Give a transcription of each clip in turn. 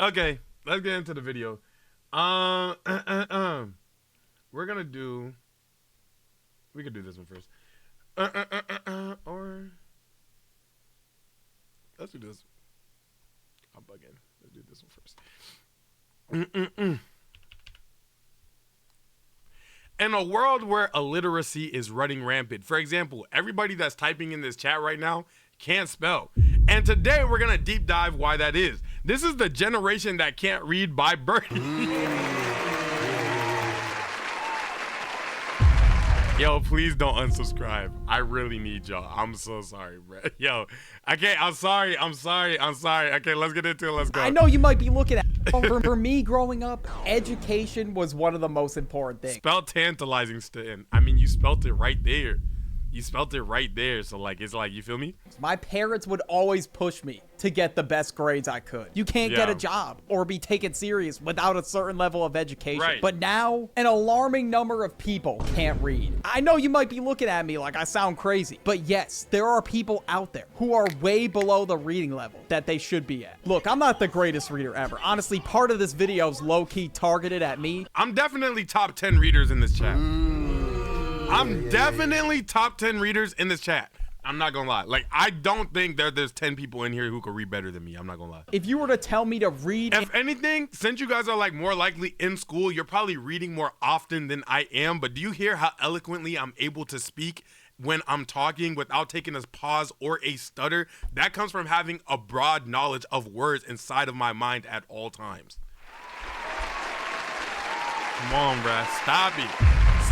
Okay, let's get into the video. We're gonna do. We could do this one first. Or let's do this. I'm bugging. Let's do this one first. In a world where illiteracy is running rampant, for example, everybody that's typing in this chat right now can't spell. And today we're gonna deep dive why that is. This is the generation that can't read by birth. Yo, please don't unsubscribe. I really need y'all. I'm so sorry, bro. Yo, okay, I'm sorry. Okay, let's get into it. Let's go. I know you might be looking at for me growing up, education was one of the most important things. Spell tantalizing, Stan. I mean, you spelled it right there. So like, it's like, you feel me? My parents would always push me to get the best grades I could. You can't get a job or be taken serious without a certain level of education. Right. But now, an alarming number of people can't read. I know you might be looking at me like I sound crazy, but yes, there are people out there who are way below the reading level that they should be at. Look, I'm not the greatest reader ever. Honestly, part of this video is low-key targeted at me. I'm definitely top 10 readers in this chat. I'm definitely top 10 readers in this chat. I'm not gonna lie. Like, I don't think there's 10 people in here who could read better than me. I'm not gonna lie. If you were to tell me to read... If anything, since you guys are like more likely in school, you're probably reading more often than I am. But do you hear how eloquently I'm able to speak when I'm talking without taking a pause or a stutter? That comes from having a broad knowledge of words inside of my mind at all times. Come on, bruh. Stop it.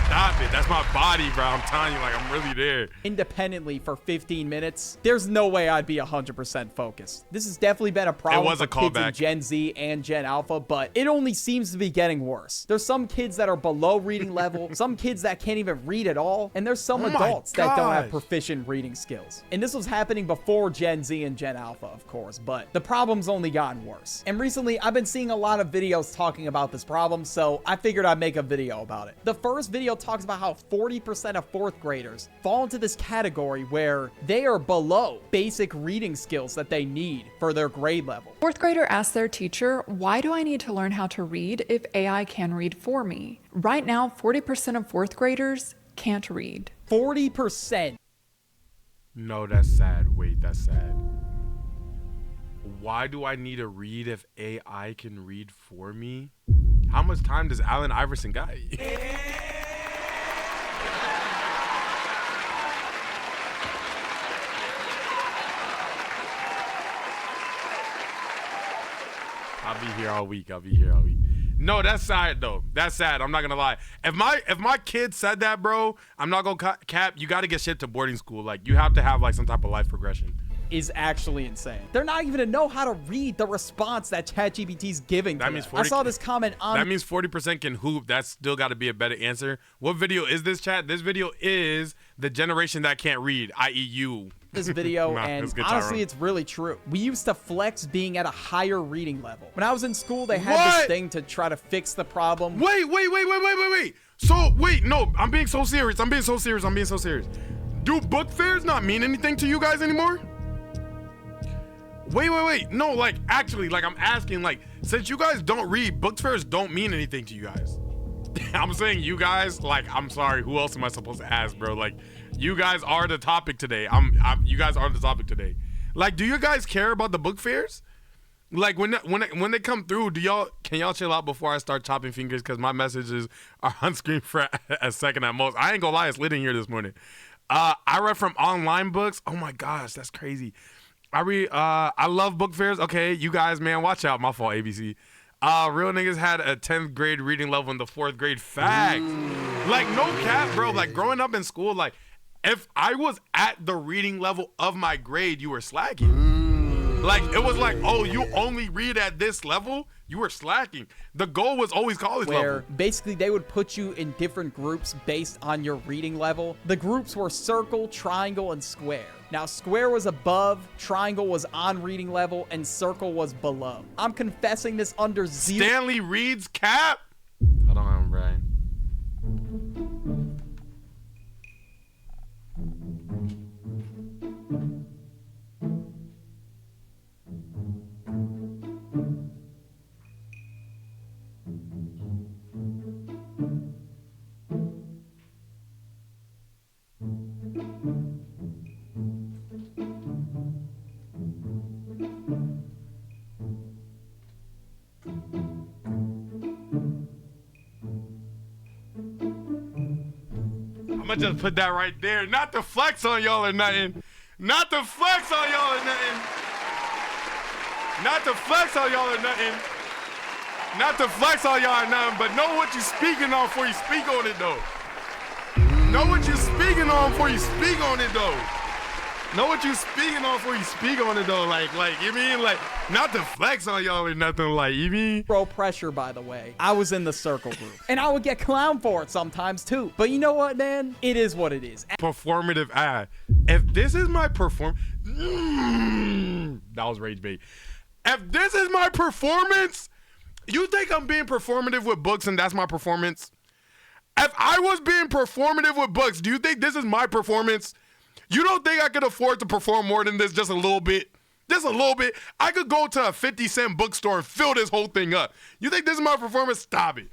Stop it. That's my body, bro. I'm telling you, like, I'm really there. Independently for 15 minutes, there's no way I'd be 100% focused. This has definitely been a problem for kids in Gen Z and Gen Alpha, but it only seems to be getting worse. There's some kids that are below reading level, some kids that can't even read at all, and there's some adults that don't have proficient reading skills. And this was happening before Gen Z and Gen Alpha, of course, but the problem's only gotten worse. And recently, I've been seeing a lot of videos talking about this problem, so I figured I'd make a video about it. The first video talks about how 40% of fourth graders fall into this category where they are below basic reading skills that they need for their grade level. Fourth grader asked their teacher, "Why do I need to learn how to read if AI can read for me?" Right now, 40% of fourth graders can't read. 40%. No, that's sad. Wait, that's sad. Why do I need to read if AI can read for me? How much time does Allen Iverson got? I'll be here all week. No, that's sad though. That's sad. I'm not gonna lie. If my kid said that, bro, I'm not gonna cap. You got to get shipped to boarding school. Like, you have to have like some type of life progression. Is actually insane. They're not even to know how to read the response that ChatGPT's giving to them. I saw this comment on... That means 40% can hoop. That's still got to be a better answer. What video is this, chat? This video is the generation that can't read, i.e. you. This video, and honestly, it's really true. We used to flex being at a higher reading level. When I was in school, they had this thing to try to fix the problem. Wait. So, wait, no, I'm being so serious. Do book fairs not mean anything to you guys anymore? Wait. No, like, actually, like, I'm asking, like, since you guys don't read, book fairs don't mean anything to you guys. I'm saying you guys, like, I'm sorry, who else am I supposed to ask, bro? Like, you guys are the topic today. You guys are the topic today. Like, do you guys care about the book fairs? Like, when they come through, can y'all chill out before I start chopping fingers? Because my messages are on screen for a second at most. I ain't gonna lie, it's lit in here this morning. I read from online books. Oh my gosh, that's crazy. I love book fairs. Okay, you guys, man, watch out. My fault, ABC. Real niggas had a 10th grade reading level in the 4th grade. Facts. Like, no cap, bro. Like, growing up in school, like, if I was at the reading level of my grade, you were slacking. Like, it was like, oh, you only read at this level? You were slacking. The goal was always college level. Where basically they would put you in different groups based on your reading level. The groups were circle, triangle, and square. Now, square was above, triangle was on reading level, and circle was below. I'm confessing this under zero. Stanley reads cap? Hold on, Brian. I'ma just put that right there. Not to flex on y'all or nothing. Not to flex on y'all or nothing. Not to flex on y'all or nothing. Not to flex on y'all or nothing, but know what you're speaking on before you speak on it, though. Know what you're speaking on before you speak on it, though. Know what you're speaking on before you speak on it, though. Like, you mean, like, not to flex on y'all or nothing, like, you mean? Bro, pressure, by the way. I was in the circle group, and I would get clowned for it sometimes, too. But you know what, man? It is what it is. Performative ad. If this is my that was rage bait. If this is my performance, you think I'm being performative with books and that's my performance? If I was being performative with books, do you think this is my performance? You don't think I could afford to perform more than this just a little bit? Just a little bit? I could go to a 50-cent bookstore and fill this whole thing up. You think this is my performance? Stop it.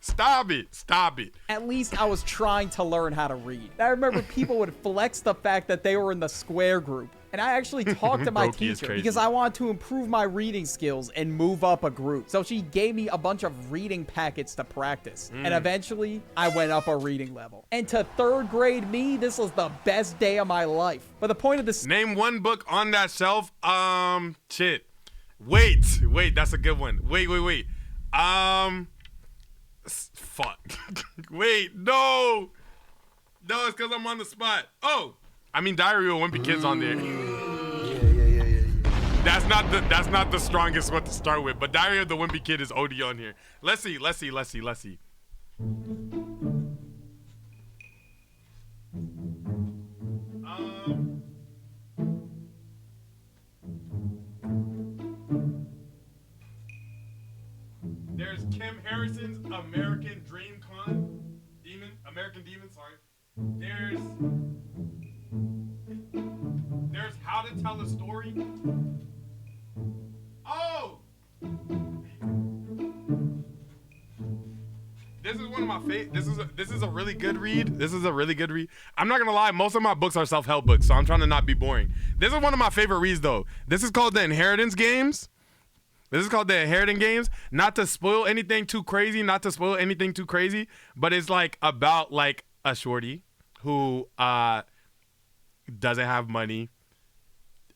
Stop it. Stop it. At least I was trying to learn how to read. I remember people would flex the fact that they were in the square group. And I actually talked to my teacher because I wanted to improve my reading skills and move up a group. So she gave me a bunch of reading packets to practice. And eventually, I went up a reading level. And to third grade me, this was the best day of my life. But the point of this... Name one book on that shelf. Shit. Wait, that's a good one. Wait. Fuck. Wait, no. No, it's because I'm on the spot. Oh. I mean, Diary of a Wimpy Kid's on there. Yeah. That's not the strongest one to start with, but Diary of the Wimpy Kid is OD on here. Let's see. There's Kim Harrison's American Demon, sorry. There's How to Tell a Story. Oh! This is one of my favorite. This is a really good read. I'm not gonna lie, most of my books are self-help books, so I'm trying to not be boring. This is one of my favorite reads though. This is called The Inheritance Games. Not to spoil anything too crazy, but it's like about like a shorty who doesn't have money.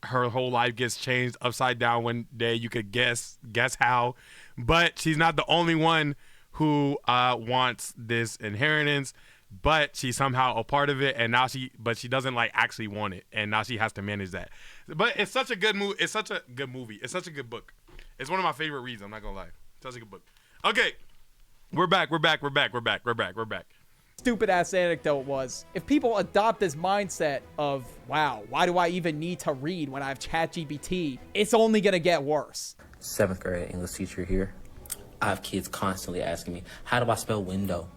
Her whole life gets changed upside down one day. You could guess how, but she's not the only one who wants this inheritance, but she's somehow a part of it, and now she doesn't like actually want it, and now she has to manage that. But it's such a good movie. It's such a good movie. It's such a good book. It's one of my favorite reads. I'm not gonna lie. Such a good book. Okay, we're back. Stupid ass anecdote was, if people adopt this mindset of, wow, why do I even need to read when I have ChatGPT? It's only gonna get worse. 7th grade English teacher here. I have kids constantly asking me, how do I spell window?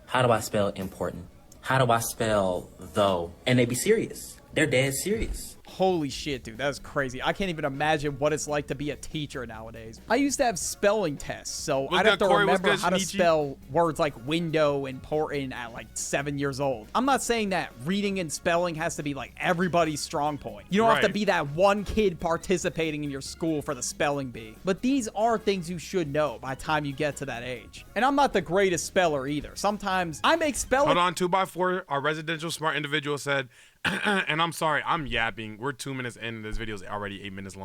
How do I spell important? How do I spell though? And they be serious. They're dead serious. Holy shit, dude, that's crazy. I can't even imagine what it's like to be a teacher nowadays. I used to have spelling tests, so I'd have to remember how to spell words like window and important at like 7 years old. I'm not saying that reading and spelling has to be like everybody's strong point. You don't have to be that one kid participating in your school for the spelling bee. But these are things you should know by the time you get to that age. And I'm not the greatest speller either. Sometimes I make spelling... Hold on, 2x4, our residential smart individual said... and I'm sorry, I'm yapping. We're 2 minutes in. This video is already 9 minutes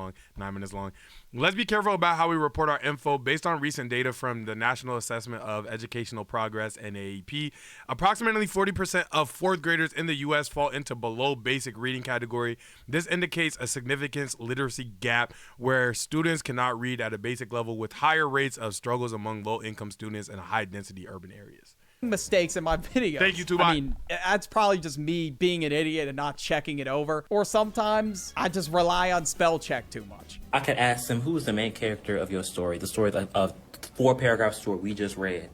long. Let's be careful about how we report our info. Based on recent data from the National Assessment of Educational Progress, NAEP, approximately 40% of 4th graders in the U.S. fall into below basic reading category. This indicates a significant literacy gap where students cannot read at a basic level, with higher rates of struggles among low-income students in high-density urban areas. Mistakes in my videos. Thank you, Tubai. I mean, that's probably just me being an idiot and not checking it over. Or sometimes I just rely on spell check too much. I could ask them, who is the main character of your story? The story of 4-paragraph story we just read.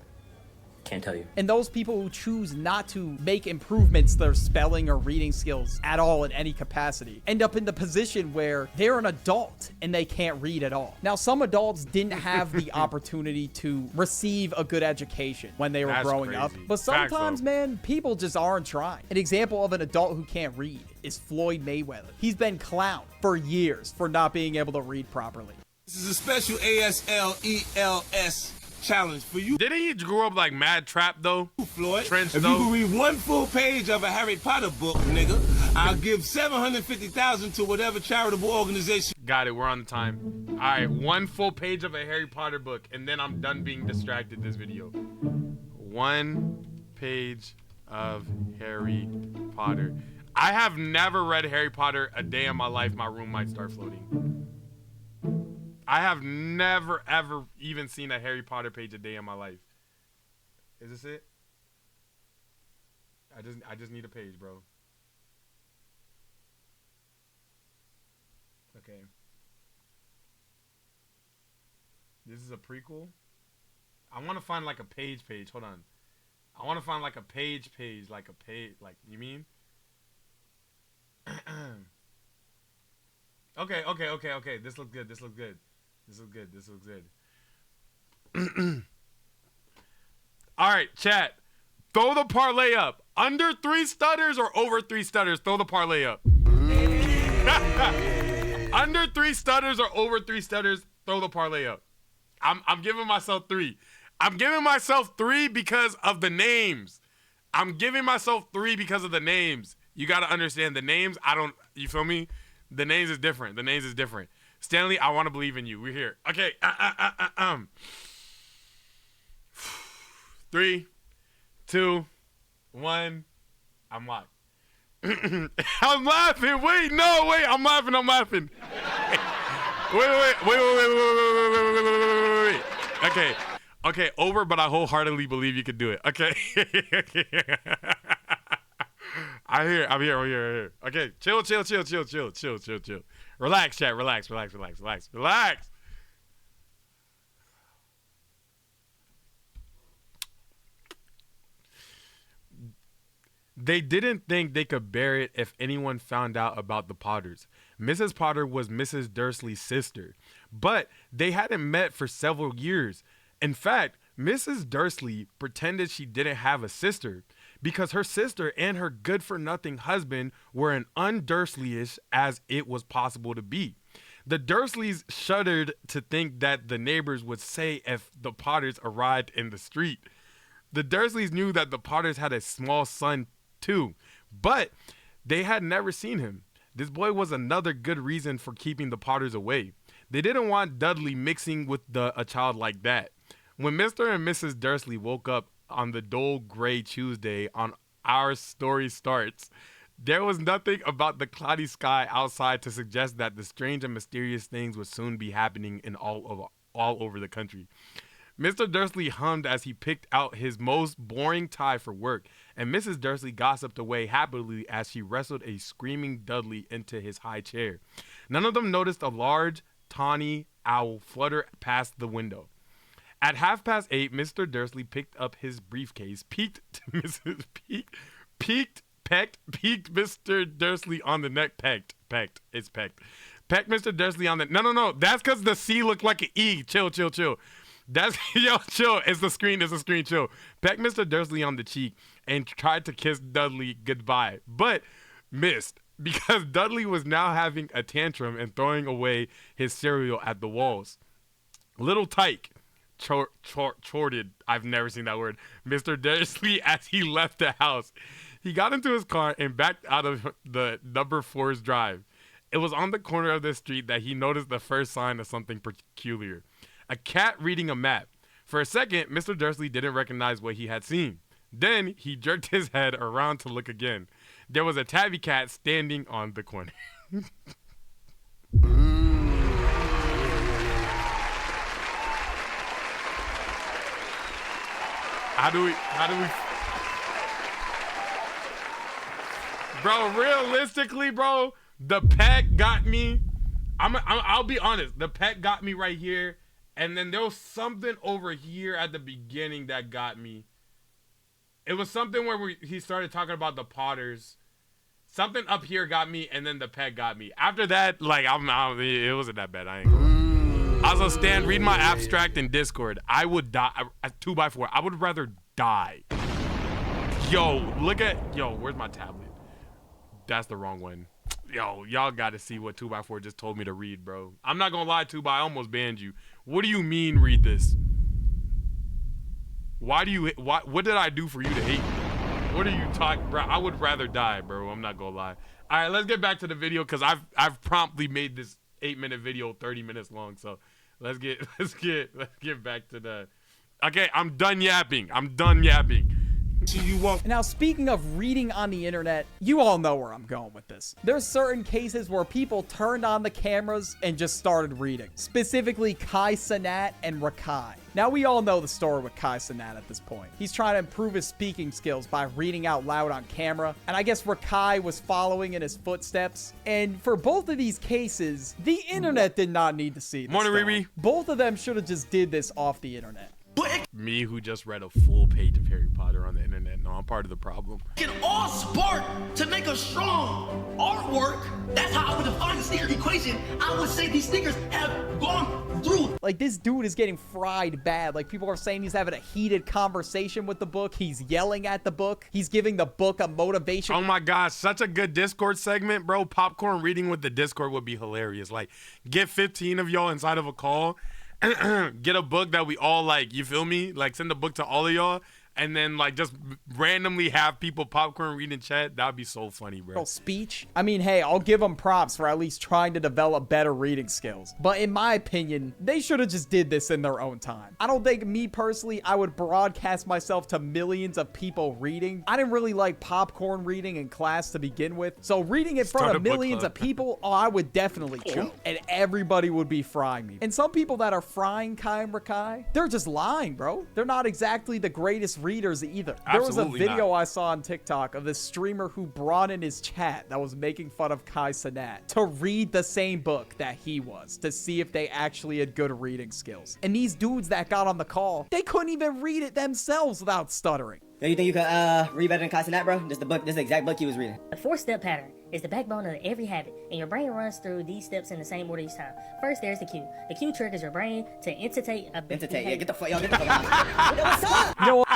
Can't tell you. And those people who choose not to make improvements to their spelling or reading skills at all in any capacity end up in the position where they're an adult and they can't read at all. Now, some adults didn't have the opportunity to receive a good education when they were growing up. But sometimes, man, people just aren't trying. An example of an adult who can't read is Floyd Mayweather. He's been clowned for years for not being able to read properly. This is a special ASLELS challenge for you. Didn't he grow up like mad trap though? Floyd, Trench, if though? you can read one full page of a Harry Potter book, nigga, I'll give $750,000 to whatever charitable organization. Got it. We're on the time. All right, one full page of a Harry Potter book, and then I'm done being distracted this video. One page of Harry Potter. I have never read Harry Potter a day in my life. My room might start floating. I have never, ever even seen a Harry Potter page a day in my life. Is this it? I just need a page, bro. Okay. This is a prequel. I want to find like a page. Hold on. I want to find like a page, like a page, like, you mean? Okay. This looks good. All right, chat. Throw the parlay up. Under 3 stutters or over 3 stutters? Throw the parlay up. Under 3 stutters or over 3 stutters? Throw the parlay up. I'm giving myself 3. I'm giving myself 3 because of the names. You got to understand the names. You feel me? The names is different. Stanley, I want to believe in you. We're here. Okay. 3, 2, 1. I'm locked. I'm laughing. Wait. I'm laughing. Wait. Okay. Over, but I wholeheartedly believe you could do it. Okay. I'm here. Okay. Chill. Relax, chat. Relax. They didn't think they could bear it if anyone found out about the Potters. Mrs. Potter was Mrs. Dursley's sister, but they hadn't met for several years. In fact, Mrs. Dursley pretended she didn't have a sister because her sister and her good-for-nothing husband were as un-Dursleyish as it was possible to be. The Dursleys shuddered to think that the neighbors would say if the Potters arrived in the street. The Dursleys knew that the Potters had a small son too, but they had never seen him. This boy was another good reason for keeping the Potters away. They didn't want Dudley mixing with a child like that. When Mr. and Mrs. Dursley woke up on the dull gray Tuesday on Our Story Starts, there was nothing about the cloudy sky outside to suggest that the strange and mysterious things would soon be happening in all over the country. Mr. Dursley hummed as he picked out his most boring tie for work, and Mrs. Dursley gossiped away happily as she wrestled a screaming Dudley into his high chair. None of them noticed a large, tawny owl flutter past the window. At 8:30, Mr. Dursley picked up his briefcase, peeked Mr. Dursley on the neck, pecked Mr. Dursley on the, no, that's because the C looked like an E, chill. That's, chill, it's the screen, chill. Pecked Mr. Dursley on the cheek and tried to kiss Dudley goodbye, but missed because Dudley was now having a tantrum and throwing away his cereal at the walls. Little Tyke chorted, I've never seen that word, Mr. Dursley as he left the house. He got into his car and backed out of the number 4's drive. It was on the corner of the street that he noticed the first sign of something peculiar. A cat reading a map. For a second, Mr. Dursley didn't recognize what he had seen. Then he jerked his head around to look again. There was a tabby cat standing on the corner. How do we Bro, realistically, bro, the pet got me. I'll be honest, the pet got me right here. And then there was something over here at the beginning that got me. It was something where he started talking about the Potters. Something up here got me, and then the pet got me. After that, like, it wasn't that bad. I ain't gonna lie. Also, Stan, read my abstract in Discord. I would die. 2x4. I would rather die. Yo, where's my tablet? That's the wrong one. Yo, y'all got to see what 2x4 just told me to read, bro. I'm not gonna lie, 2x, I almost banned you. What do you mean, read this? What did I do for you to hate me? What are you talking, bro? I would rather die, bro. I'm not gonna lie. All right, let's get back to the video because I've promptly made this 8-minute video 30 minutes long. So let's get back to that. Okay, I'm done yapping. Now, speaking of reading on the internet, you all know where I'm going with this. There's certain cases where people turned on the cameras and just started reading. Specifically, Kai Cenat and Rakai. Now, we all know the story with Kai Cenat at this point. He's trying to improve his speaking skills by reading out loud on camera, and I guess Rakai was following in his footsteps. And for both of these cases, the internet did not need to see this. Morning, Riri. Both of them should have just did this off the internet. Me, who just read a full page of Harry Potter on the internet. No, I'm part of the problem. It all spark to make a strong artwork. That's how I would define the sneaker equation. I would say these sneakers have gone through. Like, this dude is getting fried bad. Like, people are saying he's having a heated conversation with the book. He's yelling at the book. He's giving the book a motivation. Oh my gosh, such a good Discord segment, bro. Popcorn reading with the Discord would be hilarious. Like, get 15 of y'all inside of a call. Get a book that we all like, you feel me? Like, send a book to all of y'all, and then like just randomly have people popcorn read in chat. That'd be so funny, bro. Speech. I mean, hey, I'll give them props for at least trying to develop better reading skills. But in my opinion, they should have just did this in their own time. I don't think, me personally, I would broadcast myself to millions of people reading. I didn't really like popcorn reading in class to begin with. So reading in front of millions of people, oh, I would definitely choke. And everybody would be frying me. And some people that are frying Kai and Rakai, they're just lying, bro. They're not exactly the greatest readers either. There was a video I saw on TikTok of this streamer who brought in his chat that was making fun of Kai Cenat to read the same book that he was, to see if they actually had good reading skills. And these dudes that got on the call, they couldn't even read it themselves without stuttering. You think you could read better than Kai Cenat, bro? This is the exact book he was reading. The 4-step pattern is the backbone of every habit, and your brain runs through these steps in the same order each time. First, there's the cue. The cue triggers your brain to entitate a behavior. Yeah, get the fuck out. What's up? You know what?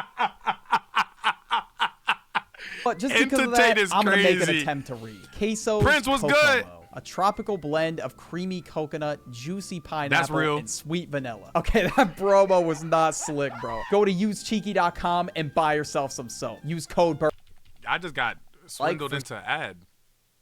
But just because of that, I'm going to make an attempt to read. Queso Prince was good. A tropical blend of creamy coconut, juicy pineapple, and sweet vanilla. Okay, that promo was not slick, bro. Go to usecheeky.com and buy yourself some soap. Use code I just got swindled into an ad.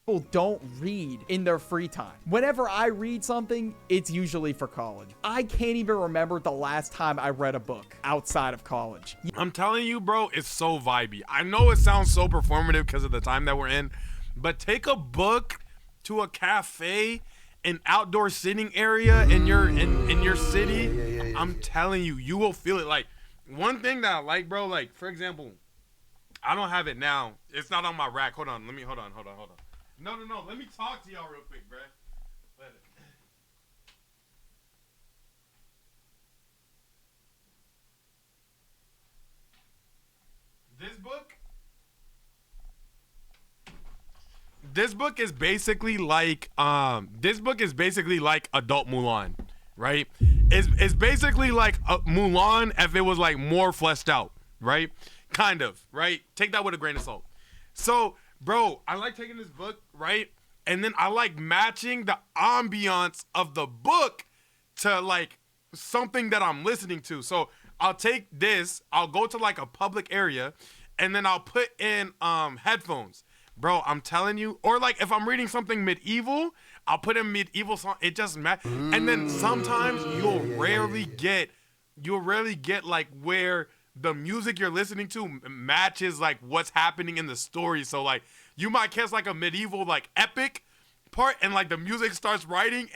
People don't read in their free time. Whenever I read something, it's usually for college. I can't even remember the last time I read a book outside of college. I'm telling you, bro, it's so vibey. I know it sounds so performative because of the time that we're in, but take a book to a cafe, an outdoor sitting area in your city. I'm telling you, you will feel it. Like, one thing that I like, bro, like, for example, I don't have it now. It's not on my rack. Hold on. Hold on. No. Let me talk to y'all real quick, bruh. This book is basically like adult Mulan, right? It's basically like a Mulan if it was like more fleshed out, right? Kind of, right? Take that with a grain of salt. So, bro, I like taking this book, right? And then I like matching the ambiance of the book to like something that I'm listening to. So I'll take this, I'll go to like a public area, and then I'll put in headphones. Bro, I'm telling you. Or like if I'm reading something medieval, I'll put in medieval song. It just and then sometimes you'll rarely get like where the music you're listening to matches like what's happening in the story. So like you might catch like a medieval like epic part and like the music starts rising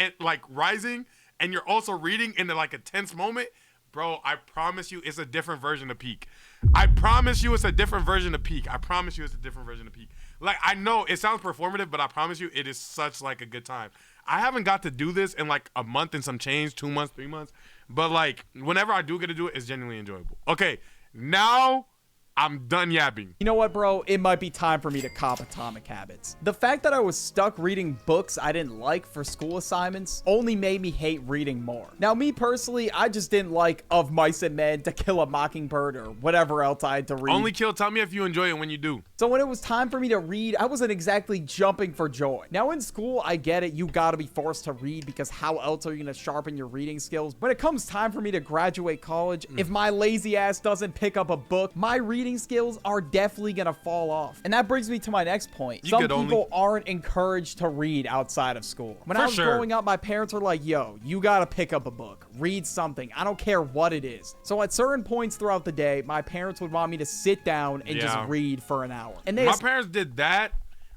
and you're also reading into like a tense moment. Bro, I promise you it's a different version of Peak. I promise you it's a different version of Peak. Like, I know it sounds performative, but I promise you it is such like a good time. I haven't got to do this in like a month and some change, 2 months, 3 months. But like whenever I do get to do it, it's genuinely enjoyable. Okay, now I'm done yapping. You know what, bro? It might be time for me to cop Atomic Habits. The fact that I was stuck reading books I didn't like for school assignments only made me hate reading more. Now, me personally, I just didn't like Of Mice and Men, To Kill a Mockingbird, or whatever else I had to read. Only Kill, tell me if you enjoy it when you do. So when it was time for me to read, I wasn't exactly jumping for joy. Now in school, I get it. You gotta be forced to read because how else are you gonna sharpen your reading skills? When it comes time for me to graduate college, if my lazy ass doesn't pick up a book, my reading skills are definitely gonna fall off. And that brings me to my next point. Some people aren't encouraged to read outside of school. When I was growing up, my parents were like, yo, you gotta pick up a book, read something. I don't care what it is. So at certain points throughout the day, my parents would want me to sit down and just read for an hour. And my parents did that.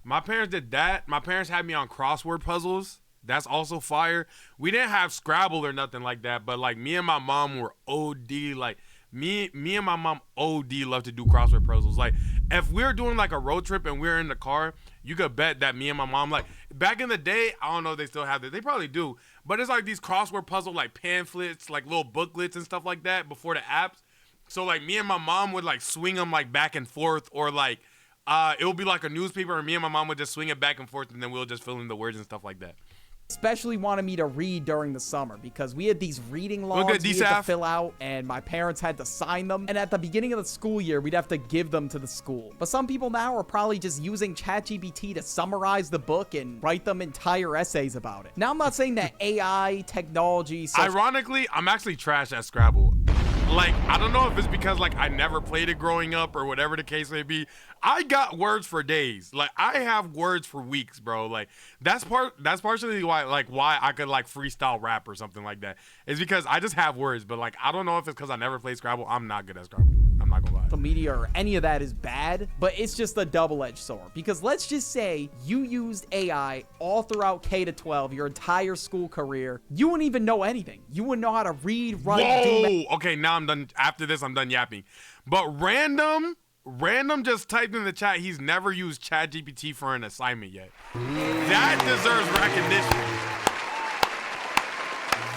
My parents had me on crossword puzzles. That's also fire. We didn't have Scrabble or nothing like that, but like me and my mom were OD. Like me and my mom OD love to do crossword puzzles. Like if we're doing like a road trip and we're in the car, you could bet that me and my mom, like back in the day, I don't know if they still have this. They probably do, but it's like these crossword puzzle like pamphlets, like little booklets and stuff like that before the apps. So like me and my mom would like swing them like back and forth, or like it would be like a newspaper, and me and my mom would just swing it back and forth, and then we'll just fill in the words and stuff like that. Especially wanted me to read during the summer because we had these reading logs we had to fill out, and my parents had to sign them. And at the beginning of the school year, we'd have to give them to the school. But some people now are probably just using ChatGPT to summarize the book and write them entire essays about it. Now, I'm not saying that AI, technology... Ironically, I'm actually trash at Scrabble. Like, I don't know if it's because, like, I never played it growing up or whatever the case may be. I got words for days. Like, I have words for weeks, bro. Like, that's partially why I could, like, freestyle rap or something like that. It's because I just have words. But, like, I don't know if it's because I never played Scrabble. I'm not good at Scrabble. I'm not gonna lie. The media or any of that is bad, but it's just a double-edged sword. Because let's just say you used AI all throughout K-12, your entire school career. You wouldn't even know anything. You wouldn't know how to read, write, do... Okay, now I'm done. After this, I'm done yapping. But Random just typed in the chat he's never used ChatGPT for an assignment yet. That deserves recognition.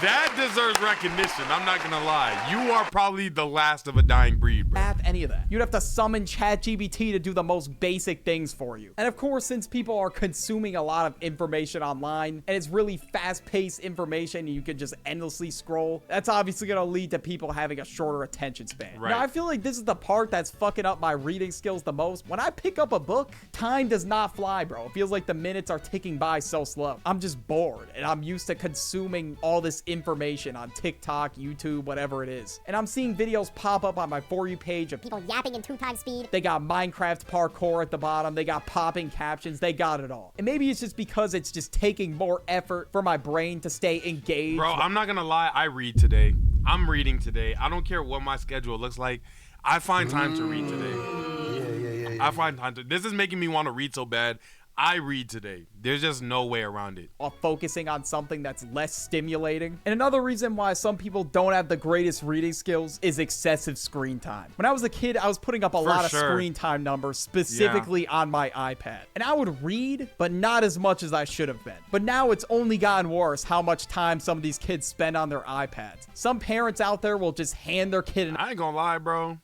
That deserves recognition. I'm not gonna lie. You are probably the last of a dying breed, bro. Any of that. You'd have to summon ChatGPT to do the most basic things for you. And of course, since people are consuming a lot of information online, and it's really fast-paced information, and you can just endlessly scroll, that's obviously gonna lead to people having a shorter attention span. Right. Now, I feel like this is the part that's fucking up my reading skills the most. When I pick up a book, time does not fly, bro. It feels like the minutes are ticking by so slow. I'm just bored, and I'm used to consuming all this information on TikTok, YouTube, whatever it is. And I'm seeing videos pop up on my For You page of people yapping in 2x speed. They got Minecraft parkour at the bottom. They got popping captions. They got it all. And maybe it's just because it's just taking more effort for my brain to stay engaged. Bro, I'm not gonna lie. I read today. I'm reading today. I don't care what my schedule looks like. I find time to read today. I find time to. This is making me want to read so bad. I read today. There's just no way around it. Focusing on something that's less stimulating. And another reason why some people don't have the greatest reading skills is excessive screen time. When I was a kid, I was putting up a lot of screen time numbers specifically on my iPad. And I would read, but not as much as I should have been. But now it's only gotten worse how much time some of these kids spend on their iPads. Some parents out there will just hand their kid I ain't gonna lie, bro.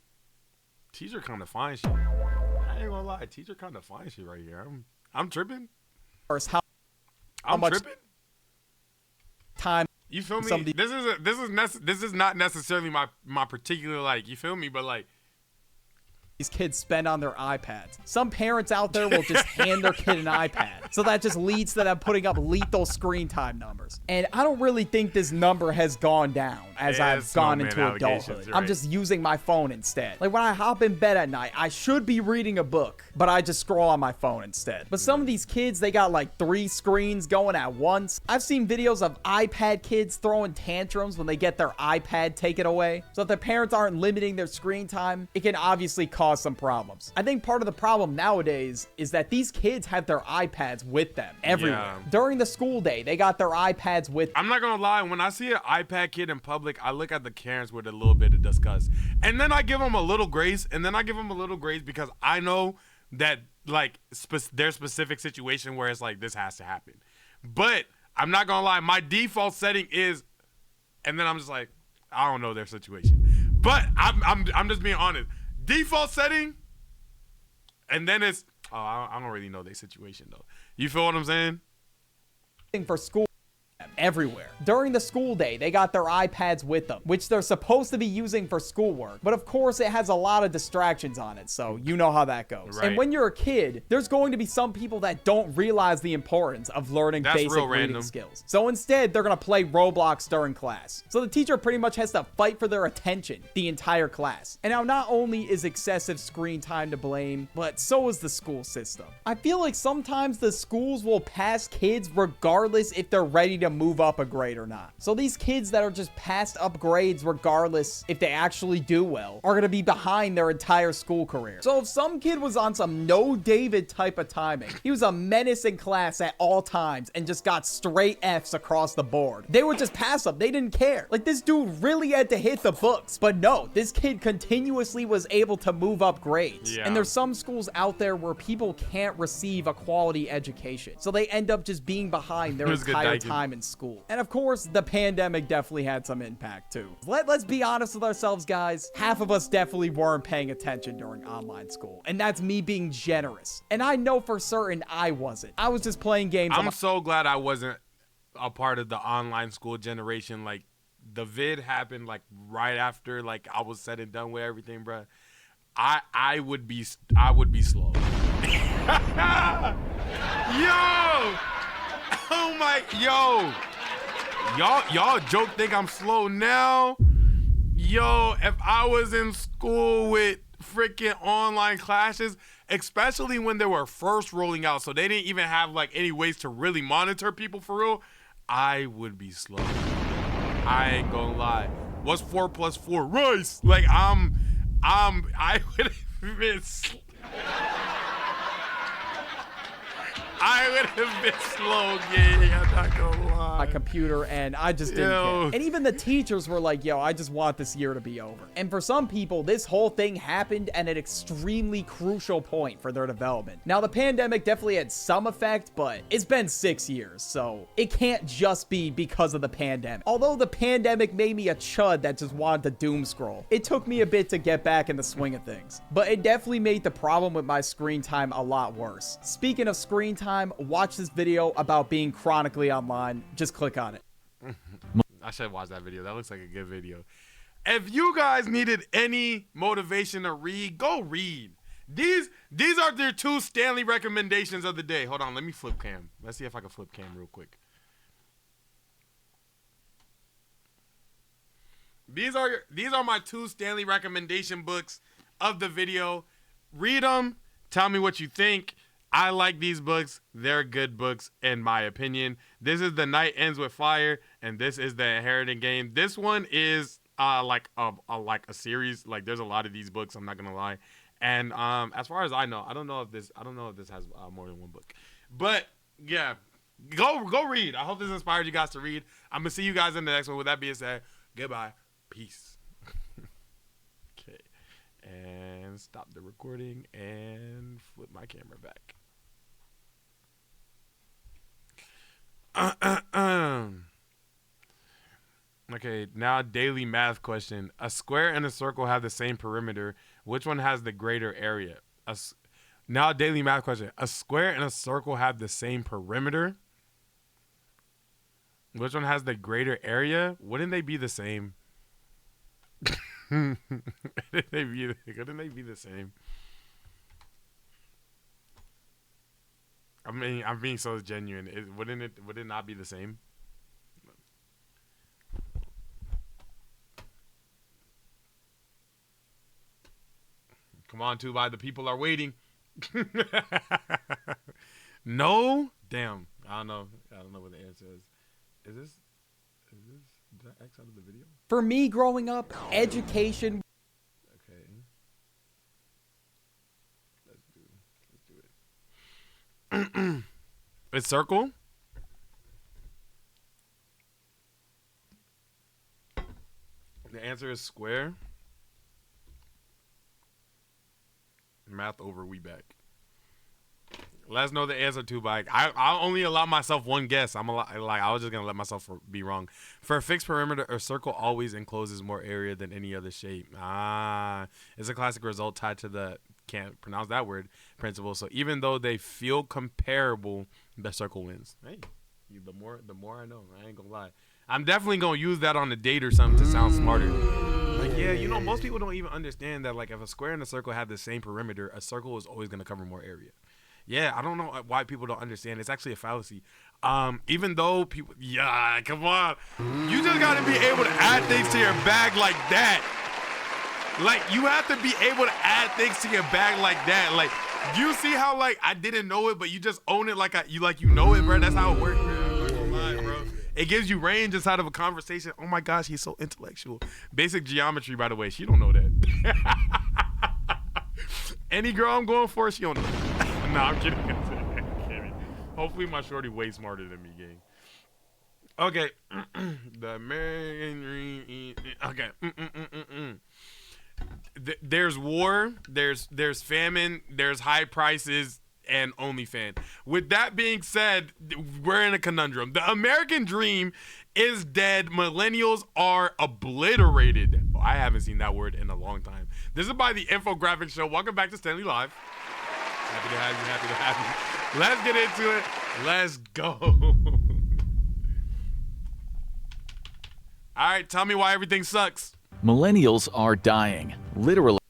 Teacher kind of fine shit. I ain't gonna lie. Teacher kind of fine shit right here. I'm tripping. How much tripping? Time? You feel me? This is not necessarily my particular, like, you feel me, but like these kids spend on their iPads. Some parents out there will just hand their kid an iPad. So that just leads to them putting up lethal screen time numbers. And I don't really think this number has gone down as I've gone into adulthood. Right. I'm just using my phone instead. Like when I hop in bed at night, I should be reading a book, but I just scroll on my phone instead. But some of these kids, they got like 3 screens going at once. I've seen videos of iPad kids throwing tantrums when they get their iPad taken away. So if their parents aren't limiting their screen time, it can obviously cause some problems. I think part of the problem nowadays is that these kids have their iPads with them everywhere. Yeah. During the school day, they got their iPads with them. I'm not gonna lie, when I see an iPad kid in public, I look at the Karens with a little bit of disgust. And then I give them a little grace, because I know that like their specific situation where it's like this has to happen. But I'm not gonna lie, my default setting is, and then I'm just like, I don't know their situation. But I'm just being honest. Default setting, and then it's, I don't really know their situation though. You feel what I'm saying? For school, everywhere. During the school day, they got their iPads with them, which they're supposed to be using for schoolwork. But of course, it has a lot of distractions on it, so you know how that goes. Right. And when you're a kid, there's going to be some people that don't realize the importance of learning basic reading skills. So instead, they're going to play Roblox during class. So the teacher pretty much has to fight for their attention the entire class. And now not only is excessive screen time to blame, but so is the school system. I feel like sometimes the schools will pass kids regardless if they're ready to move up a grade or not. So these kids that are just passed up grades regardless if they actually do well are going to be behind their entire school career. So if some kid was on some no David type of timing, he was a menace in class at all times and just got straight F's across the board, they would just pass him. They didn't care. Like, this dude really had to hit the books. But no, this kid continuously was able to move up grades. Yeah. And there's some schools out there where people can't receive a quality education. So they end up just being behind their entire time in school. And of course, the pandemic definitely had some impact too. Let's be honest with ourselves, guys. Half of us definitely weren't paying attention during online school. And that's me being generous. And I know for certain I wasn't. I was just playing games. I'm so glad I wasn't a part of the online school generation. Like, the vid happened like right after like I was said and done with everything, bro. I would be slow. Y'all joke think I'm slow now. Yo, if I was in school with freaking online classes, especially when they were first rolling out, so they didn't even have like any ways to really monitor people for real, I would be slow. I ain't gonna lie. What's 4 + 4? Rice. Like, I would have been I would have been slow, gang. I'm not gonna lie. My computer, and I just didn't care. And even the teachers were like, yo, I just want this year to be over. And for some people, this whole thing happened at an extremely crucial point for their development. Now, the pandemic definitely had some effect, but it's been 6 years, so it can't just be because of the pandemic. Although the pandemic made me a chud that just wanted to doom scroll, it took me a bit to get back in the swing of things. But it definitely made the problem with my screen time a lot worse. Speaking of screen time, watch this video about being chronically online. Just click on it. I should watch that video. That looks like a good video. If you guys needed any motivation to read, go read. These are their 2 Stanley recommendations of the day. Hold on, let me flip cam. Let's see if I can flip cam real quick. These are my 2 Stanley recommendation books of the video. Read them. Tell me what you think. I like these books. They're good books, in my opinion. This is The Night Ends with Fire, and this is The Inherited Game. This one is like a series. Like, there's a lot of these books. I'm not gonna lie. And as far as I know, I don't know if this has more than one book. But yeah, go read. I hope this inspired you guys to read. I'm gonna see you guys in the next one. With that being said, goodbye, peace. Okay, and stop the recording and flip my camera back. Okay, now daily math question. A square and a circle have the same perimeter. Which one has the greater area? Now daily math question. A square and a circle have the same perimeter. Which one has the greater area? Wouldn't they be the same? Couldn't they be the same? I mean, I'm being so genuine. Would it not be the same? Come on, Tubai. The people are waiting. No? Damn. I don't know what the answer is. Did I X out of the video? For me growing up, education. Okay. Let's do it. It's circle? The answer is square. Math over, we back. Let us know the answer too, Bike. I'll only allow myself one guess. I was just gonna let myself be wrong. For a fixed perimeter, a circle always encloses more area than any other shape. It's a classic result tied to the can't pronounce that word principle. So even though they feel comparable, the circle wins. Hey, The more I know. I ain't gonna lie. I'm definitely gonna use that on a date or something to sound smarter. Like, yeah, you know, most people don't even understand that, like, if a square and a circle have the same perimeter, a circle is always gonna cover more area. Yeah, I don't know why people don't understand. It's actually a fallacy. Even though people, yeah, come on. You just gotta be able to add things to your bag like that. Like, you have to be able to add things to your bag like that. Like, you see how, like, I didn't know it, but you just own it like you know it, bro. That's how it works, bro. I'm not gonna lie, bro. It gives you range inside of a conversation. Oh my gosh, he's so intellectual. Basic geometry, by the way, she don't know that. Any girl I'm going for, she don't know that. No, I'm kidding. I'm kidding. Hopefully my shorty way smarter than me, gang. Okay. The American dream. Okay. There's war, there's famine, there's high prices, and OnlyFans. With that being said, we're in a conundrum. The American dream is dead. Millennials are obliterated. I haven't seen that word in a long time. This is by the Infographic Show. Welcome back to Stanley Live. Happy to have you. Let's get into it. Let's go. All right, tell me why everything sucks. Millennials are dying, literally.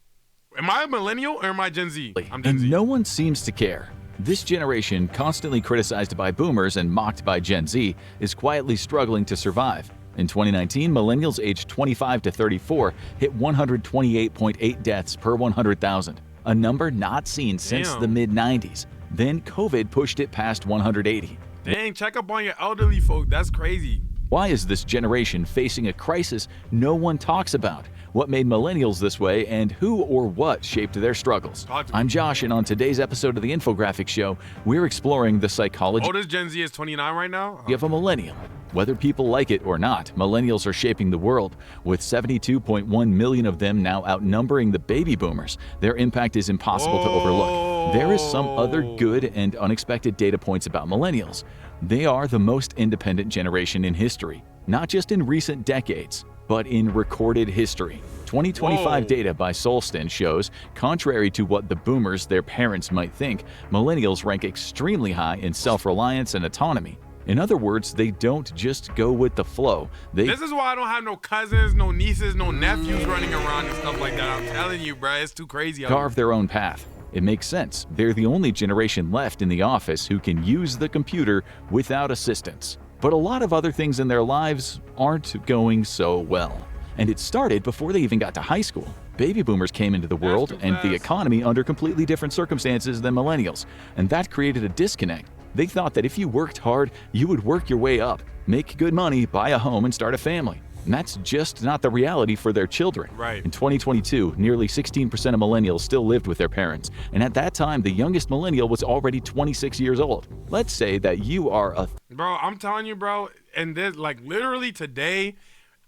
Am I a millennial or am I Gen Z? I'm Gen Z. And no one seems to care. This generation, constantly criticized by boomers and mocked by Gen Z, is quietly struggling to survive. In 2019, millennials aged 25 to 34 hit 128.8 deaths per 100,000, a number not seen since the mid-90s. Then COVID pushed it past 180. Dang, check up on your elderly folk. That's crazy. Why is this generation facing a crisis no one talks about? What made millennials this way, and who or what shaped their struggles? I'm Josh, and on today's episode of the Infographic Show, we're exploring the psychology. Oldest Gen Z is 29 right now? Of a millennial. Whether people like it or not, millennials are shaping the world. With 72.1 million of them now outnumbering the baby boomers, their impact is impossible to overlook. There is some other good and unexpected data points about millennials. They are the most independent generation in history, not just in recent decades, but in recorded history. 2025 data by Solston shows, contrary to what the boomers, their parents, might think, millennials rank extremely high in self-reliance and autonomy. In other words, they don't just go with the flow. This is why I don't have no cousins, no nieces, no nephews running around and stuff like that. I'm telling you, bro, it's too crazy. Carve their own path. It makes sense. They're the only generation left in the office who can use the computer without assistance. But a lot of other things in their lives aren't going so well. And it started before they even got to high school. Baby boomers came into the world and the economy under completely different circumstances than millennials. And that created a disconnect. They thought that if you worked hard, you would work your way up, make good money, buy a home, and start a family. And that's just not the reality for their children. Right. In 2022, nearly 16% of millennials still lived with their parents. And at that time, the youngest millennial was already 26 years old. Let's say that you are a... Bro, I'm telling you, bro, and this, like, literally today,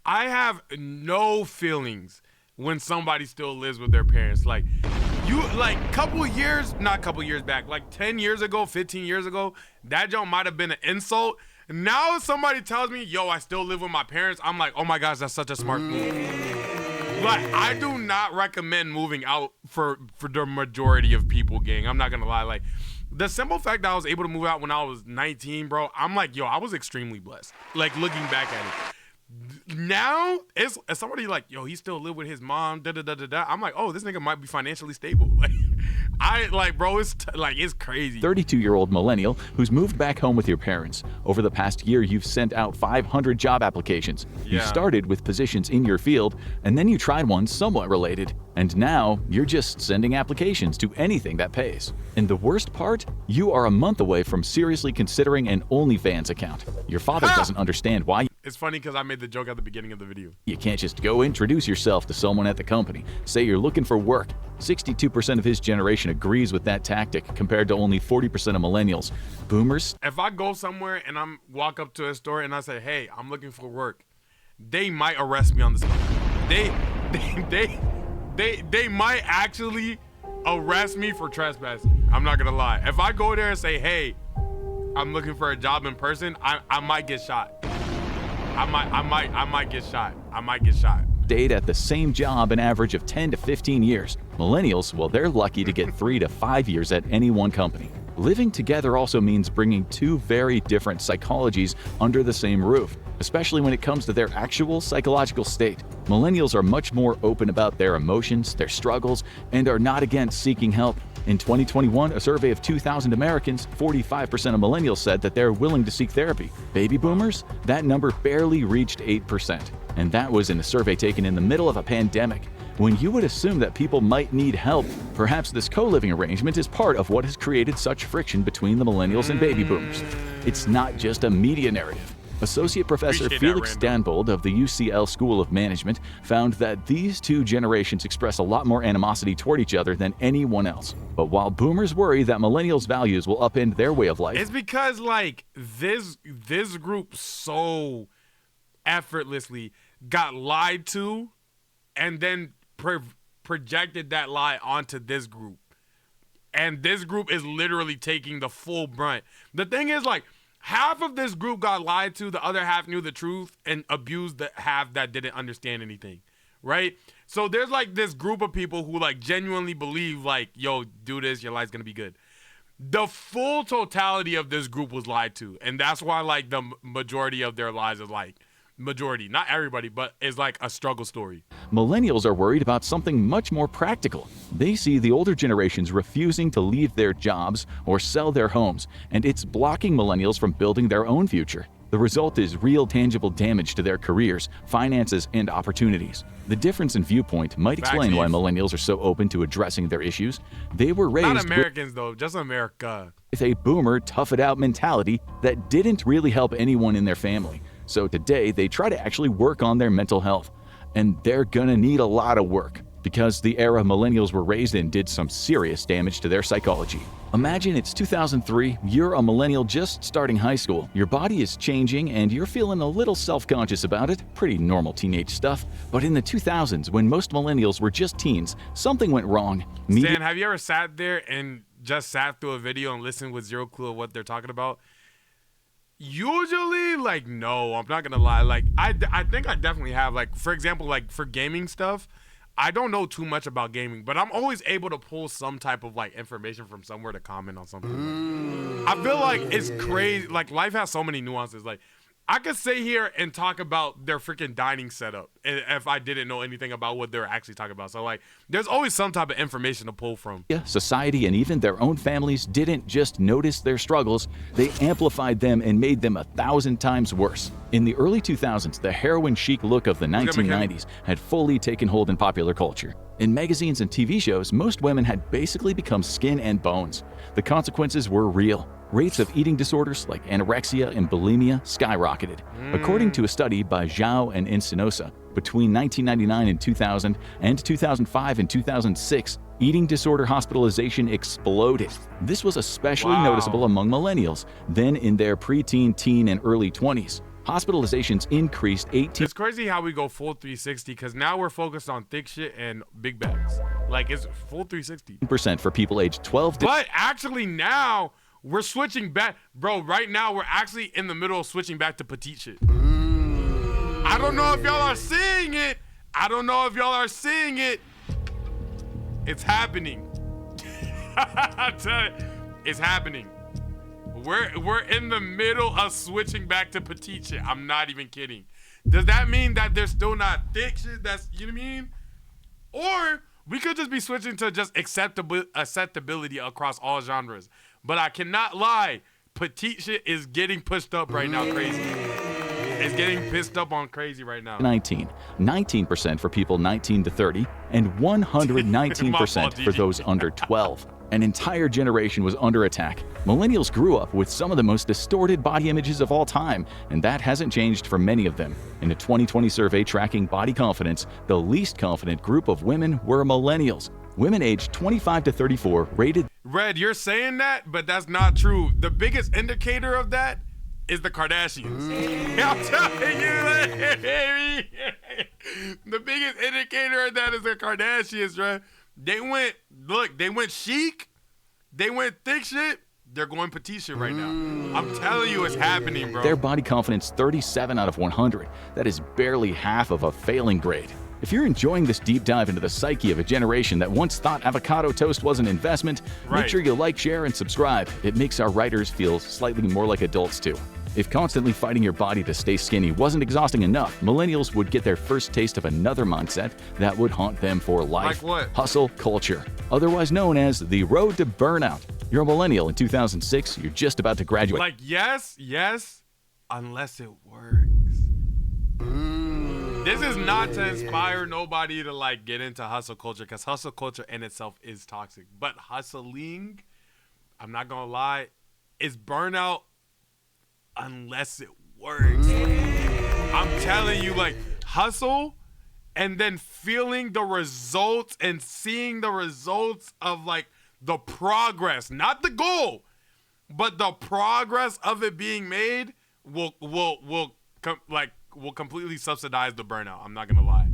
I have no feelings when somebody still lives with their parents. Like, you, like, not couple years back, like 10 years ago, 15 years ago, that joke might have been an insult. Now if somebody tells me, yo, I still live with my parents, I'm like, oh my gosh, that's such a smart move. Like, I do not recommend moving out for the majority of people, gang. I'm not gonna lie. Like, the simple fact that I was able to move out when I was 19, bro, I'm like, yo, I was extremely blessed. Like, looking back at it. Now, it's somebody like, yo, he still live with his mom, da-da-da-da-da. I'm like, oh, this nigga might be financially stable. Like, bro, it's crazy. 32-year-old millennial who's moved back home with your parents. Over the past year, you've sent out 500 job applications. Yeah. You started with positions in your field, and then you tried one somewhat related. And now, you're just sending applications to anything that pays. And the worst part? You are a month away from seriously considering an OnlyFans account. Your father doesn't understand why. It's funny because I made the joke at the beginning of the video. You can't just go introduce yourself to someone at the company. Say you're looking for work. 62% of his generation agrees with that tactic compared to only 40% of millennials. Boomers? If I go somewhere and I walk up to a store and I say, hey, I'm looking for work, they might arrest me on the spot. They might actually arrest me for trespassing. I'm not gonna lie. If I go there and say, hey, I'm looking for a job in person, I might get shot. I might get shot. I might get shot. Stayed at the same job an average of 10 to 15 years. Millennials, well, they're lucky to get 3 to 5 years at any one company. Living together also means bringing two very different psychologies under the same roof, especially when it comes to their actual psychological state. Millennials are much more open about their emotions, their struggles, and are not against seeking help. In 2021, a survey of 2,000 Americans, 45% of millennials said that they're willing to seek therapy. Baby boomers, that number barely reached 8%. And that was in a survey taken in the middle of a pandemic, when you would assume that people might need help. Perhaps this co-living arrangement is part of what has created such friction between the millennials and baby boomers. It's not just a media narrative. Associate Professor Felix Danbold of the UCL School of Management found that these two generations express a lot more animosity toward each other than anyone else. But while boomers worry that millennials' values will upend their way of life, it's because like this group so effortlessly got lied to and then projected that lie onto this group. And this group is literally taking the full brunt. The thing is, like, half of this group got lied to, the other half knew the truth and abused the half that didn't understand anything, right? So there's like this group of people who like genuinely believe like, yo, do this, your life's gonna be good. The full totality of this group was lied to, and that's why like the majority of their lies is like, majority, not everybody, but is like a struggle story. Millennials are worried about something much more practical. They see the older generations refusing to leave their jobs or sell their homes, and it's blocking millennials from building their own future. The result is real tangible damage to their careers, finances, and opportunities. The difference in viewpoint might explain why millennials are so open to addressing their issues. They were raised not Americans though, just America, with a boomer tough-it-out mentality that didn't really help anyone in their family. So today, they try to actually work on their mental health. And they're gonna need a lot of work, because the era millennials were raised in did some serious damage to their psychology. Imagine it's 2003, you're a millennial just starting high school, your body is changing, and you're feeling a little self-conscious about it. Pretty normal teenage stuff. But in the 2000s, when most millennials were just teens, something went wrong. Stan, have you ever sat there and just sat through a video and listened with zero clue of what they're talking about? Usually, like, no, I'm not gonna lie. Like, I think I definitely have. Like, for example, like for gaming stuff, I don't know too much about gaming, but I'm always able to pull some type of like information from somewhere to comment on something. I feel like it's crazy. Like, life has so many nuances. Like, I could sit here and talk about their freaking dining setup if I didn't know anything about what they're actually talking about. So, like, there's always some type of information to pull from. Society and even their own families didn't just notice their struggles, they amplified them and made them 1,000 times worse. In the early 2000s, the heroin chic look of the 1990s had fully taken hold in popular culture. In magazines and TV shows, most women had basically become skin and bones. The consequences were real. Rates of eating disorders like anorexia and bulimia skyrocketed. According to a study by Zhao and Encinosa, between 1999 and 2000 and 2005 and 2006, eating disorder hospitalization exploded. This was especially noticeable among millennials, then in their preteen, teen, and early 20s. Hospitalizations increased 18%. It's crazy how we go full 360 because now we're focused on thick shit and big bags. Like, it's full 360% for people aged 12 to... But actually now, we're switching back. Bro, right now, we're actually in the middle of switching back to petite shit. I don't know if y'all are seeing it. I don't know if y'all are seeing it. It's happening. I tell you, it's happening. We're in the middle of switching back to petite shit. I'm not even kidding. Does that mean that there's still not thick shit? That's, you know what I mean? Or we could just be switching to just acceptability across all genres. But I cannot lie, petite shit is getting pushed up right now crazy. It's getting pissed up on crazy right now. 19% for people 19 to 30, and 119% for those under 12. An entire generation was under attack. Millennials grew up with some of the most distorted body images of all time, and that hasn't changed for many of them. In a 2020 survey tracking body confidence, the least confident group of women were millennials. Women aged 25 to 34 rated... Red, you're saying that, but that's not true. The biggest indicator of that is the Kardashians. I'm telling you, the biggest indicator of that is the Kardashians, right? They went chic, they went thick shit, they're going petite shit right now. I'm telling you, it's happening, bro. Their body confidence 37 out of 100. That is barely half of a failing grade. If you're enjoying this deep dive into the psyche of a generation that once thought avocado toast was an investment, make sure you like, share, and subscribe. It makes our writers feel slightly more like adults too. If constantly fighting your body to stay skinny wasn't exhausting enough, millennials would get their first taste of another mindset that would haunt them for life. Like what? Hustle culture, otherwise known as the road to burnout. You're a millennial in 2006, you're just about to graduate. Like, yes, unless it works. This is not to inspire nobody to like get into hustle culture, because hustle culture in itself is toxic. But hustling, I'm not gonna lie, is burnout unless it works. I'm telling you, like, hustle and then feeling the results and seeing the results of like the progress, not the goal, but the progress of it being made will completely subsidize the burnout. I'm not gonna lie.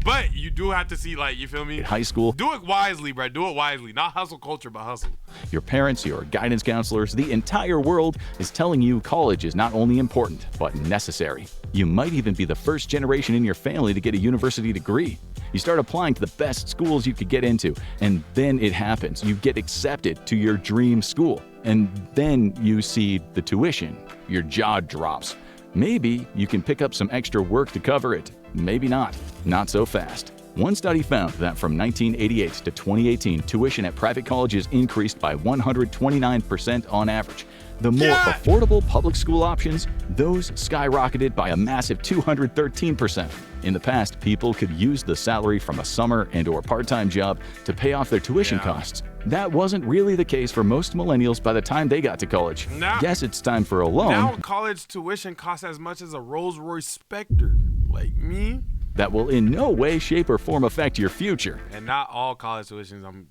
But you do have to see, like, you feel me? In high school. Do it wisely, bro. Do it wisely. Not hustle culture, but hustle. Your parents, your guidance counselors, the entire world is telling you college is not only important, but necessary. You might even be the first generation in your family to get a university degree. You start applying to the best schools you could get into, and then it happens. You get accepted to your dream school, and then you see the tuition. Your jaw drops. Maybe you can pick up some extra work to cover it. Maybe not. Not so fast. One study found that from 1988 to 2018, tuition at private colleges increased by 129% on average. The more affordable public school options, those skyrocketed by a massive 213%. In the past, people could use the salary from a summer and/or part-time job to pay off their tuition costs. That wasn't really the case for most millennials by the time they got to college. Guess it's time for a loan. Now college tuition costs as much as a Rolls-Royce Spectre. Like me? That will in no way, shape, or form affect your future. And not all college tuitions, I'm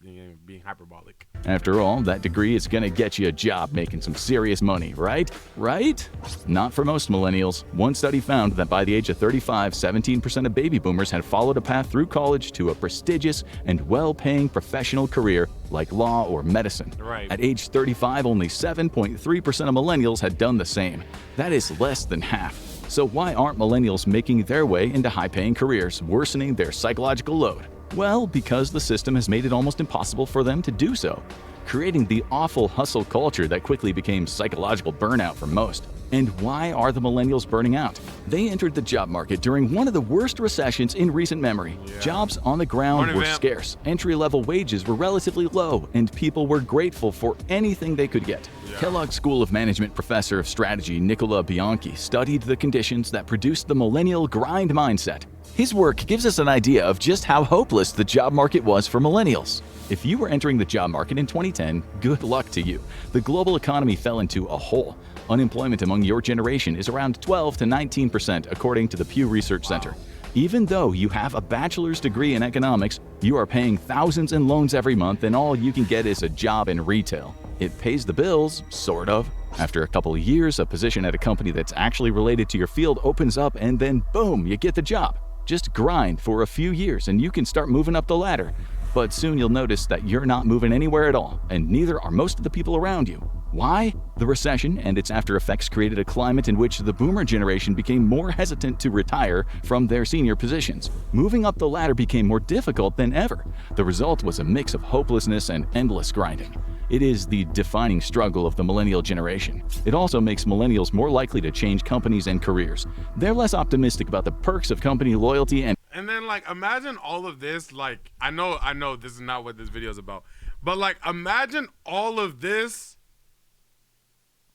being hyperbolic. After all, that degree is gonna get you a job making some serious money, right? Right? Not for most millennials. One study found that by the age of 35, 17% of baby boomers had followed a path through college to a prestigious and well-paying professional career like law or medicine. Right. At age 35, only 7.3% of millennials had done the same. That is less than half. So why aren't millennials making their way into high-paying careers, worsening their psychological load? Well, because the system has made it almost impossible for them to do so, creating the awful hustle culture that quickly became psychological burnout for most. And why are the millennials burning out? They entered the job market during one of the worst recessions in recent memory. Jobs on the ground were scarce, entry-level wages were relatively low, and people were grateful for anything they could get. Kellogg School of Management professor of strategy Nicola Bianchi studied the conditions that produced the millennial grind mindset. His work gives us an idea of just how hopeless the job market was for millennials. If you were entering the job market in 2010, good luck to you. The global economy fell into a hole. Unemployment among your generation is around 12 to 19%, according to the Pew Research Center. Even though you have a bachelor's degree in economics, you are paying thousands in loans every month, and all you can get is a job in retail. It pays the bills, sort of. After a couple of years, a position at a company that's actually related to your field opens up, and then boom, you get the job. Just grind for a few years and you can start moving up the ladder. But soon you'll notice that you're not moving anywhere at all, and neither are most of the people around you. Why? The recession and its after effects created a climate in which the boomer generation became more hesitant to retire from their senior positions. Moving up the ladder became more difficult than ever. The result was a mix of hopelessness and endless grinding. It is the defining struggle of the millennial generation. It also makes millennials more likely to change companies and careers. They're less optimistic about the perks of company loyalty and then, like, imagine all of this. Like, I know this is not what this video is about, but like, imagine all of this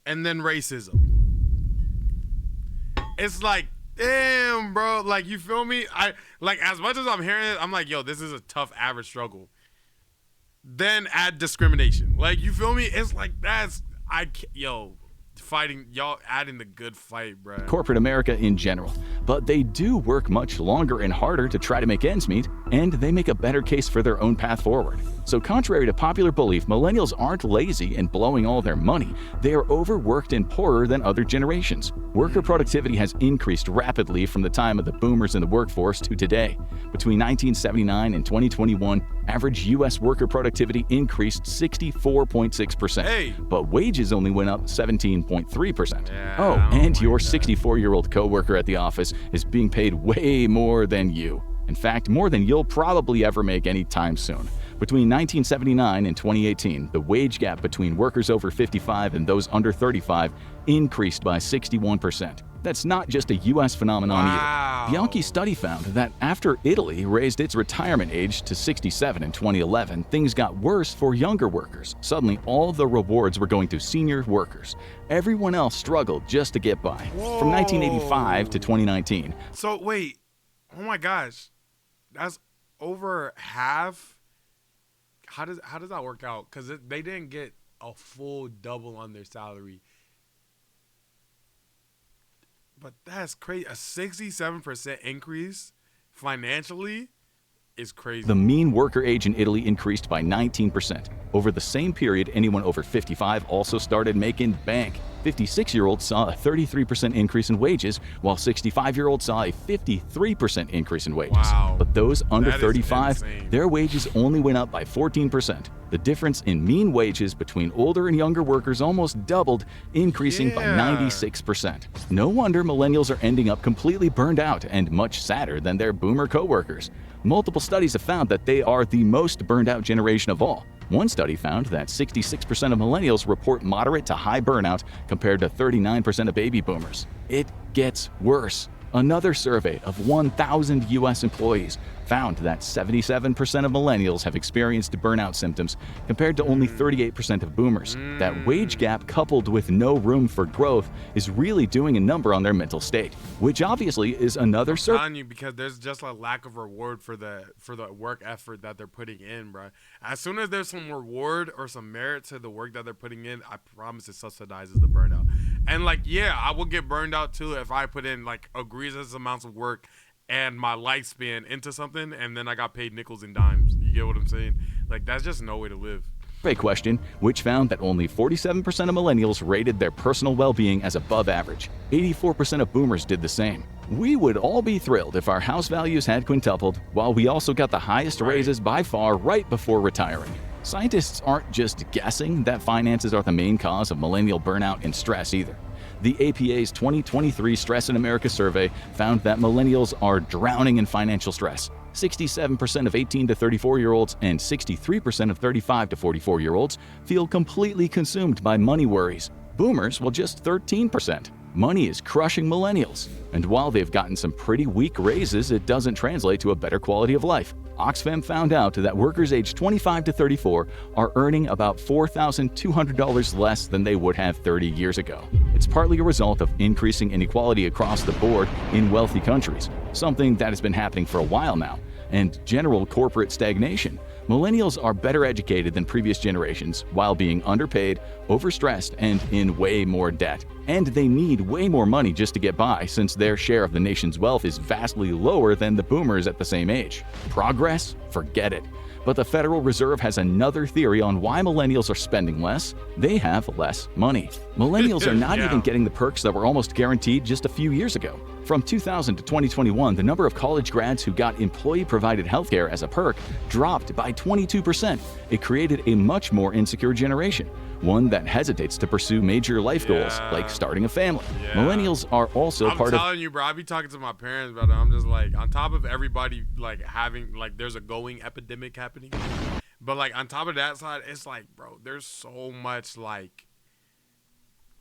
and then racism. It's like, damn, bro. Like, you feel me? I like, as much as I'm hearing it, I'm like, yo, this is a tough average struggle. Then add discrimination. Like, you feel me? It's like, fighting, y'all adding the good fight, bro. Corporate America in general. But they do work much longer and harder to try to make ends meet, and they make a better case for their own path forward. So contrary to popular belief, millennials aren't lazy and blowing all their money. They are overworked and poorer than other generations. Worker productivity has increased rapidly from the time of the boomers in the workforce to today. Between 1979 and 2021, average U.S. worker productivity increased 64.6%, but wages only went up 17.3%. And your 64-year-old coworker at the office is being paid way more than you. In fact, more than you'll probably ever make anytime soon. Between 1979 and 2018, the wage gap between workers over 55 and those under 35 increased by 61%. That's not just a U.S. phenomenon either. Bianchi's study found that after Italy raised its retirement age to 67 in 2011, things got worse for younger workers. Suddenly, all the rewards were going to senior workers. Everyone else struggled just to get by. Whoa. From 1985 to 2019. So wait, oh my gosh, that's over half. How does that work out? Because they didn't get a full double on their salary. But that's crazy. A 67% increase financially is crazy. The mean worker age in Italy increased by 19%. Over the same period, anyone over 55 also started making bank. 56-year-olds saw a 33% increase in wages, while 65-year-olds saw a 53% increase in wages. Wow. But those under That is 35, insane. their wages only went up by 14%. The difference in mean wages between older and younger workers almost doubled, increasing by 96%. No wonder millennials are ending up completely burned out and much sadder than their boomer coworkers. Multiple studies have found that they are the most burned out generation of all. One study found that 66% of millennials report moderate to high burnout compared to 39% of baby boomers. It gets worse. Another survey of 1,000 U.S. employees found that 77% of millennials have experienced burnout symptoms compared to only 38% of boomers. That wage gap, coupled with no room for growth, is really doing a number on their mental state, which obviously is another survey. I'm telling you, because there's just a lack of reward for the work effort that they're putting in, bro. As soon as there's some reward or some merit to the work that they're putting in, I promise it subsidizes the burnout. And like, yeah, I will get burned out too if I put in like egregious amounts of work and my lifespan into something, and then I got paid nickels and dimes. You get what I'm saying? Like, that's just no way to live. Survey question, which found that only 47% of millennials rated their personal well-being as above average. 84% of boomers did the same. We would all be thrilled if our house values had quintupled, while we also got the highest raises by far right before retiring. Scientists aren't just guessing that finances are the main cause of millennial burnout and stress either. The APA's 2023 Stress in America survey found that millennials are drowning in financial stress. 67% of 18 to 34-year-olds and 63% of 35 to 44-year-olds feel completely consumed by money worries. Boomers, well, just 13%. Money is crushing millennials. And while they've gotten some pretty weak raises, it doesn't translate to a better quality of life. Oxfam found out that workers aged 25 to 34 are earning about $4,200 less than they would have 30 years ago. It's partly a result of increasing inequality across the board in wealthy countries, something that has been happening for a while now, and general corporate stagnation. Millennials are better educated than previous generations while being underpaid, overstressed, and in way more debt. And they need way more money just to get by, since their share of the nation's wealth is vastly lower than the boomers at the same age. Progress? Forget it. But the Federal Reserve has another theory on why millennials are spending less. They have less money. Millennials are not even getting the perks that were almost guaranteed just a few years ago. From 2000 to 2021, the number of college grads who got employee-provided healthcare as a perk dropped by 22%. It created a much more insecure generation, one that hesitates to pursue major life goals like starting a family. Millennials are also I'm telling you, bro, I be talking to my parents about it. I'm just like, on top of everybody like having like there's a going epidemic happening, but like on top of that side, it's like, bro, there's so much like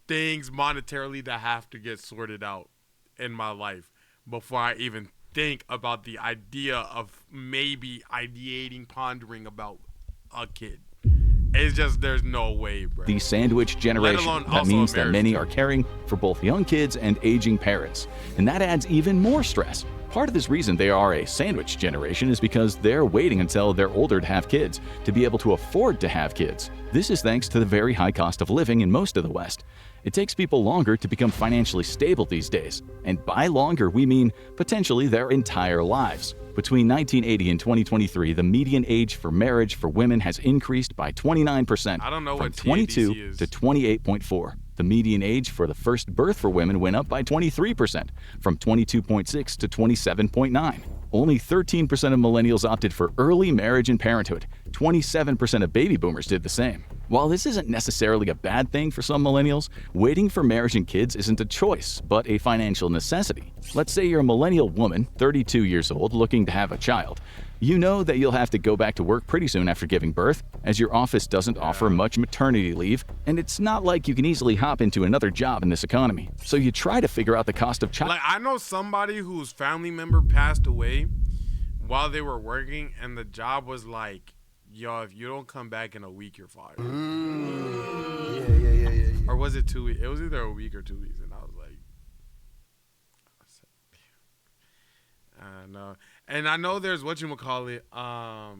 things monetarily that have to get sorted out in my life before I even think about the idea of maybe ideating, pondering about a kid. It's just, there's no way, bro. The sandwich generation. That means that many are caring for both young kids and aging parents. And that adds even more stress. Part of this reason they are a sandwich generation is because they're waiting until they're older to have kids, to be able to afford to have kids. This is thanks to the very high cost of living in most of the West. It takes people longer to become financially stable these days. And by longer, we mean potentially their entire lives. Between 1980 and 2023, the median age for marriage for women has increased by 29%, from 22 to 28.4. The median age for the first birth for women went up by 23%, from 22.6 to 27.9. Only 13% of millennials opted for early marriage and parenthood. 27% of baby boomers did the same. While this isn't necessarily a bad thing for some millennials, waiting for marriage and kids isn't a choice, but a financial necessity. Let's say you're a millennial woman, 32 years old, looking to have a child. You know that you'll have to go back to work pretty soon after giving birth, as your office doesn't offer much maternity leave, and it's not like you can easily hop into another job in this economy. So you try to figure out the cost of child. Like, I know somebody whose family member passed away while they were working, and the job was like, yo, if you don't come back in a week, you're fired. Yeah. Or was it 2 weeks? It was either a week or 2 weeks, and I was like, no. And I know there's whatchamacallit, I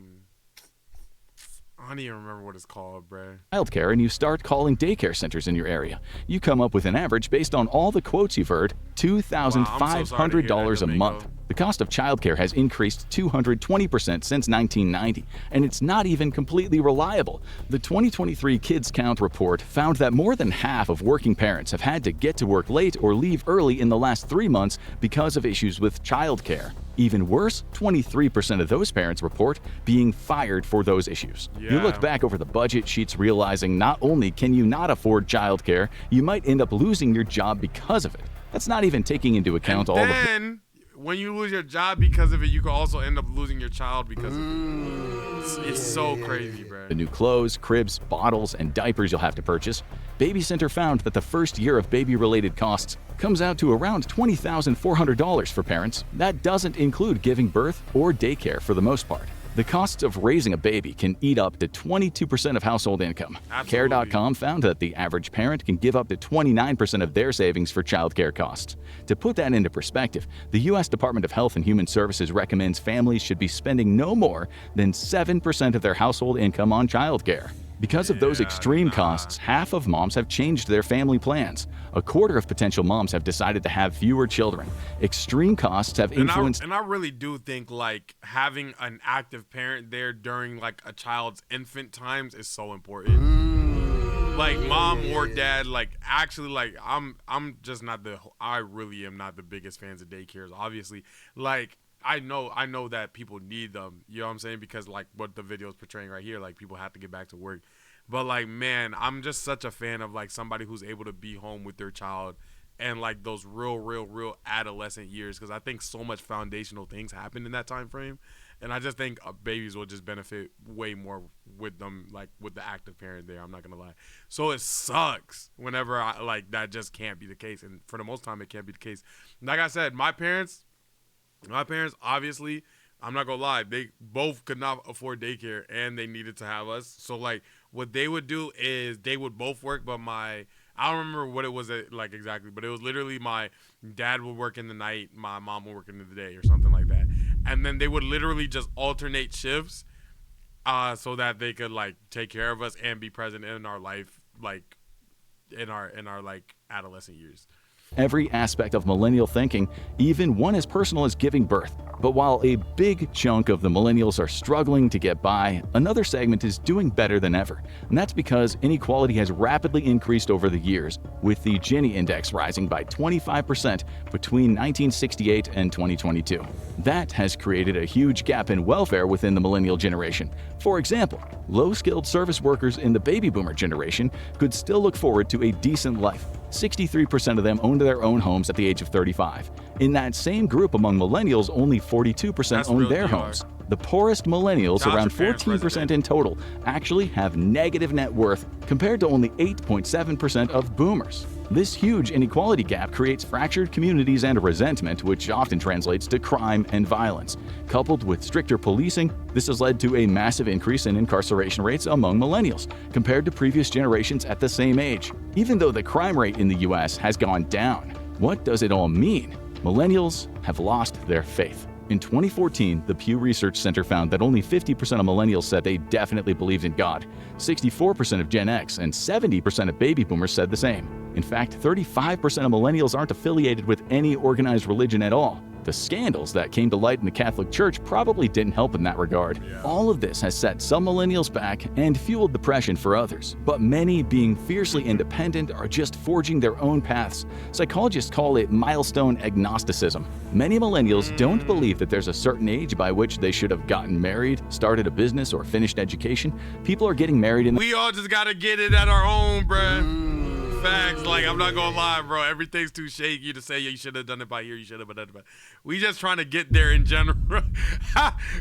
don't even remember what it's called, bruh. Childcare, and you start calling daycare centers in your area. You come up with an average based on all the quotes you've heard, $2,500 a month. The cost of childcare has increased 220% since 1990, and it's not even completely reliable. The 2023 Kids Count report found that more than half of working parents have had to get to work late or leave early in the last 3 months because of issues with childcare. Even worse, 23% of those parents report being fired for those issues. You look back over the budget sheets realizing not only can you not afford childcare, you might end up losing your job because of it. That's not even taking into account all of the... When you lose your job because of it, you could also end up losing your child because of it. It's so crazy, bro. The new clothes, cribs, bottles, and diapers you'll have to purchase. Baby Center found that the first year of baby-related costs comes out to around $20,400 for parents. That doesn't include giving birth or daycare for the most part. The costs of raising a baby can eat up to 22% of household income. Care.com found that the average parent can give up to 29% of their savings for childcare costs. To put that into perspective, the U.S. Department of Health and Human Services recommends families should be spending no more than 7% of their household income on childcare. Because of those extreme costs, half of moms have changed their family plans. A quarter of potential moms have decided to have fewer children. Extreme costs have influenced... And I really do think, like, having an active parent there during, like, a child's infant times is so important. Like, mom or dad, like, actually, like, I'm just not I really am not the biggest fans of daycares, obviously. Like, I know that people need them, you know what I'm saying? Because, like, what the video is portraying right here, like, people have to get back to work. But, like, man, I'm just such a fan of, like, somebody who's able to be home with their child and, like, those real adolescent years, because I think so much foundational things happen in that time frame. And I just think babies will just benefit way more with them, like, with the active parent there. I'm not going to lie. So it sucks whenever, like, that just can't be the case. And for the most time, it can't be the case. Like I said, my parents, obviously, I'm not gonna lie, they both could not afford daycare and they needed to have us. So, like, what they would do is they would both work, but I don't remember what it was like exactly, but it was literally my dad would work in the night, my mom would work in the day or something like that. And then they would literally just alternate shifts so that they could, like, take care of us and be present in our life, like, in our like, adolescent years. Every aspect of millennial thinking, even one as personal as giving birth. But while a big chunk of the millennials are struggling to get by, another segment is doing better than ever. And that's because inequality has rapidly increased over the years, with the Gini index rising by 25% between 1968 and 2022. That has created a huge gap in welfare within the millennial generation. For example, low-skilled service workers in the baby boomer generation could still look forward to a decent life. 63% of them owned their own homes at the age of 35. In that same group among millennials, only 42% owned their homes. The poorest millennials, around 14% in total, actually have negative net worth compared to only 8.7% of boomers. This huge inequality gap creates fractured communities and resentment, which often translates to crime and violence. Coupled with stricter policing, this has led to a massive increase in incarceration rates among millennials compared to previous generations at the same age. Even though the crime rate in the US has gone down, what does it all mean? Millennials have lost their faith. In 2014, the Pew Research Center found that only 50% of millennials said they definitely believed in God. 64% of Gen X and 70% of baby boomers said the same. In fact, 35% of millennials aren't affiliated with any organized religion at all. The scandals that came to light in the Catholic Church probably didn't help in that regard. All of this has set some millennials back and fueled depression for others. But many, being fiercely independent, are just forging their own paths. Psychologists call it milestone agnosticism. Many millennials don't believe that there's a certain age by which they should have gotten married, started a business, or finished education. People are getting married in... We all just gotta get it at our own, bruh. Facts. Like, I'm not gonna lie, bro. Everything's too shaky to say, yeah, you should have done it by here, you should have done it by... We just trying to get there in general.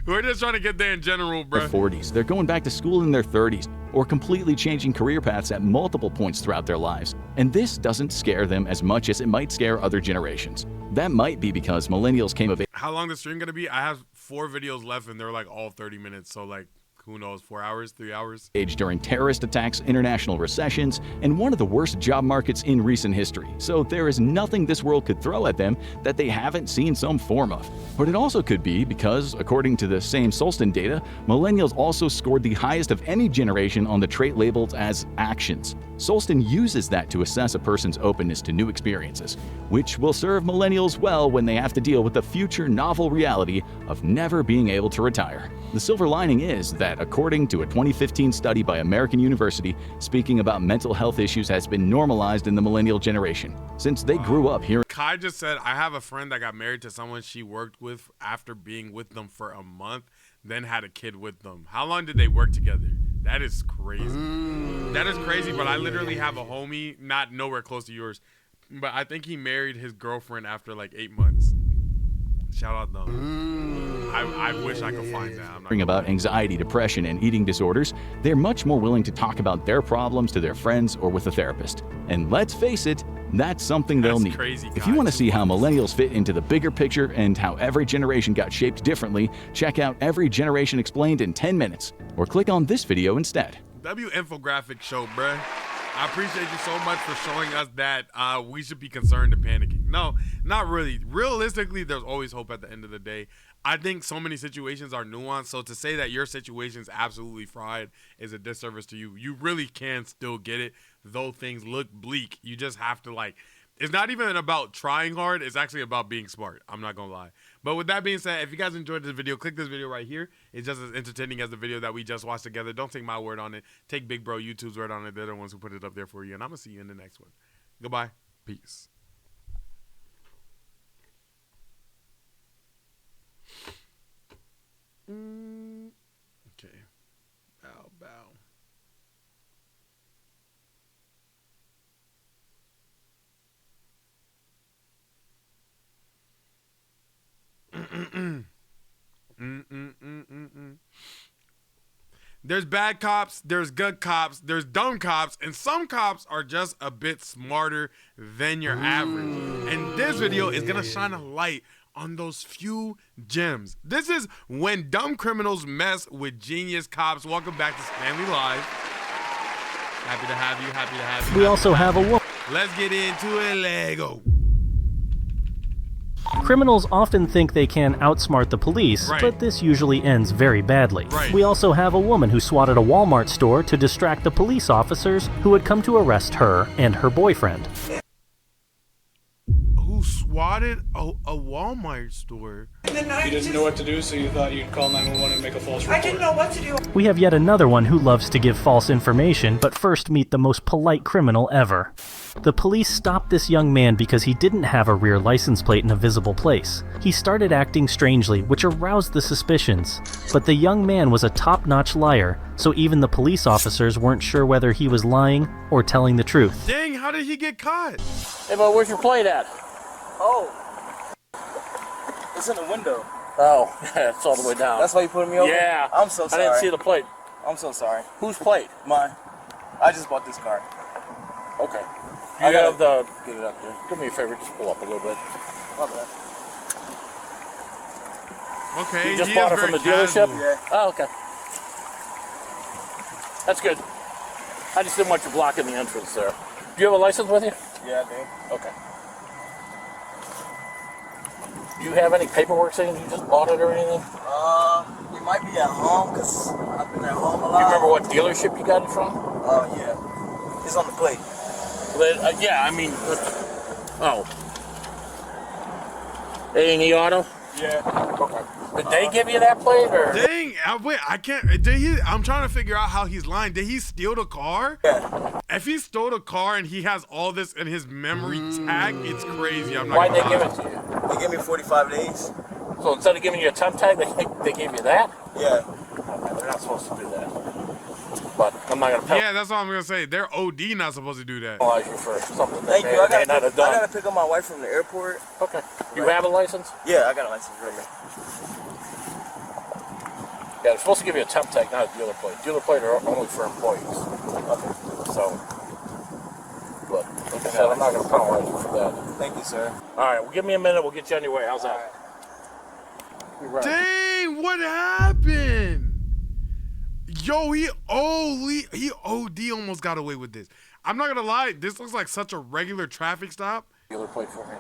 We're just trying to get there in general, bro. Their 40s. They're going back to school in their 30s, or completely changing career paths at multiple points throughout their lives. And this doesn't scare them as much as it might scare other generations. That might be because millennials came of age. How long the stream gonna be? I have 4 videos left, and they're like all 30 minutes, so like... Who knows, 4 hours, 3 hours? During terrorist attacks, international recessions, and one of the worst job markets in recent history. So there is nothing this world could throw at them that they haven't seen some form of. But it also could be because, according to the same Swatting data, millennials also scored the highest of any generation on the trait labeled as actions. Swatting uses that to assess a person's openness to new experiences, which will serve millennials well when they have to deal with the future novel reality of never being able to retire. The silver lining is that, according to a 2015 study by American University, speaking about mental health issues has been normalized in the millennial generation, since they grew up hearing... Kai just said, I have a friend that got married to someone she worked with after being with them for a month, then had a kid with them. How long did they work together? That is crazy. That is crazy, but I literally have a homie, not nowhere close to yours, but I think he married his girlfriend after like 8 months. Shout out them. I wish I could find that. About anxiety, depression, and eating disorders, they're much more willing to talk about their problems to their friends or with a therapist. And let's face it, that's something they'll need. Crazy, if you want to see how millennials fit into the bigger picture and how every generation got shaped differently, check out Every Generation Explained in 10 minutes, or click on this video instead. W infographic show, bruh. I appreciate you so much for showing us that we should be concerned and panicking. No, not really. Realistically, there's always hope at the end of the day. I think so many situations are nuanced, so to say that your situation is absolutely fried is a disservice to you. You really can still get it, though things look bleak. You just have to, like, it's not even about trying hard. It's actually about being smart. I'm not going to lie. But with that being said, if you guys enjoyed this video, click this video right here. It's just as entertaining as the video that we just watched together. Don't take my word on it. Take Big Bro YouTube's word on it. They're the ones who put it up there for you. And I'm going to see you in the next one. Goodbye. Peace. Okay. Bow, bow. There's bad cops, there's good cops, there's dumb cops, and some cops are just a bit smarter than your average. And this video is gonna shine a light on those few gems. This is when dumb criminals mess with genius cops. Welcome back to Stanley Live. Happy to have you, happy to have you. We also have a woman. Let's get into it, Lego. Criminals often think they can outsmart the police, but this usually ends very badly. We also have a woman who swatted a Walmart store to distract the police officers who had come to arrest her and her boyfriend. Who swatted a Walmart store? You didn't know what to do, so you thought you'd call 911 and make a false report. I didn't know what to do. We have yet another one who loves to give false information, but first meet the most polite criminal ever. The police stopped this young man because he didn't have a rear license plate in a visible place. He started acting strangely, which aroused the suspicions. But the young man was a top-notch liar, so even the police officers weren't sure whether he was lying or telling the truth. Dang, how did he get caught? Hey, bud, where's your plate at? Oh. It's in the window. Oh, it's all the way down. That's why you put me over? Yeah. I'm so sorry. I didn't see the plate. I'm so sorry. Whose plate? Mine. I just bought this car. Okay. I gotta get it up there. Do me a favor, just pull up a little bit. My bad. Okay. You just bought it from the dealership? Yeah. Oh, okay. That's good. I just didn't want you blocking the entrance there. Do you have a license with you? Yeah, I do. Okay. Do you have any paperwork saying you just bought it or anything? It might be at home, because I've been at home a lot. Do you remember what dealership you got it from? Oh, yeah. It's on the plate. Yeah, I mean, oh. A&E Auto? Yeah. Okay. Did they give you that plate, or? Dang, wait, I can't. I'm trying to figure out how he's lying. Did he steal the car? Yeah. If he stole the car and he has all this in his memory tag, it's crazy. I'm not Why'd gonna they give lie. it to you? They gave me 45 days. So instead of giving you a temp tag, they gave you that? Yeah. Okay, they're not supposed to do that. But I'm not gonna Yeah, that's what I'm gonna say. They're OD not supposed to do that. penalize you for something Thank that you. I they may not have done. gotta pick up my wife from the airport. Okay. You have a license? Yeah, I got a license right here. Yeah, they're supposed to give you a temp tag, not a dealer plate. Dealer plate are only for employees. Okay. So, but like I said, I'm not going to penalize you for that. Thank you, sir. All right, well, give me a minute. We'll get you on your way. How's that? Right. Dang, what happened? Yo, he OD almost got away with this. I'm not gonna lie, this looks like such a regular traffic stop. Dealer plate for me.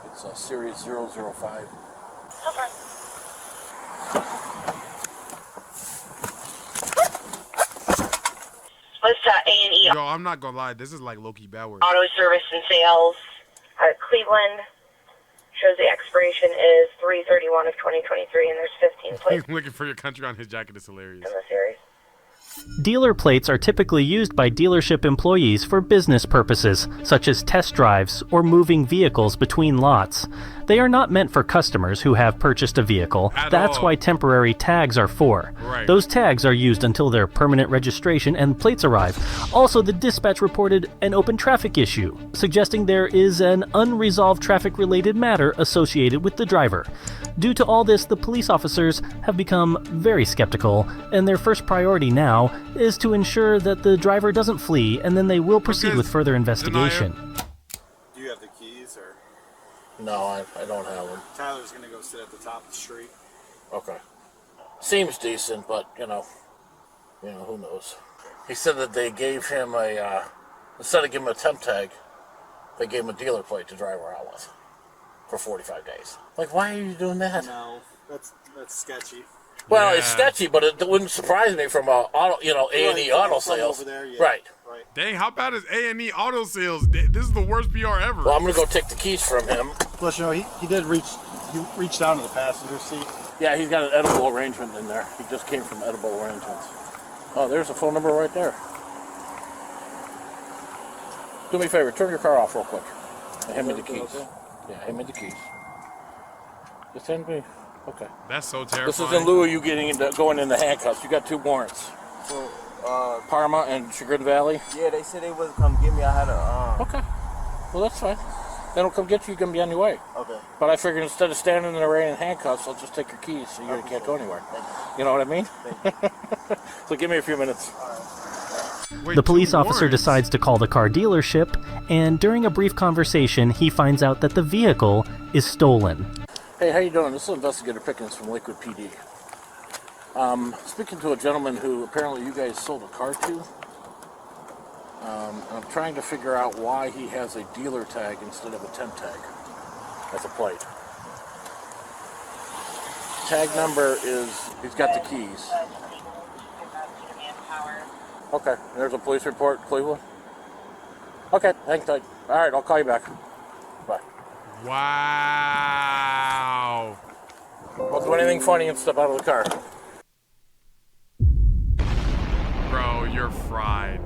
It's Series 005. Okay. What's A&E Yo, I'm not gonna lie, this is like low-key bad word. Auto Service and Sales out of Cleveland. Shows the expiration is 3/31 of 2023, and there's 15 plates Looking for your country on his jacket is hilarious. in the series. Dealer plates are typically used by dealership employees for business purposes, such as test drives or moving vehicles between lots. They are not meant for customers who have purchased a vehicle. That's why temporary tags are for. Right. Those tags are used until their permanent registration and plates arrive. Also, the dispatch reported an open traffic issue, suggesting there is an unresolved traffic-related matter associated with the driver. Due to all this, the police officers have become very skeptical, and their first priority now is to ensure that the driver doesn't flee, and then they will proceed with further investigation. Do you have the keys, or? No, I don't have them. Tyler's gonna go sit at the top of the street. Okay. Seems decent, but you know, who knows? He said that they gave him instead of giving him a temp tag, they gave him a dealer plate to drive around with for 45 days. Like, why are you doing that? No, that's sketchy. Well, it's sketchy, but it wouldn't surprise me from A&E Auto Sales. Over there, yeah. Right. Dang, how bad is A&E Auto Sales? This is the worst PR ever. Well, I'm gonna go take the keys from him. Plus, he did reach down to the passenger seat. Yeah, he's got an edible arrangement in there. He just came from edible arrangements. Oh, there's a phone number right there. Do me a favor, turn your car off real quick. And hand me the keys. Yeah, hand me the keys. Just hand me. Okay. That's so terrifying. This is in lieu of you going into handcuffs. You got 2 warrants. So, Parma and Chagrin Valley. Yeah, they said they would come get me. I had a. Okay. Well, that's fine. They don't come get you. You can be on your way. Okay. But I figured instead of standing in the rain in handcuffs, I'll just take your keys so you can't go anywhere. You know what I mean? So give me a few minutes. The police officer decides to call the car dealership, and during a brief conversation, he finds out that the vehicle is stolen. Hey, how you doing? This is Investigator Pickens from Lakewood PD. Speaking to a gentleman who apparently you guys sold a car to. I'm trying to figure out why he has a dealer tag instead of a temp tag as a plate. Tag number is, he's got the keys. Okay, there's a police report, Cleveland. Okay, hang tight. All right, I'll call you back. Bye. Wow. Don't do anything funny and step out of the car. Bro, you're fried.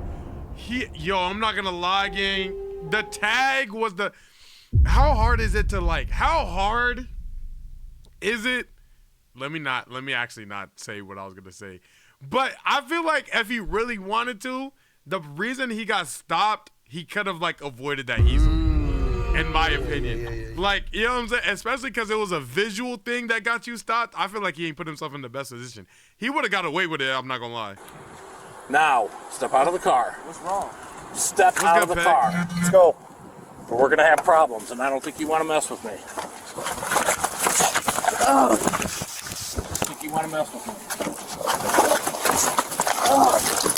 I'm not gonna lie, gang. The tag was how hard is it to how hard is it? Let me actually not say what I was gonna say. But I feel like if he really wanted to, the reason he got stopped, he could have avoided that easily. In my opinion. You know what I'm saying? Especially because it was a visual thing that got you stopped. I feel like he ain't put himself in the best position. He would have got away with it, I'm not gonna lie. Now, step out of the car. What's wrong? Step out of the car. Let's go. Or we're gonna have problems, and I don't think you want to mess with me. I think you want to mess with me.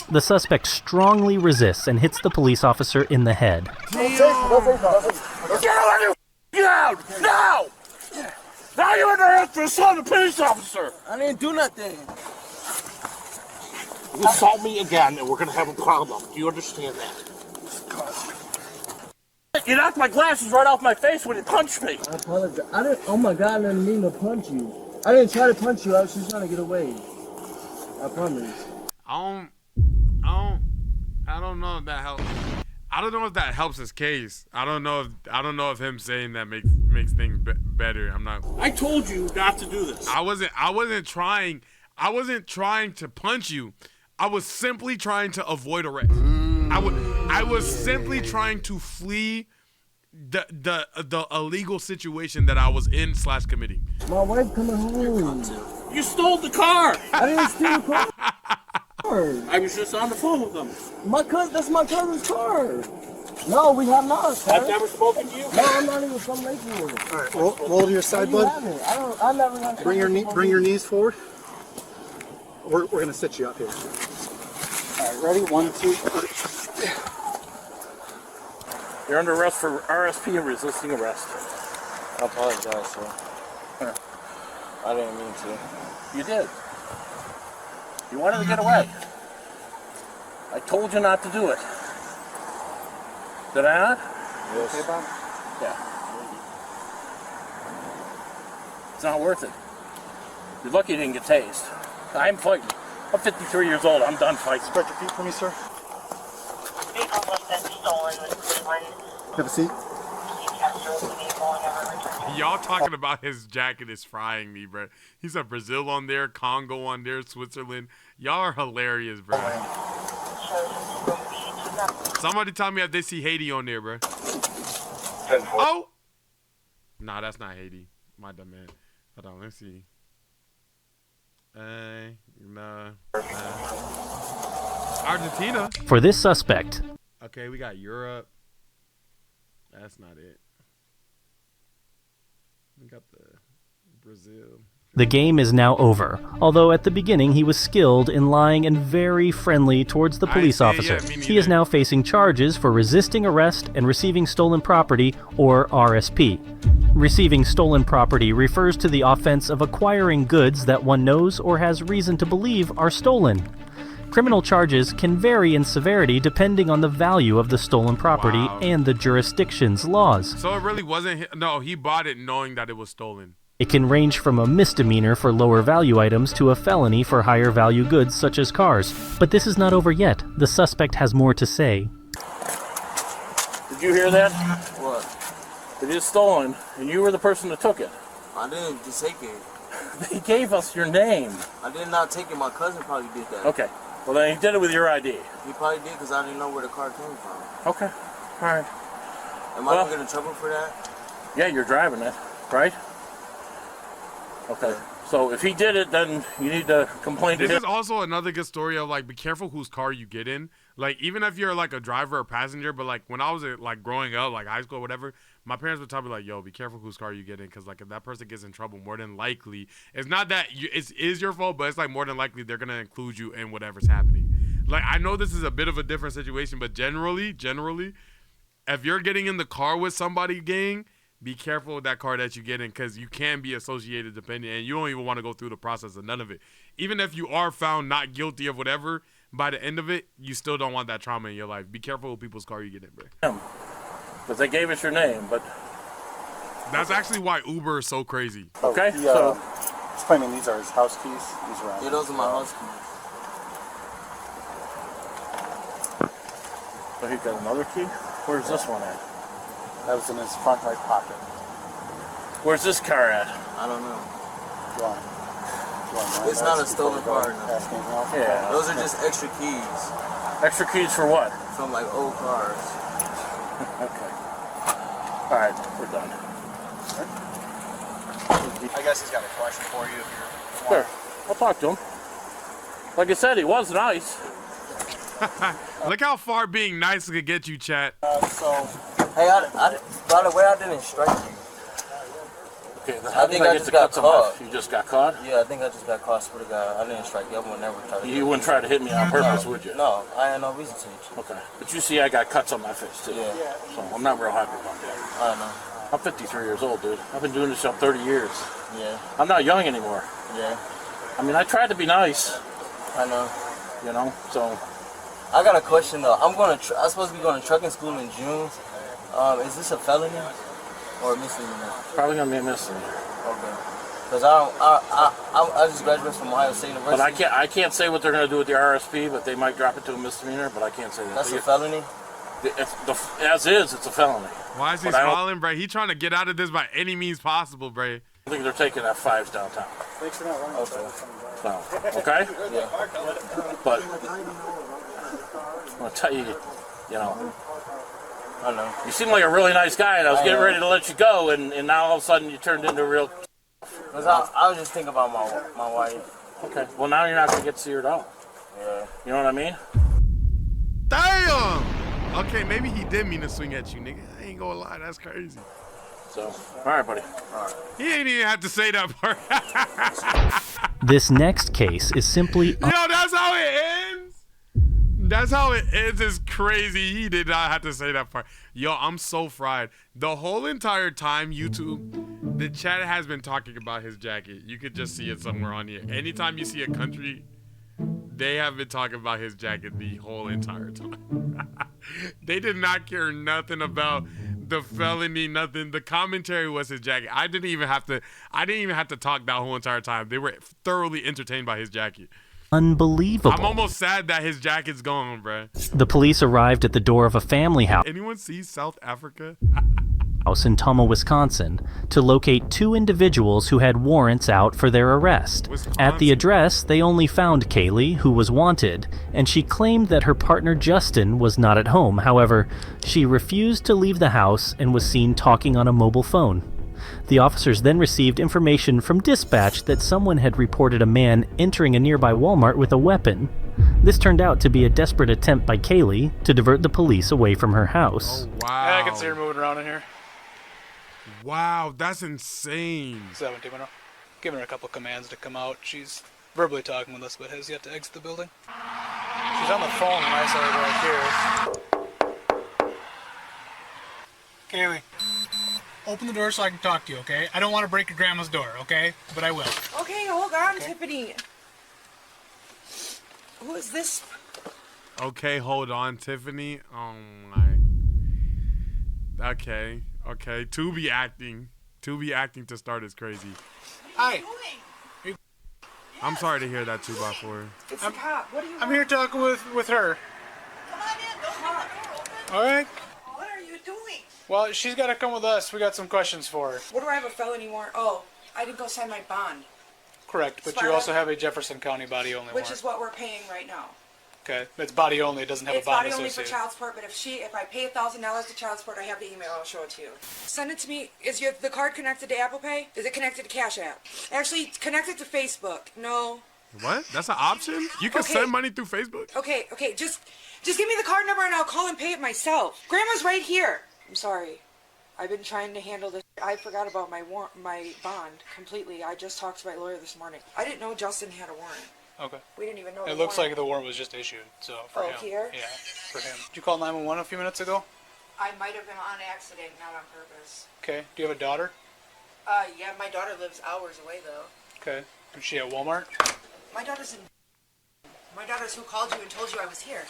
The suspect strongly resists and hits the police officer in the head. Get out! Now! Now you're under arrest for assaulting a police officer! I didn't do nothing. You assault me again, and we're gonna have a problem. Do you understand that? You knocked my glasses right off my face when you punched me. I apologize. I didn't. Oh my God! I didn't mean to punch you. I didn't try to punch you. I was just trying to get away. I promise. I don't know if that helps. I don't know if that helps his case. I don't know if him saying that makes things better. I'm not. I told you not to do this. I wasn't trying to punch you. I was simply trying to avoid arrest. I was simply trying to flee the illegal situation that I was in / committing. My wife coming home. You stole the car. I didn't steal the car. I was just on the phone with them. That's my cousin's car. No, we have not. Sir. I've never spoken to you. No, I'm not even from Lakewood. All right, roll to your side, bud. I never have. Bring your knees forward. We're gonna sit you up here. All right, ready? 1, 2, 3. You're under arrest for RSP and resisting arrest. I apologize, sir. I didn't mean to. You did. You wanted to get away. I told you not to do it. Did I not? Yes. Okay, Bob? Yeah. It's not worth it. You're lucky you didn't get tased. I'm fighting. I'm 53 years old. I'm done fighting. Spread your feet for me, sir. Vehicle was then stolen with Cleveland. Have a seat. Y'all talking about his jacket is frying me, bro. He's a Brazil on there, Congo on there, Switzerland. Y'all are hilarious, bro. Somebody tell me if they see Haiti on there, bro. Oh! Nah, that's not Haiti. My dumb man. Hold on, let's see. No. Argentina. For this suspect. Okay, we got Europe. That's not it. We got the Brazil. The game is now over, although at the beginning he was skilled in lying and very friendly towards the police officer. He is now facing charges for resisting arrest and receiving stolen property, or RSP. Receiving stolen property refers to the offense of acquiring goods that one knows or has reason to believe are stolen. Criminal charges can vary in severity depending on the value of the stolen property and the jurisdiction's laws. So it really wasn't. No, he bought it knowing that it was stolen. It can range from a misdemeanor for lower value items to a felony for higher value goods such as cars. But this is not over yet. The suspect has more to say. Did you hear that? What? It is stolen, and you were the person that took it. I didn't just take it. They gave us your name. I did not take it. My cousin probably did that. Okay. Well, then he did it with your ID. He probably did because I didn't know where the car came from. Okay. All right. Am I going to get in trouble for that? Yeah, you're driving it, right? Okay. So if he did it, then you need to complain to him. This is also another good story of, like, be careful whose car you get in. Like, even if you're, like, a driver or passenger, but, like, when I was, like, growing up, like, high school or whatever, my parents would tell me, like, yo, be careful whose car you get in, because, like, if that person gets in trouble, more than likely, it's not that it is your fault, but it's, like, more than likely they're going to include you in whatever's happening. Like, I know this is a bit of a different situation, but generally, if you're getting in the car with somebody, gang, be careful with that car that you get in, because you can be associated depending, and you don't even want to go through the process of none of it. Even if you are found not guilty of whatever, by the end of it, you still don't want that trauma in your life. Be careful with people's car you get in, bro. Because they gave us your name, but... That's actually why Uber is so crazy. Okay, so... He's claiming these are his house keys. These are yeah, those are my house keys. So he got another key? Where's this one at? That was in his front right pocket. Where's this car at? I don't know. It's not a stolen car. Yeah. Those are just extra keys. Extra keys for what? From like old cars. Okay. All right, we're done. I guess he's got a question for you. Sure, I'll talk to him. Like I said, he was nice. Look how far being nice could get you, chat. Hey, by the way, I didn't strike you. Okay, then how did I just got caught? You just got caught? Yeah, I think I just got caught. Swear to God, I didn't strike you. I would never try to. You wouldn't try to hit me on purpose, would you? No, I had no reason to hit you. Okay, but you see, I got cuts on my face too. Yeah. So I'm not real happy about that. I know. I'm 53 years old, dude. I've been doing this job 30 years. Yeah. I'm not young anymore. Yeah. I mean, I tried to be nice. I know. You know, so. I got a question though. I'm supposed to be going to trucking school in June. Is this a felony or a misdemeanor? Probably gonna be a misdemeanor. Okay. Because I just graduated from Ohio State University. But I can't say what they're gonna do with the RSP, but they might drop it to a misdemeanor. But I can't say that. That's a felony. It's a felony. Why is he smiling, bro? He trying to get out of this by any means possible, bro. I think they're taking F5s downtown. Thanks for not running. So, okay? Yeah. But I'll tell you, you know, I know. you seem like a really nice guy, and I was getting ready to let you go, and now all of a sudden you turned into a real... Because I was just thinking about my wife. Okay. Well, now you're not going to get to see her dog. Yeah. You know what I mean? Damn! Okay, maybe he did mean to swing at you, nigga. I ain't gonna lie, that's crazy. So, all right, buddy. All right. He ain't even have to say that part. This next case is simply... Yo, that's how it ends? That's how it ends. It's crazy. He did not have to say that part. Yo, I'm so fried. The whole entire time, YouTube, the chat has been talking about his jacket. You could just see it somewhere on here. Anytime you see a country, they have been talking about his jacket the whole entire time. They did not care nothing about the felony, nothing. The commentary was his jacket. I didn't even have to talk that whole entire time. They were thoroughly entertained by his jacket. Unbelievable. I'm almost sad that his jacket's gone, bro. The police arrived at the door of a family house. Anyone see South Africa? In Tama, Wisconsin, to locate two individuals who had warrants out for their arrest. At the address, they only found Kaylee, who was wanted, and she claimed that her partner Justin was not at home. However, she refused to leave the house and was seen talking on a mobile phone. The officers then received information from dispatch that someone had reported a man entering a nearby Walmart with a weapon. This turned out to be a desperate attempt by Kaylee to divert the police away from her house. Oh, wow. Yeah, I can see her moving around in here. Wow, that's insane. 17, giving her a couple commands to come out. She's verbally talking with us, but has yet to exit the building. She's on the phone when I saw her right here. Kaylee, open the door so I can talk to you, okay? I don't want to break your grandma's door, okay? But I will. Okay, hold on, okay. Tiffany. Who is this? Okay, hold on, Tiffany. Oh my. Okay. To be acting to start is crazy. Hi. I'm sorry to hear that 2x4. It's a cop. What are you? I'm here talking with her. Come on in. Don't leave the door open. All right. What are you doing? Well, she's got to come with us. We got some questions for her. What do I have a felony warrant? Oh, I didn't go sign my bond. Correct, but you also have a Jefferson County body only warrant. Which is what we're paying right now. Okay, it's body only. It doesn't have a bond associated. It's body only for child support, but if I pay $1,000 to child support, I have the email. I'll show it to you. Send it to me. Is the card connected to Apple Pay? Is it connected to Cash App? Actually, connect it to Facebook. No. What? That's an option? You can send money through Facebook? Okay. Just give me the card number and I'll call and pay it myself. Grandma's right here. I'm sorry. I've been trying to handle this. I forgot about my bond completely. I just talked to my lawyer this morning. I didn't know Justin had a warrant. Okay. We didn't even know. It looks like the warrant was just issued, so for him. Here? Yeah, for him. Did you call 911 a few minutes ago? I might have been on accident, not on purpose. Okay. Do you have a daughter? Yeah, my daughter lives hours away though. Okay. Is she at Walmart? My daughter's who called you and told you I was here.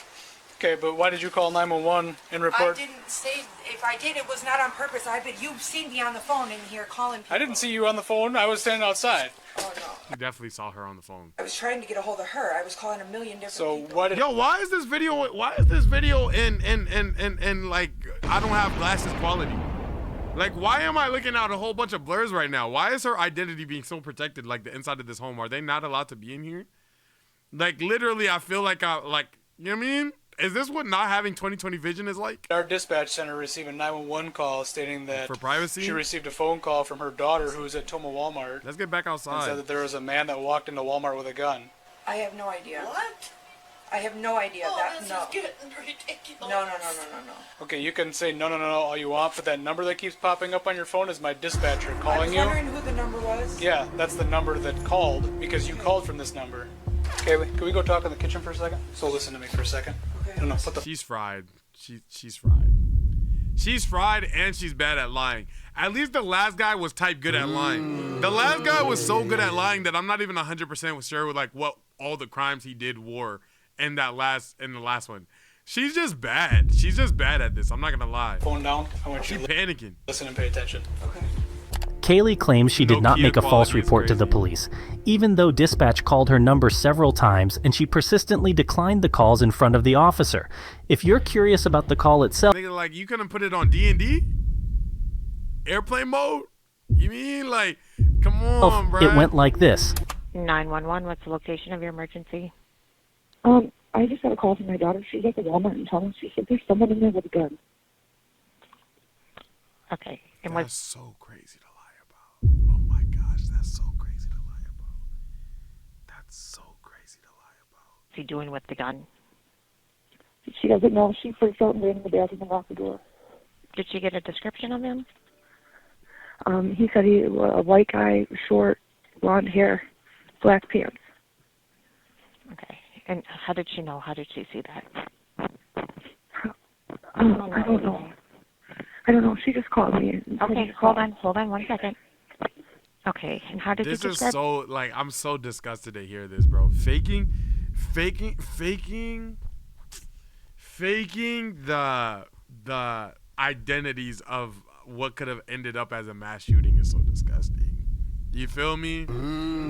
Okay, but why did you call 911 and report? I didn't say. If I did, it was not on purpose. You've seen me on the phone in here calling people. I didn't see you on the phone. I was standing outside. Oh no. You definitely saw her on the phone. I was trying to get a hold of her. I was calling a million different people. What? Yo, why is this video in like I don't have glasses quality? Like, why am I looking at a whole bunch of blurs right now? Why is her identity being so protected? Like the inside of this home, are they not allowed to be in here? Like literally, I feel like you know what I mean? Is this what not having 20/20 vision is like? Our dispatch center received a 911 call stating that for privacy, she received a phone call from her daughter who was at Toma Walmart. Let's get back outside. And said that there was a man that walked into Walmart with a gun. I have no idea. What? I have no idea. This is getting ridiculous. No. Okay, you can say no all you want, but that number that keeps popping up on your phone is my dispatcher calling you. I was wondering who the number was. Yeah, that's the number that called because you called from this number. Okay, can we go talk in the kitchen for a second? So listen to me for a second. Okay. No, she's fried. She's fried. She's fried and she's bad at lying. At least the last guy was type good at lying. The last guy was so good at lying that I'm not even 100% sure with like what all the crimes he did were in the last one. She's just bad. She's just bad at this. I'm not gonna lie. Phone down. I want you She's to panicking. listen and pay attention. Okay. Kaylee claims she did not make a false report to the police, even though dispatch called her number several times and she persistently declined the calls in front of the officer. If you're curious about the call itself... Nigga, like, you couldn't put it on D&D? Airplane mode? You mean, like, come on, bro. It went like this. 911, what's the location of your emergency? I just got a call from my daughter. She's at the Walmart in town. She said there's someone in there with a gun. Okay. And that's so crazy to lie about. Oh my gosh, that's so crazy to lie about. That's so crazy to lie about. What's he doing with the gun? She doesn't know. She freaked out and ran in the bathroom and locked the door. Did she get a description of him? He said he was a white guy, short, blonde hair, black pants. Okay. And how did she know? How did she see that? I don't know. I don't know. She just called me. Okay, hold on 1 second. Okay, and how did you describe? This is so, like, I'm so disgusted to hear this, bro. Faking the identities of what could have ended up as a mass shooting is so disgusting. You feel me?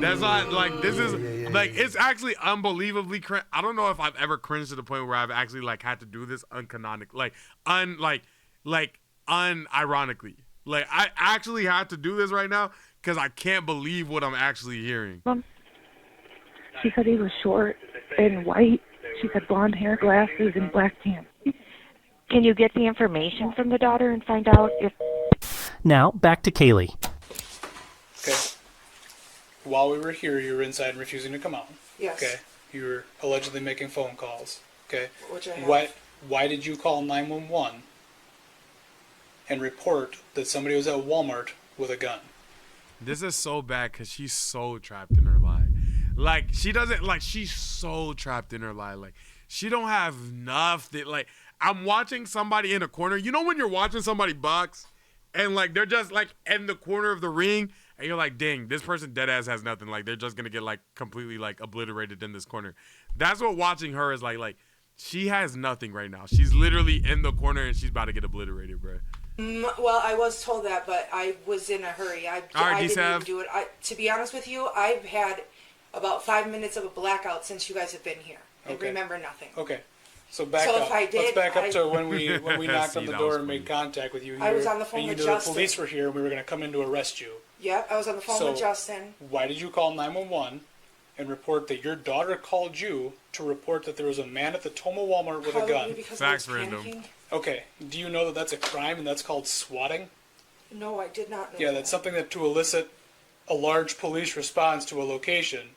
That's not, like, this is, like, it's actually unbelievably cringe. I don't know if I've ever cringed to the point where I've actually, like, had to do this unironically. Like, I actually have to do this right now because I can't believe what I'm actually hearing. She said he was short and white. She said blonde hair, glasses, and black pants. Can you get the information from the daughter and find out if... Now, back to Kaylee. Okay. While we were here, you were inside and refusing to come out. Yes. Okay. You were allegedly making phone calls. Okay. Which I have. Why did you call 911 and report that somebody was at Walmart with a gun? This is so bad because she's so trapped in her lie. Like, she doesn't, like, she's so trapped in her lie. Like, she don't have nothing. Like, I'm watching somebody in a corner. You know when you're watching somebody box and, like, they're just, like, in the corner of the ring and you're like, dang, this person dead ass has nothing. Like, they're just going to get, like, completely, like, obliterated in this corner. That's what watching her is like. Like, she has nothing right now. She's literally in the corner and she's about to get obliterated, bro. Well, I was told that, but I was in a hurry. I didn't even do it. To be honest with you, I've had about 5 minutes of a blackout since you guys have been here. I remember nothing. Okay. So back up. If I did, let's back up to when we knocked on the door and made contact with you. I was on the phone with Justin. The police were here and we were going to come in to arrest you. Yep, I was on the phone with Justin. Why did you call 911 and report that your daughter called you to report that there was a man at the Toma Walmart with a gun? Facts random. Okay. Do you know that that's a crime and that's called swatting? No, I did not know. Yeah, that's something that to elicit a large police response to a location.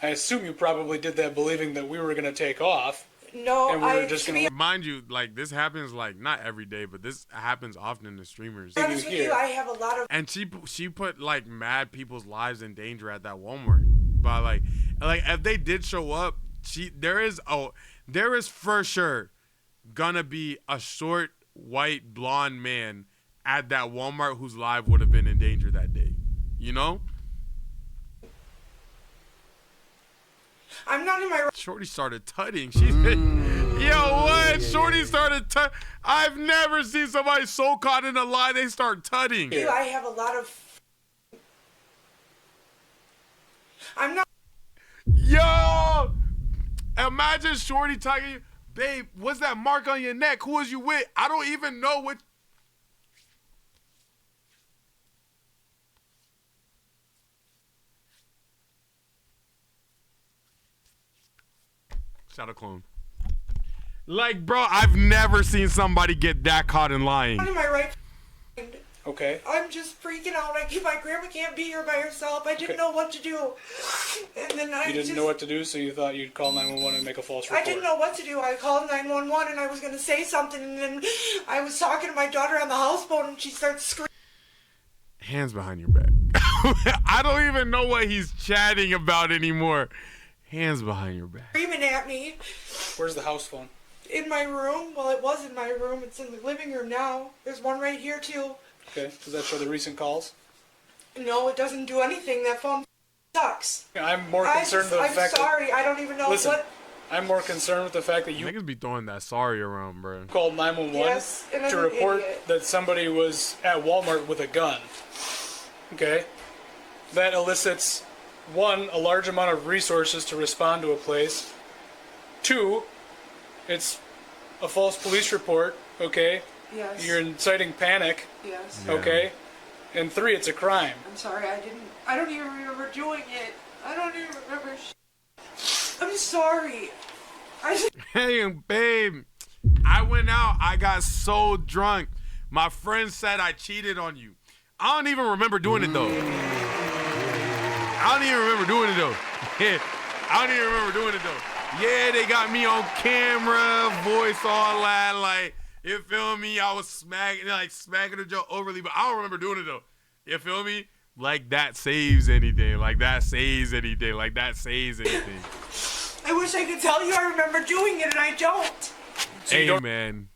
I assume you probably did that believing that we were going to take off. No, and we were just going to... Mind you, like, this happens, like, not every day, but this happens often to streamers. To be honest with you, I have a lot of... And she put, like, mad people's lives in danger at that Walmart. But, like if they did show up, there is for sure gonna be a short, white, blonde man at that Walmart whose life would have been in danger that day. You know? I'm not in my... Shorty started tutting. She's yo, what? Shorty started I've never seen somebody so caught in a lie they start tutting. I have a lot of... I'm not... Yo! Imagine Shorty talking, babe, what's that mark on your neck? Who was you with? I don't even know what... Shadow clone. Like, bro, I've never seen somebody get that caught in lying. Am I right? Okay. I'm just freaking out. My grandma can't be here by herself. I didn't know what to do. And then You didn't know what to do, so you thought you'd call 911 and make a false report. I didn't know what to do. I called 911 and I was going to say something, and then I was talking to my daughter on the houseboat and she starts screaming. Hands behind your back. I don't even know what he's chatting about anymore. Hands behind your back. Screaming at me. Where's the house phone? In my room. Well, it was in my room. It's in the living room now. There's one right here, too. Okay. Does that show the recent calls? No, it doesn't do anything. That phone sucks. I'm more concerned with the fact I'm sorry. I don't even know Listen, what... I'm more concerned with the fact that you niggas be throwing that sorry around, bro. called 911 Yes, and I'm to an report idiot. that somebody was at Walmart with a gun. Okay? That elicits, 1, a large amount of resources to respond to a place. 2, it's a false police report, okay? Yes. You're inciting panic, Yes. okay? And 3, it's a crime. I'm sorry, I don't even remember doing it. I don't even remember I'm sorry. Hey, babe, I went out. I got so drunk. My friend said I cheated on you. I don't even remember doing it, though. Yeah, they got me on camera, voice all that, like, you feel me? I was smacking the joke overly, but I don't remember doing it, though. You feel me? Like that saves anything. I wish I could tell you I remember doing it, and I don't. Hey, man,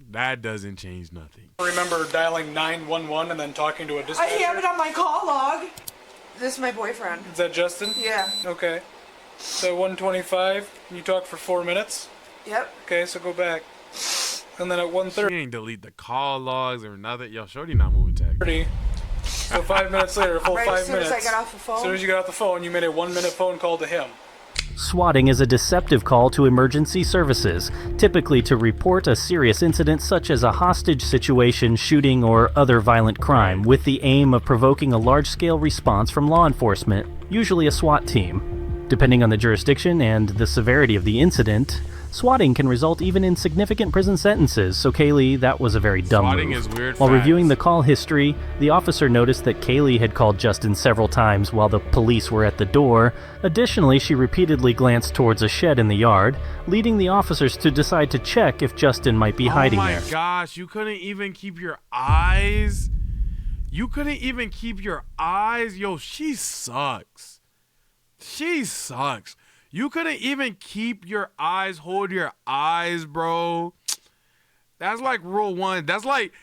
that doesn't change nothing. Remember dialing 911 and then talking to a I dispatcher? have it on my call log. This is my boyfriend. Is that Justin? Yeah. Okay. So 125, you talk for 4 minutes? Yep. Okay, so go back. And then at 1:30. She ain't delete the call logs or nothing. Yo, shorty not moving tech. So 5 minutes later, a full Right 5 as soon minutes. as I got off the phone? As soon as you got off the phone, you made a 1-minute phone call to him. Swatting is a deceptive call to emergency services, typically to report a serious incident such as a hostage situation, shooting, or other violent crime, with the aim of provoking a large-scale response from law enforcement, usually a SWAT team. Depending on the jurisdiction and the severity of the incident, swatting can result even in significant prison sentences, so Kaylee, that was a very dumb Swatting move. is weird While facts. reviewing the call history, the officer noticed that Kaylee had called Justin several times while the police were at the door. Additionally, she repeatedly glanced towards a shed in the yard, leading the officers to decide to check if Justin might be hiding there. Oh my gosh, you couldn't even keep your eyes? Yo, she sucks. You couldn't even keep your eyes, hold your eyes, bro. That's like rule 1. That's like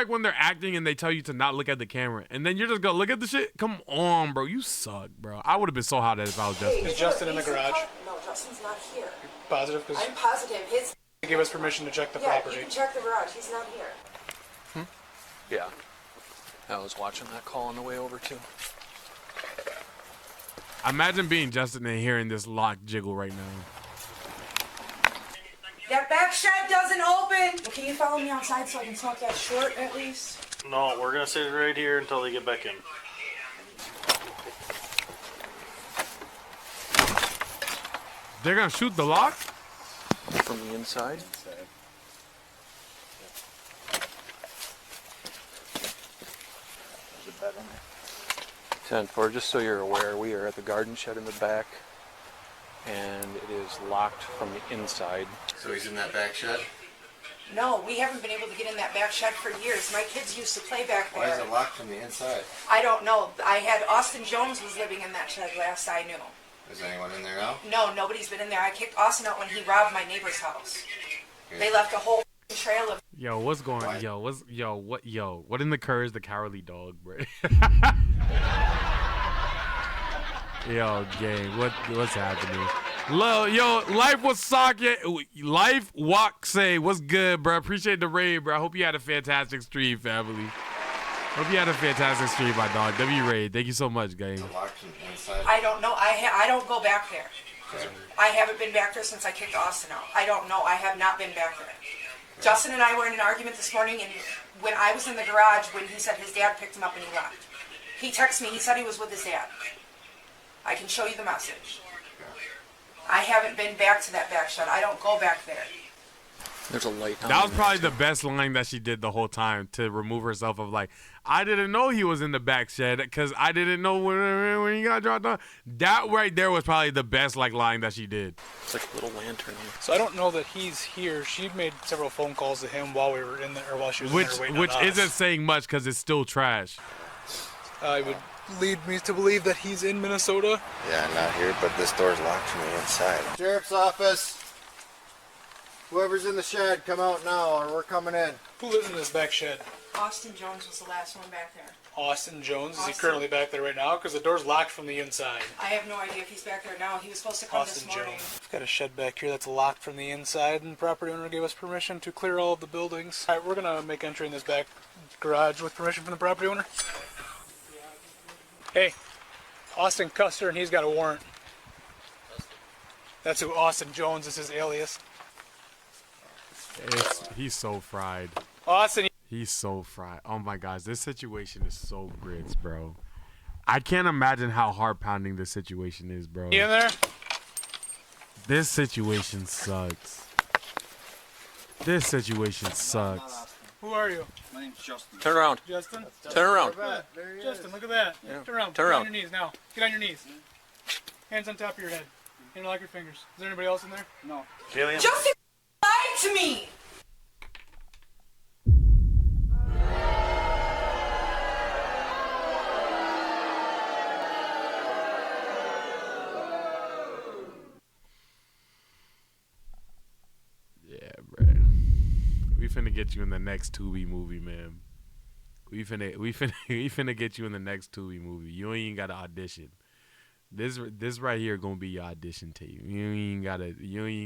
when they're acting and they tell you to not look at the camera. And then you're just gonna look at the shit? Come on, bro. You suck, bro. I would have been so hot if I was Justin. Is Justin in the garage? No, Justin's not here. Positive? Because I'm positive. he gave us permission to check the Yeah, property. you can check the garage. He's not here. Yeah. I was watching that call on the way over, too. Imagine being Justin and hearing this lock jiggle right now. That back shed doesn't open. Well, can you follow me outside so I can smoke that short at least? No, we're gonna sit right here until they get back in. They're gonna shoot the lock? From the inside? 10-4, just so you're aware, we are at the garden shed in the back, and it is locked from the inside. So he's in that back shed? No, we haven't been able to get in that back shed for years. My kids used to play back there. Why is it locked from the inside? I don't know. I had Austin Jones was living in that shed last I knew. Is anyone in there now? No, nobody's been in there. I kicked Austin out when he robbed my neighbor's house. Okay. They left a whole trail of. Yo, what's going on? What in the curse the cowardly dog, bro? Yo, gang, what's happening? Yo, Life was socket. Life walk say, what's good, bro? Appreciate the raid, bro. I hope you had a fantastic stream, family. Hope you had a fantastic stream, my dog. W raid, thank you so much, gang. I don't know. I don't go back there. Okay. I haven't been back there since I kicked Austin out. I don't know. I have not been back there. Justin and I were in an argument this morning, and when I was in the garage, when he said his dad picked him up and he left, he texted me. He said he was with his dad. I can show you the message. I haven't been back to that back shed. I don't go back there. There's a light on. That was probably the best line that she did the whole time, to remove herself of like, I didn't know he was in the back shed because I didn't know when he got dropped off. That right there was probably the best line that she did. It's like a little lantern on it. So I don't know that he's here. She made several phone calls to him while we were in there, or while she was in there waiting Which on us. isn't saying much because it's still trash. It would lead me to believe that he's in Minnesota. Yeah, not here, but this door's locked from the inside. Sheriff's office. Whoever's in the shed, come out now or we're coming in. Who lives in this back shed? Austin Jones was the last one back there. Austin Jones. Is he currently back there right now? Because the door's locked from the inside. I have no idea if he's back there now. He was supposed to come Austin this morning. Jones. We've got a shed back here that's locked from the inside, and the property owner gave us permission to clear all of the buildings. All right, we're going to make entry in this back garage with permission from the property owner. Hey, Austin Custer, and he's got a warrant. That's who Austin Jones is, his alias. He's so fried. Austin. He's so fried. Oh my gosh, this situation is so grits, bro. I can't imagine how heart pounding this situation is, bro. You in there? This situation sucks. This situation sucks. Who are you? My name's Justin. Turn around. Justin? Turn around. Justin, look at that. Yeah. Turn around. Turn Get around. on your knees now. Get on your knees. Hands on top of your head. Interlock your fingers. Is there anybody else in there? No. Justin lied to me! Yeah, bro. We finna get you in the next Tubi movie, man. We finna get you in the next Tubi movie. You ain't even gotta audition. This right here gonna be your audition tape. You ain't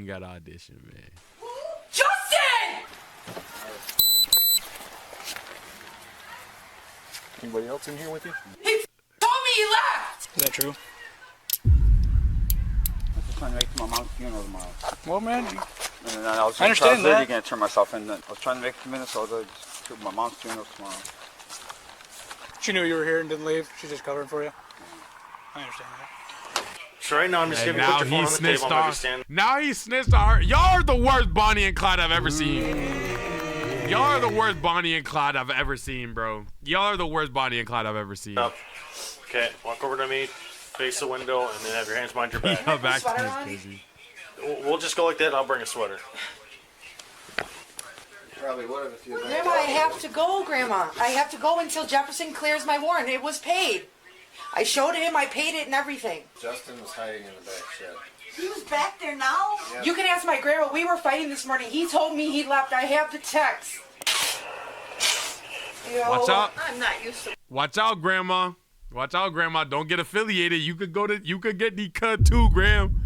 gotta audition, man. Justin! Anybody else in here with you? He told me he left! Is that true? I'm just trying to make it to my mom's funeral tomorrow. Well, man. And I was I understand that. going to turn myself in. I was trying to make it to Minnesota to my mom's funeral tomorrow. She knew you were here and didn't leave. She's just covering for you. I understand that. So right now I'm just And going to put now your phone he on the snitched table. I'm on. going to stand. Now he snitched on her. Y'all are the worst Bonnie and Clyde I've ever seen. Y'all are the worst Bonnie and Clyde I've ever seen, bro. Y'all are the worst Bonnie and Clyde I've ever seen. Up. Okay, walk over to me, face the window, and then have your hands behind your back. Yeah, back to this busy. We'll just go like that. I'll bring a sweater. Probably would have if you had been Grandma, I have to go, Grandma. I have to go until Jefferson clears my warrant. It was paid. I showed him, I paid it and everything. Justin was hiding in the back shed. He was back there now? Yeah. You can ask my grandma. We were fighting this morning. He told me he left. I have the text. Yo, Watch out. I'm not used to. Watch out, Grandma. Watch out, Grandma. Don't get affiliated. You could get the cut too, Graham.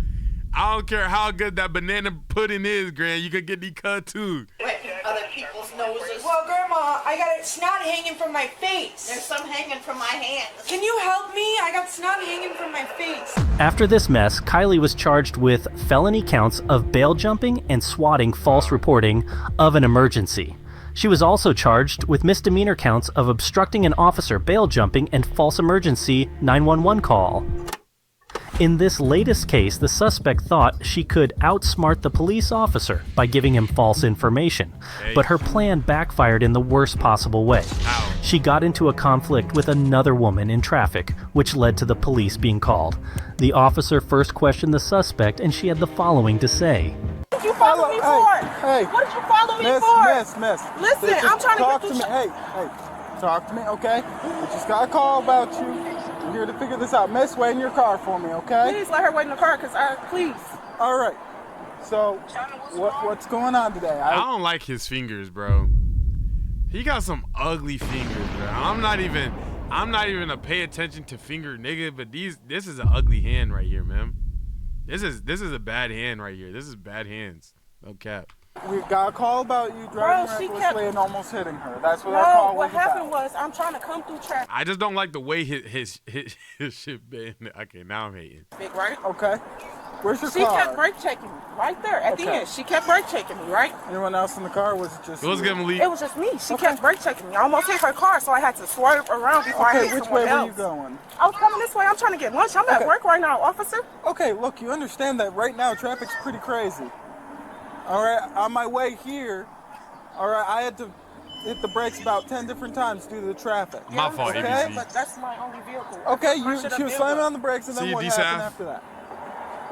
I don't care how good that banana pudding is, Graham. You could get the cut too. Wetting other people's noses. Well, Grandma, I got snot hanging from my face. There's some hanging from my hands. Can you help me? I got snot hanging from my face. After this mess, Kylie was charged with felony counts of bail jumping and swatting false reporting of an emergency. She was also charged with misdemeanor counts of obstructing an officer, bail jumping, and false emergency 911 call. In this latest case, the suspect thought she could outsmart the police officer by giving him false information, but her plan backfired in the worst possible way. She got into a conflict with another woman in traffic, which led to the police being called. The officer first questioned the suspect, and she had the following to say. What did you follow me for? Hey, what did you follow me for? Miss. Listen, Just I'm trying to talk get to this. me. Hey, talk to me, okay? We just got a call about you. I'm here to figure this out. Miss, wait in your car for me, okay? Please let her wait in the car, please. All right. So, what's going on today? I don't like his fingers, bro. He got some ugly fingers, bro. I'm not even a pay attention to finger nigga, but this is an ugly hand right here, man. This is a bad hand right here. This is bad hands. No cap. We got a call about you driving recklessly and almost hitting her. That's what our No, call what was happened about. was I'm trying to come through traffic. I just don't like the way his shit been. Okay, now I'm hating. Big, right? Okay. Where's your She car? kept brake checking me right there at the end. She kept brake checking me, right? Anyone else in the car? Or was it just It was you? gonna leave. It was just me. She kept brake checking me. I almost hit her car, so I had to swerve around before I Okay, hit which someone way else. were you going? I was coming this way. I'm trying to get lunch. I'm at work right now, officer. Okay, look, you understand that right now traffic's pretty crazy. All right, on my way here, all right, I had to hit the brakes about 10 different times due to the traffic. My fault, okay? ABC. But that's my only vehicle. Okay, I should've she was been slamming with- on the brakes, and then See, what D-Saf? happened after that?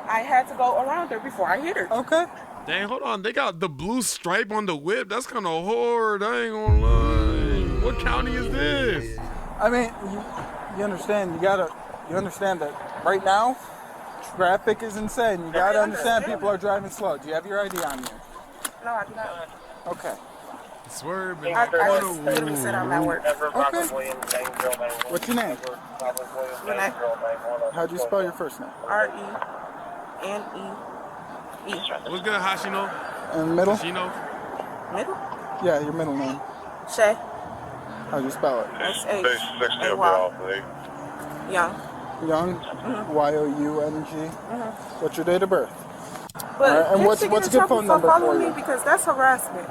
I had to go around her before I hit her. Okay. Dang, hold on. They got the blue stripe on the whip. That's kind of hard. I ain't gonna lie. What county is this? I mean, you understand, you understand that right now, traffic is insane. You gotta understand people are driving slow. Do you have your ID on you? No, I do not. Okay. Swerve. I just literally said I'm at work. Okay. What's your name? Renee. How'd you spell your first name? R-E-N-E-E. What's good, Hashino? And middle? Hashino? Middle? Yeah, your middle name. Shay. How'd you spell it? S-H-A-Y. Young. Young? Y-O-U-N-G? What's your date of birth? But right, and what's a good phone number for you? Me because that's harassment.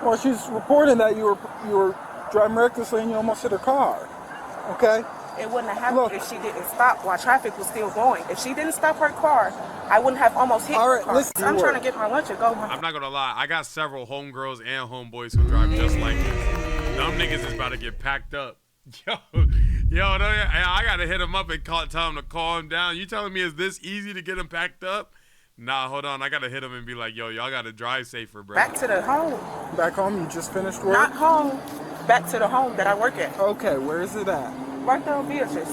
Well, she's reporting that you were driving recklessly and you almost hit her car. Okay? It wouldn't have happened if she didn't stop while traffic was still going. If she didn't stop her car, I wouldn't have almost hit her car. I'm trying to get my lunch and go. I'm not gonna lie, I got several homegirls and homeboys who drive just like this. Them niggas is about to get packed up. I gotta hit them up and tell them to calm down. You telling me is this easy to get them packed up? Nah, hold on. I gotta hit them and be like, yo, y'all gotta drive safer, bro. Back to the home. Back home? You just finished work? Not home. Back to the home that I work at. Okay, where is it at? Right there on Beatrice.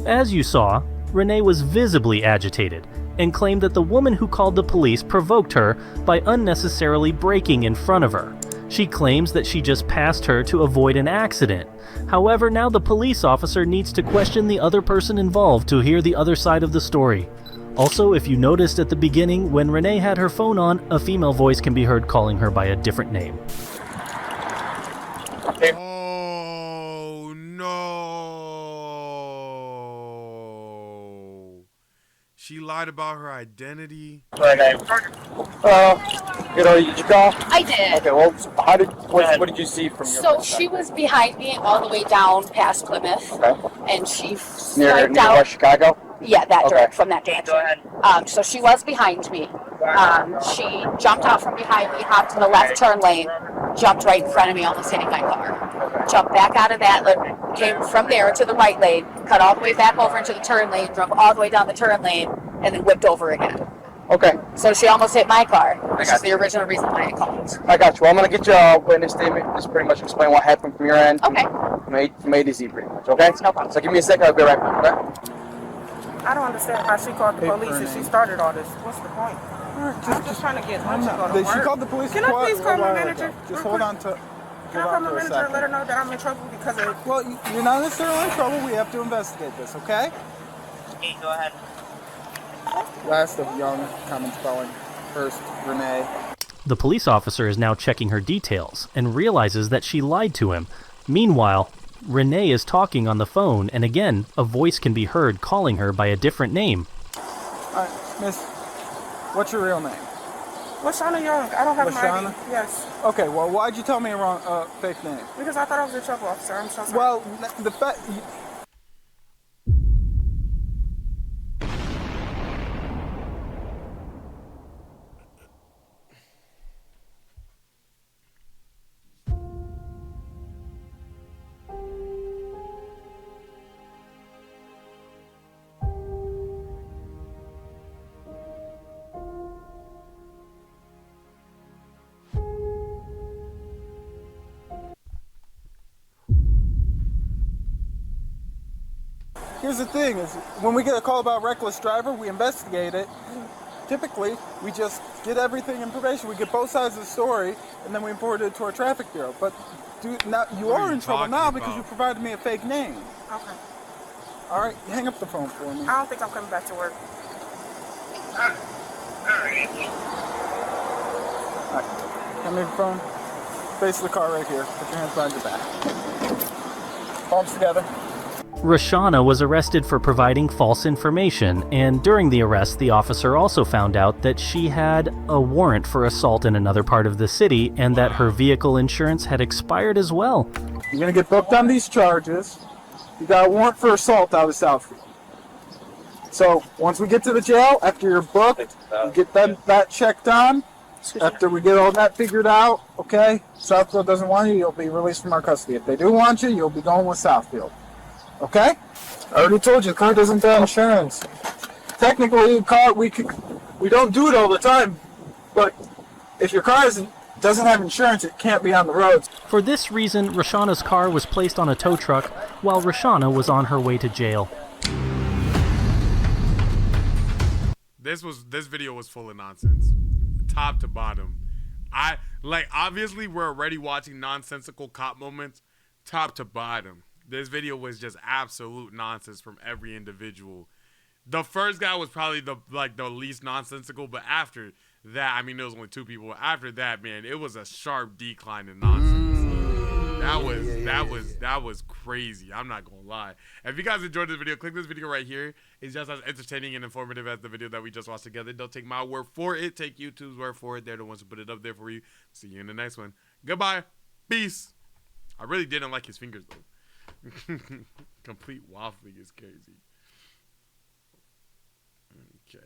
As you saw, Renee was visibly agitated and claimed that the woman who called the police provoked her by unnecessarily braking in front of her. She claims that she just passed her to avoid an accident. However, now the police officer needs to question the other person involved to hear the other side of the story. Also, if you noticed at the beginning, when Renee had her phone on, a female voice can be heard calling her by a different name. Oh, no. She lied about her identity. Did you call? I did. Okay, well, what did you see from your So she was behind me all the way down past Plymouth. Okay. And she Near West Chicago? Yeah, that Okay. direct, from that direction. So she was behind me. She jumped out from behind me, hopped in the left turn lane, jumped right in front of me, almost hitting my car. Jumped back out of that, came from there to the right lane, cut all the way back over into the turn lane, drove all the way down the turn lane, and then whipped over again. Okay. So she almost hit my car, which is the original reason why I called. I got you. Well, I'm going to get you a witness statement. Just pretty much explain what happened from your end. Okay. Made easy pretty much, okay? No problem. So give me a second, I'll be right back, okay? I don't understand how she called the police and she started all this. What's the point? I'm just trying to get lunch and go to work. She called the police. Can I please call my manager? Just hold on to. Can I call my manager and let her know that I'm in trouble because of... Well, you're not necessarily in trouble. We have to investigate this, okay? Okay, go ahead. Last of Young, common spelling. First, Renee. The police officer is now checking her details and realizes that she lied to him. Meanwhile, Renee is talking on the phone, and again, a voice can be heard calling her by a different name. Miss, what's your real name? Lashana Young. I don't have my ID. Yes. Okay, well, why'd you tell me a wrong, fake name? Because I thought I was in trouble, officer. I'm so sorry. Well, the fact... Here's the thing, is when we get a call about reckless driver, we investigate it. Typically, we just get everything in probation. We get both sides of the story, and then we report it to our traffic bureau. But now you are in trouble now because you provided me a fake name. Okay. All right, hang up the phone for me. I don't think I'm coming back to work. All right, hand me the phone. Face the car right here. Put your hands behind your back. Palms together. Rashana was arrested for providing false information, and during the arrest, the officer also found out that she had a warrant for assault in another part of the city and that her vehicle insurance had expired as well. You're gonna get booked on these charges. You got a warrant for assault out of Southfield. So once we get to the jail, after you're booked, you get that checked on. After we get all that figured out, okay, Southfield doesn't want you, you'll be released from our custody. If they do want you, you'll be going with Southfield. Okay? I already told you, the car doesn't have insurance. Technically, the car, we don't do it all the time, but if your car doesn't have insurance, it can't be on the roads. For this reason, Rashana's car was placed on a tow truck while Rashana was on her way to jail. This video was full of nonsense, top to bottom. Obviously we're already watching nonsensical cop moments top to bottom. This video was just absolute nonsense from every individual. The first guy was probably the least nonsensical, but after that, I mean, there was only 2 people. After that, man, it was a sharp decline in nonsense. That was crazy. I'm not gonna lie. If you guys enjoyed this video, click this video right here. It's just as entertaining and informative as the video that we just watched together. Don't take my word for it. Take YouTube's word for it. They're the ones who put it up there for you. See you in the next one. Goodbye. Peace. I really didn't like his fingers though. Complete waffling is crazy. Okay.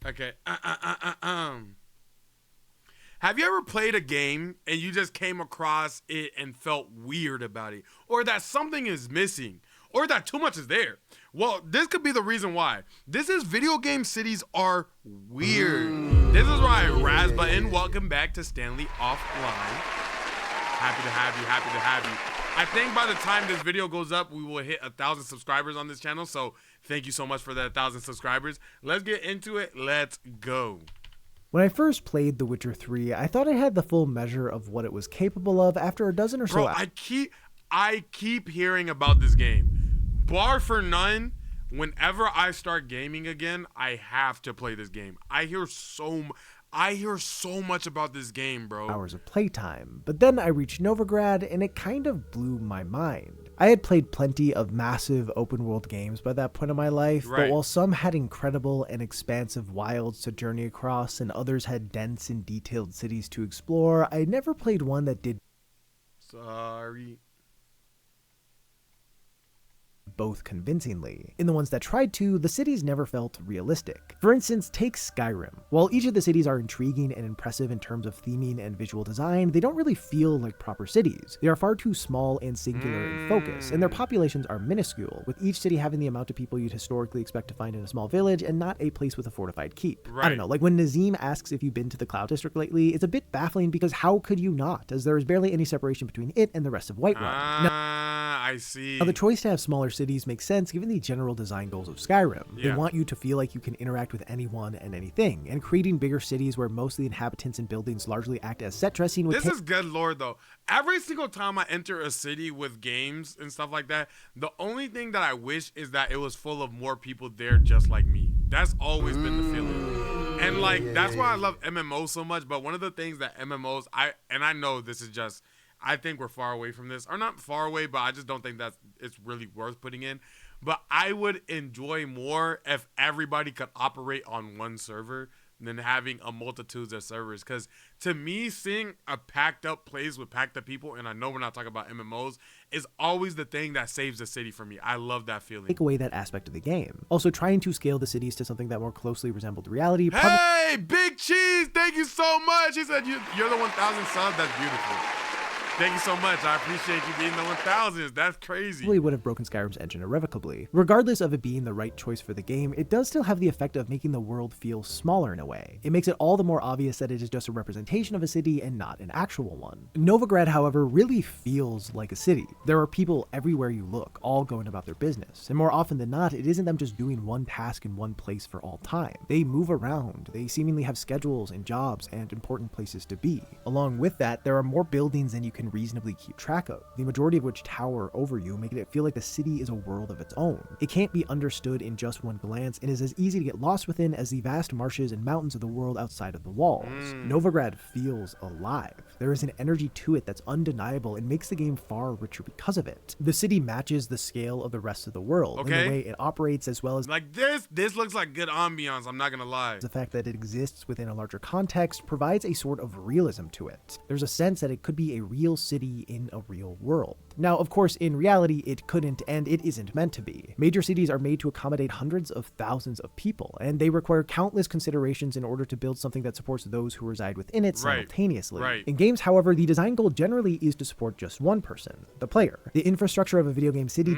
Okay. Have you ever played a game and you just came across it and felt weird about it? Or that something is missing? Or that too much is there? Well, this could be the reason why. This is video game cities are weird. This is right, Raz Button. Welcome back to Stanley Offline. Happy to have you, happy to have you. I think by the time this video goes up, we will hit 1,000 subscribers on this channel. So thank you so much for that 1,000 subscribers. Let's get into it. Let's go. When I first played The Witcher 3, I thought it had the full measure of what it was capable of after a dozen or so hours. I keep hearing about this game. Bar for none, whenever I start gaming again, I have to play this game. I hear so much about this game, bro. Hours of playtime, but then I reached Novigrad and it kind of blew my mind. I had played plenty of massive open world games by that point in my life, but while some had incredible and expansive wilds to journey across and others had dense and detailed cities to explore, I never played one that did both convincingly. In the ones that tried to, the cities never felt realistic. For instance, take Skyrim. While each of the cities are intriguing and impressive in terms of theming and visual design, they don't really feel like proper cities. They are far too small and singular in focus, and their populations are minuscule, with each city having the amount of people you'd historically expect to find in a small village and not a place with a fortified keep. I don't know, like when Nazim asks if you've been to the Cloud District lately, it's a bit baffling because how could you not, as there is barely any separation between it and the rest of Whiterun. I see. Now, the choice to have smaller cities makes sense given the general design goals of Skyrim. They want you to feel like you can interact with anyone and anything, and creating bigger cities where most of the inhabitants and buildings largely act as set dressing would This is good lore though. Every single time I enter a city with games and stuff like that, the only thing that I wish is that it was full of more people there just like me. That's always been the feeling. And like, that's why I love MMOs so much. But one of the things that MMOs, I know this is just, I think we're far away from this, or not far away, but I just don't think that it's really worth putting in. But I would enjoy more if everybody could operate on one server than having a multitude of servers. Because to me, seeing a packed up place with packed up people, and I know we're not talking about MMOs, is always the thing that saves the city for me. I love that feeling. Take away that aspect of the game. Also, trying to scale the cities to something that more closely resembled reality. Hey, Big Cheese, thank you so much. He said you're the 1,000 subs. That's beautiful. Thank you so much. I appreciate you being the 1,000s. That's crazy. Probably would have broken Skyrim's engine irrevocably. Regardless of it being the right choice for the game, it does still have the effect of making the world feel smaller in a way. It makes it all the more obvious that it is just a representation of a city and not an actual one. Novigrad, however, really feels like a city. There are people everywhere you look, all going about their business. And more often than not, it isn't them just doing one task in one place for all time. They move around. They seemingly have schedules and jobs and important places to be. Along with that, there are more buildings than you can reasonably keep track of, the majority of which tower over you, making it feel like the city is a world of its own. It can't be understood in just one glance and is as easy to get lost within as the vast marshes and mountains of the world outside of the walls. Novigrad feels alive. There is an energy to it that's undeniable and makes the game far richer because of it. The city matches the scale of the rest of the world in the way it operates, as well as like this looks like good ambiance, I'm not gonna lie. The fact that it exists within a larger context provides a sort of realism to it. There's a sense that it could be a real real city in a real world. Now, of course, in reality, it couldn't and it isn't meant to be. Major cities are made to accommodate hundreds of thousands of people, and they require countless considerations in order to build something that supports those who reside within it simultaneously. Right. In games, however, the design goal generally is to support just one person, the player. The infrastructure of a video game city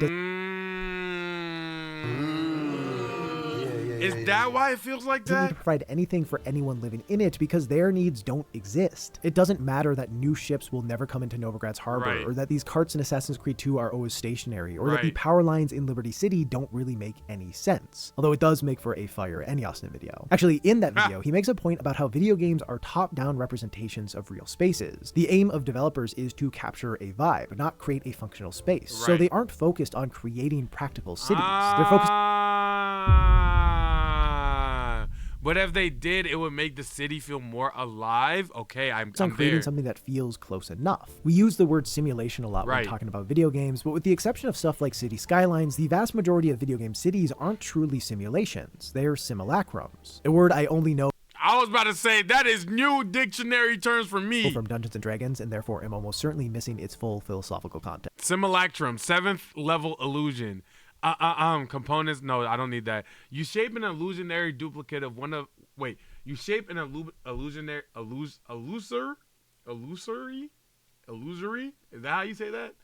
Is that why it feels like doesn't need that? to provide anything for anyone living in it because their needs don't exist. It doesn't matter that new ships will never come into Novigrad's harbor, or that these carts in Assassin's Creed 2 are always stationary, or that the power lines in Liberty City don't really make any sense. Although it does make for a fire Enyastin video. Actually, in that video, he makes a point about how video games are top-down representations of real spaces. The aim of developers is to capture a vibe, not create a functional space. So they aren't focused on creating practical cities. They're focused but if they did, it would make the city feel more alive. Okay, I'm creating there. something that feels close enough. We use the word simulation a lot when talking about video games, but with the exception of stuff like City Skylines, the vast majority of video game cities aren't truly simulations. They're simulacrums. A word I only know I was about to say, that is new dictionary terms for me. From Dungeons & Dragons, and therefore am almost certainly missing its full philosophical content. Simulacrum, 7th level illusion. Components, no, I don't need that. You shape an illusionary duplicate of one of, you shape an illusionary, illusory? Is that how you say that?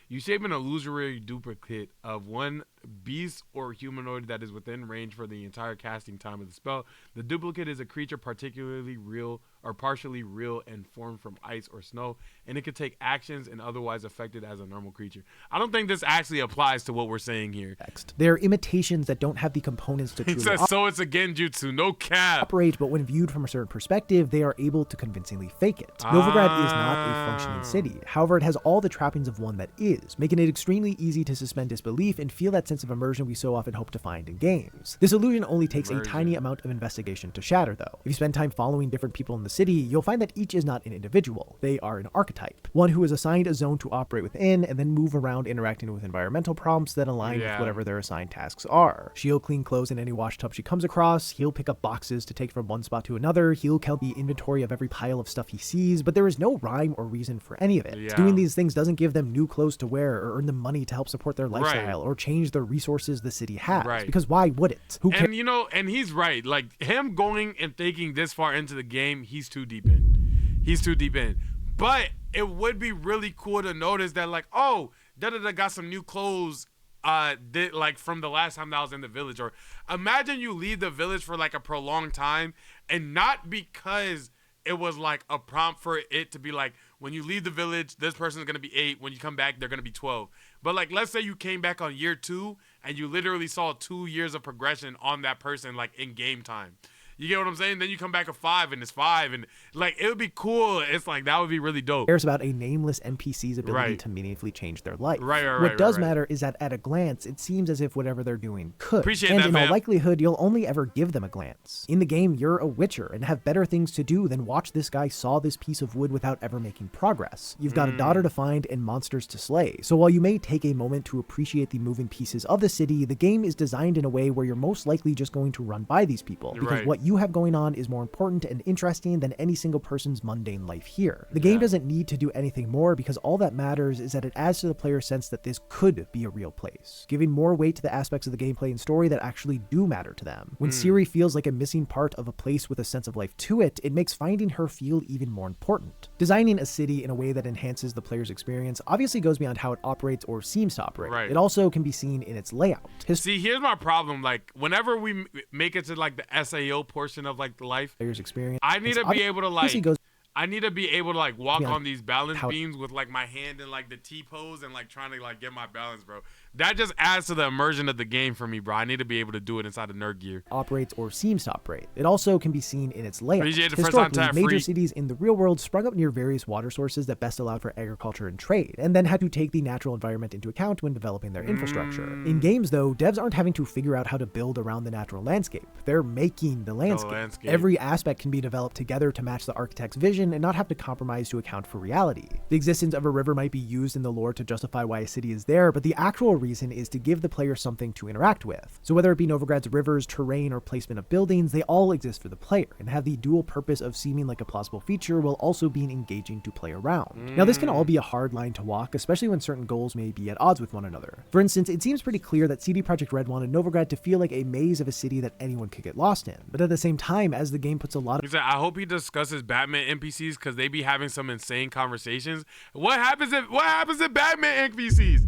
You shape an illusory duplicate of one beast or humanoid that is within range for the entire casting time of the spell. The duplicate is a creature particularly real or partially real and formed from ice or snow, and it can take actions and otherwise affected as a normal creature. I don't think this actually applies to what we're saying here. They're imitations that don't have the components to truly so it's a genjutsu, no cap. Operate, but when viewed from a certain perspective, they are able to convincingly fake it. Novigrad is not a functioning city. However, it has all the trappings of one that is, making it extremely easy to suspend disbelief and feel that sense of immersion we so often hope to find in games. This illusion only takes a tiny amount of investigation to shatter, though. If you spend time following different people in the city, you'll find that each is not an individual. They are an archetype. One who is assigned a zone to operate within and then move around interacting with environmental prompts that align with whatever their assigned tasks are. She'll clean clothes in any wash tub she comes across, he'll pick up boxes to take from one spot to another, he'll count the inventory of every pile of stuff he sees, but there is no rhyme or reason for any of it. Doing these things doesn't give them new clothes to wear or earn them money to help support their lifestyle or change the resources the city has. Because why would it? Who cares? And you know, and he's right. Like him going and thinking this far into the game, he's too deep in. He's too deep in. But it would be really cool to notice that, like, oh, da-da-da got some new clothes like from the last time that I was in the village. Or imagine you leave the village for like a prolonged time, and not because it was like a prompt for it to be like, when you leave the village, this person's gonna be 8. When you come back, they're gonna be 12. But like, let's say you came back on year 2 and you literally saw 2 years of progression on that person, like in game time. You get what I'm saying? Then you come back at 5 and it's 5, and like, it would be cool. It's like, that would be really dope. Cares about a nameless NPC's ability to meaningfully change their life. What does matter is that at a glance, it seems as if whatever they're doing could. Appreciate and that, in all likelihood, you'll only ever give them a glance. In the game, you're a witcher and have better things to do than watch this guy saw this piece of wood without ever making progress. You've got a daughter to find and monsters to slay. So while you may take a moment to appreciate the moving pieces of the city, the game is designed in a way where you're most likely just going to run by these people. Because what you have going on is more important and interesting than any single person's mundane life here. The game doesn't need to do anything more because all that matters is that it adds to the player's sense that this could be a real place, giving more weight to the aspects of the gameplay and story that actually do matter to them. When Ciri feels like a missing part of a place with a sense of life to it, it makes finding her feel even more important. Designing a city in a way that enhances the player's experience obviously goes beyond how it operates or seems to operate. It also can be seen in its layout. See, here's my problem. Like, whenever we make it to like the SAO portion of like the life experience, I need to be able to like walk on these balance beams with like my hand in like the T pose and like trying to like get my balance, bro. That just adds to the immersion of the game for me, bro. I need to be able to do it inside of nerd gear. Operates or seems to operate. It also can be seen in its layout. Historically, major cities in the real world sprung up near various water sources that best allowed for agriculture and trade, and then had to take the natural environment into account when developing their infrastructure. In games, though, devs aren't having to figure out how to build around the natural landscape. They're making the landscape. Every aspect can be developed together to match the architect's vision vision and not have to compromise to account for reality. The existence of a river might be used in the lore to justify why a city is there, but the actual reason is to give the player something to interact with. So whether it be Novigrad's rivers, terrain, or placement of buildings, they all exist for the player and have the dual purpose of seeming like a plausible feature while also being engaging to play around. Now this can all be a hard line to walk, especially when certain goals may be at odds with one another. For instance, it seems pretty clear that CD Projekt Red wanted Novigrad to feel like a maze of a city that anyone could get lost in, but at the same time, as the game puts a lot of— He said, I hope he discusses Batman NPCs because they be having some insane conversations. What happens if Batman NPCs?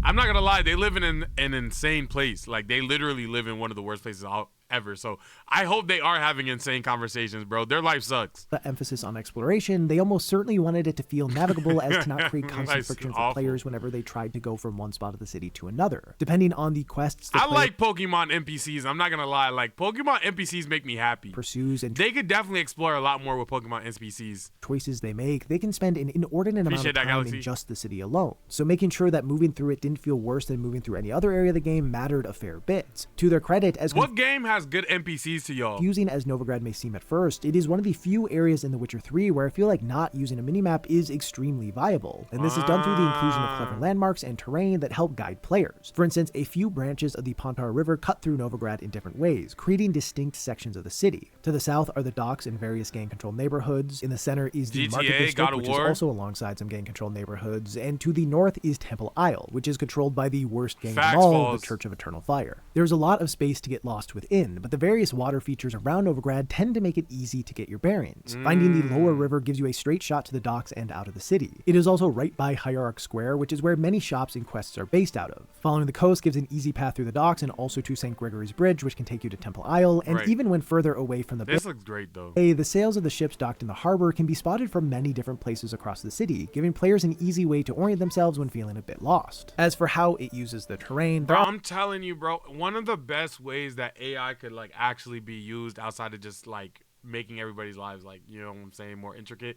I'm not gonna lie, they live in an insane place. Like, they literally live in one of the worst places ever. So I hope they are having insane conversations, bro. Their life sucks. The emphasis on exploration, they almost certainly wanted it to feel navigable as to not create constant friction for players whenever they tried to go from one spot of the city to another. Depending on the quests, I like Pokemon NPCs. I'm not gonna lie. Like, Pokemon NPCs make me happy. Pursues and they could definitely explore a lot more with Pokemon NPCs. Choices they make, they can spend an inordinate amount of time in just the city alone. So making sure that moving through it didn't feel worse than moving through any other area of the game mattered a fair bit. To their credit, as what game has good NPCs to y'all? Confusing as Novigrad may seem at first, it is one of the few areas in The Witcher 3 where I feel like not using a minimap is extremely viable, and this is done through the inclusion of clever landmarks and terrain that help guide players. For instance, a few branches of the Pontar River cut through Novigrad in different ways, creating distinct sections of the city. To the south are the docks and various gang-controlled neighborhoods. In the center is the Market District, which is also alongside some gang-controlled neighborhoods, and to the north is Temple Isle, which is controlled by the worst gang of them all, the Church of Eternal Fire. There's a lot of space to get lost within, but the various water features around Novigrad tend to make it easy to get your bearings. Finding the lower river gives you a straight shot to the docks and out of the city. It is also right by Hierarch Square, which is where many shops and quests are based out of. Following the coast gives an easy path through the docks and also to St. Gregory's Bridge, which can take you to Temple Isle, and even when further away from the this looks great though. The sails of the ships docked in the harbor can be spotted from many different places across the city, giving players an easy way to orient themselves when feeling a bit lost. As for how it uses the terrain, bro, I'm telling you, bro, one of the best ways that AI could like actually be used outside of just like making everybody's lives, like, you know what I'm saying, more intricate,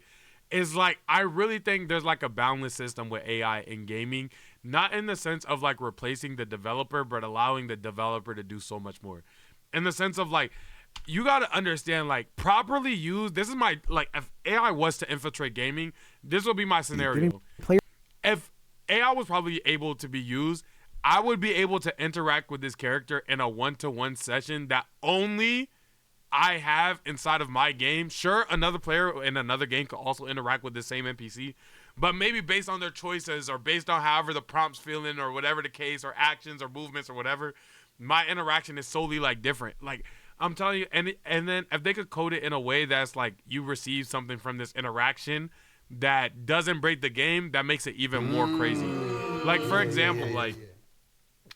is like, I really think there's like a boundless system with AI in gaming, not in the sense of like replacing the developer, but allowing the developer to do so much more. In the sense of like, you got to understand, like, properly used, this is my, like, if AI was to infiltrate gaming, this would be my scenario. If AI was probably able to be used, I would be able to interact with this character in a one-to-one session that only I have inside of my game. Sure, another player in another game could also interact with the same NPC, but maybe based on their choices or based on however the prompt's feeling or whatever the case, or actions or movements or whatever, my interaction is solely like different. Like, I'm telling you, and then if they could code it in a way that's like you receive something from this interaction that doesn't break the game, that makes it even more crazy. Like, for example, like,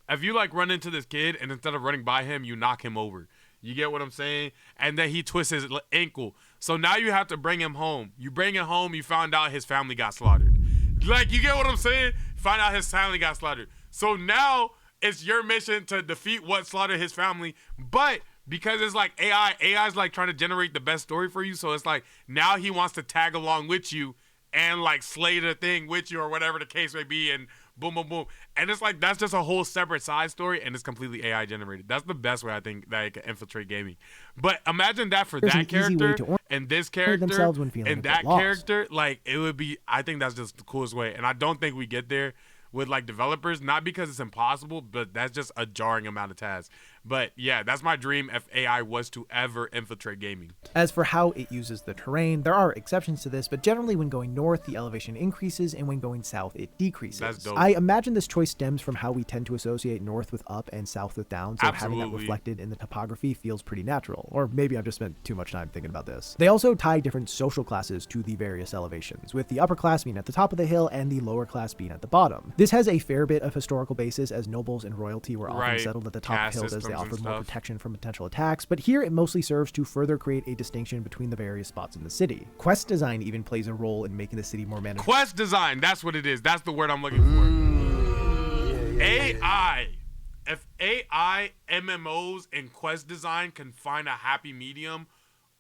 if you like run into this kid and instead of running by him, you knock him over. You get what I'm saying? And then he twists his ankle. So now you have to bring him home. You bring him home, you found out his family got slaughtered. Like, you get what I'm saying? Find out his family got slaughtered. So now it's your mission to defeat what slaughtered his family. But because it's like AI's like trying to generate the best story for you. So it's like now he wants to tag along with you and like slay the thing with you or whatever the case may be, and boom, boom, boom. And it's like, that's just a whole separate side story, and it's completely AI generated. That's the best way I think that it can infiltrate gaming. But imagine that for that character and this character and that character, like, it would be, I think that's just the coolest way. And I don't think we get there with like developers, not because it's impossible, but that's just a jarring amount of tasks. But yeah, that's my dream if AI was to ever infiltrate gaming. As for how it uses the terrain, there are exceptions to this, but generally when going north, the elevation increases, and when going south, it decreases. That's dope. I imagine this choice stems from how we tend to associate north with up and south with down, so having that reflected in the topography feels pretty natural. Or maybe I've just spent too much time thinking about this. They also tie different social classes to the various elevations, with the upper class being at the top of the hill and the lower class being at the bottom. This has a fair bit of historical basis, as nobles and royalty were often settled at the top of hills as they offered more protection from potential attacks, but here it mostly serves to further create a distinction between the various spots in the city. Quest design even plays a role in making the city more manageable. Quest design, that's what it is. That's the word I'm looking for. AI. If AI, MMOs, and quest design can find a happy medium,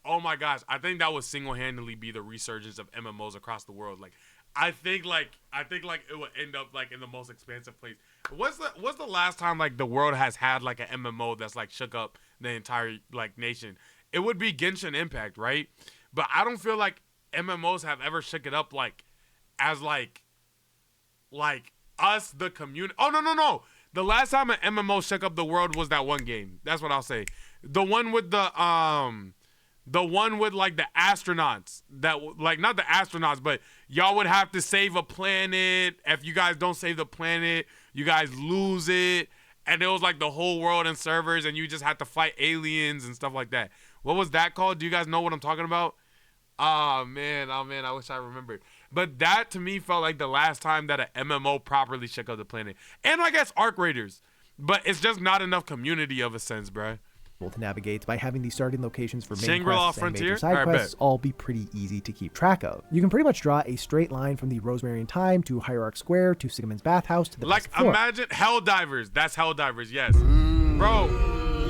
oh my gosh, I think that would single-handedly be the resurgence of MMOs across the world. Like, I think like it would end up like in the most expansive place. What's the last time like the world has had like an MMO that's like shook up the entire like nation? It would be Genshin Impact, right? But I don't feel like MMOs have ever shook it up like as like us, the community. Oh, no. The last time an MMO shook up the world was that one game. That's what I'll say. The one with the like the astronauts that like not the astronauts, but y'all would have to save a planet. If you guys don't save the planet, you guys lose it. And it was like the whole world and servers, and you just had to fight aliens and stuff like that. What was that called? Do you guys know what I'm talking about? Oh man, I wish I remembered. But that to me felt like the last time that an MMO properly shook up the planet. And I guess Arc Raiders. But it's just not enough community of a sense, bruh. To navigate by having these starting locations for main Shangri-La quests and Frontier? major side quests all be pretty easy to keep track of. You can pretty much draw a straight line from the Rosemary and Thyme to Hierarch Square to Sigamond's Bathhouse to the like Best imagine Helldivers. That's Helldivers, yes. Bro,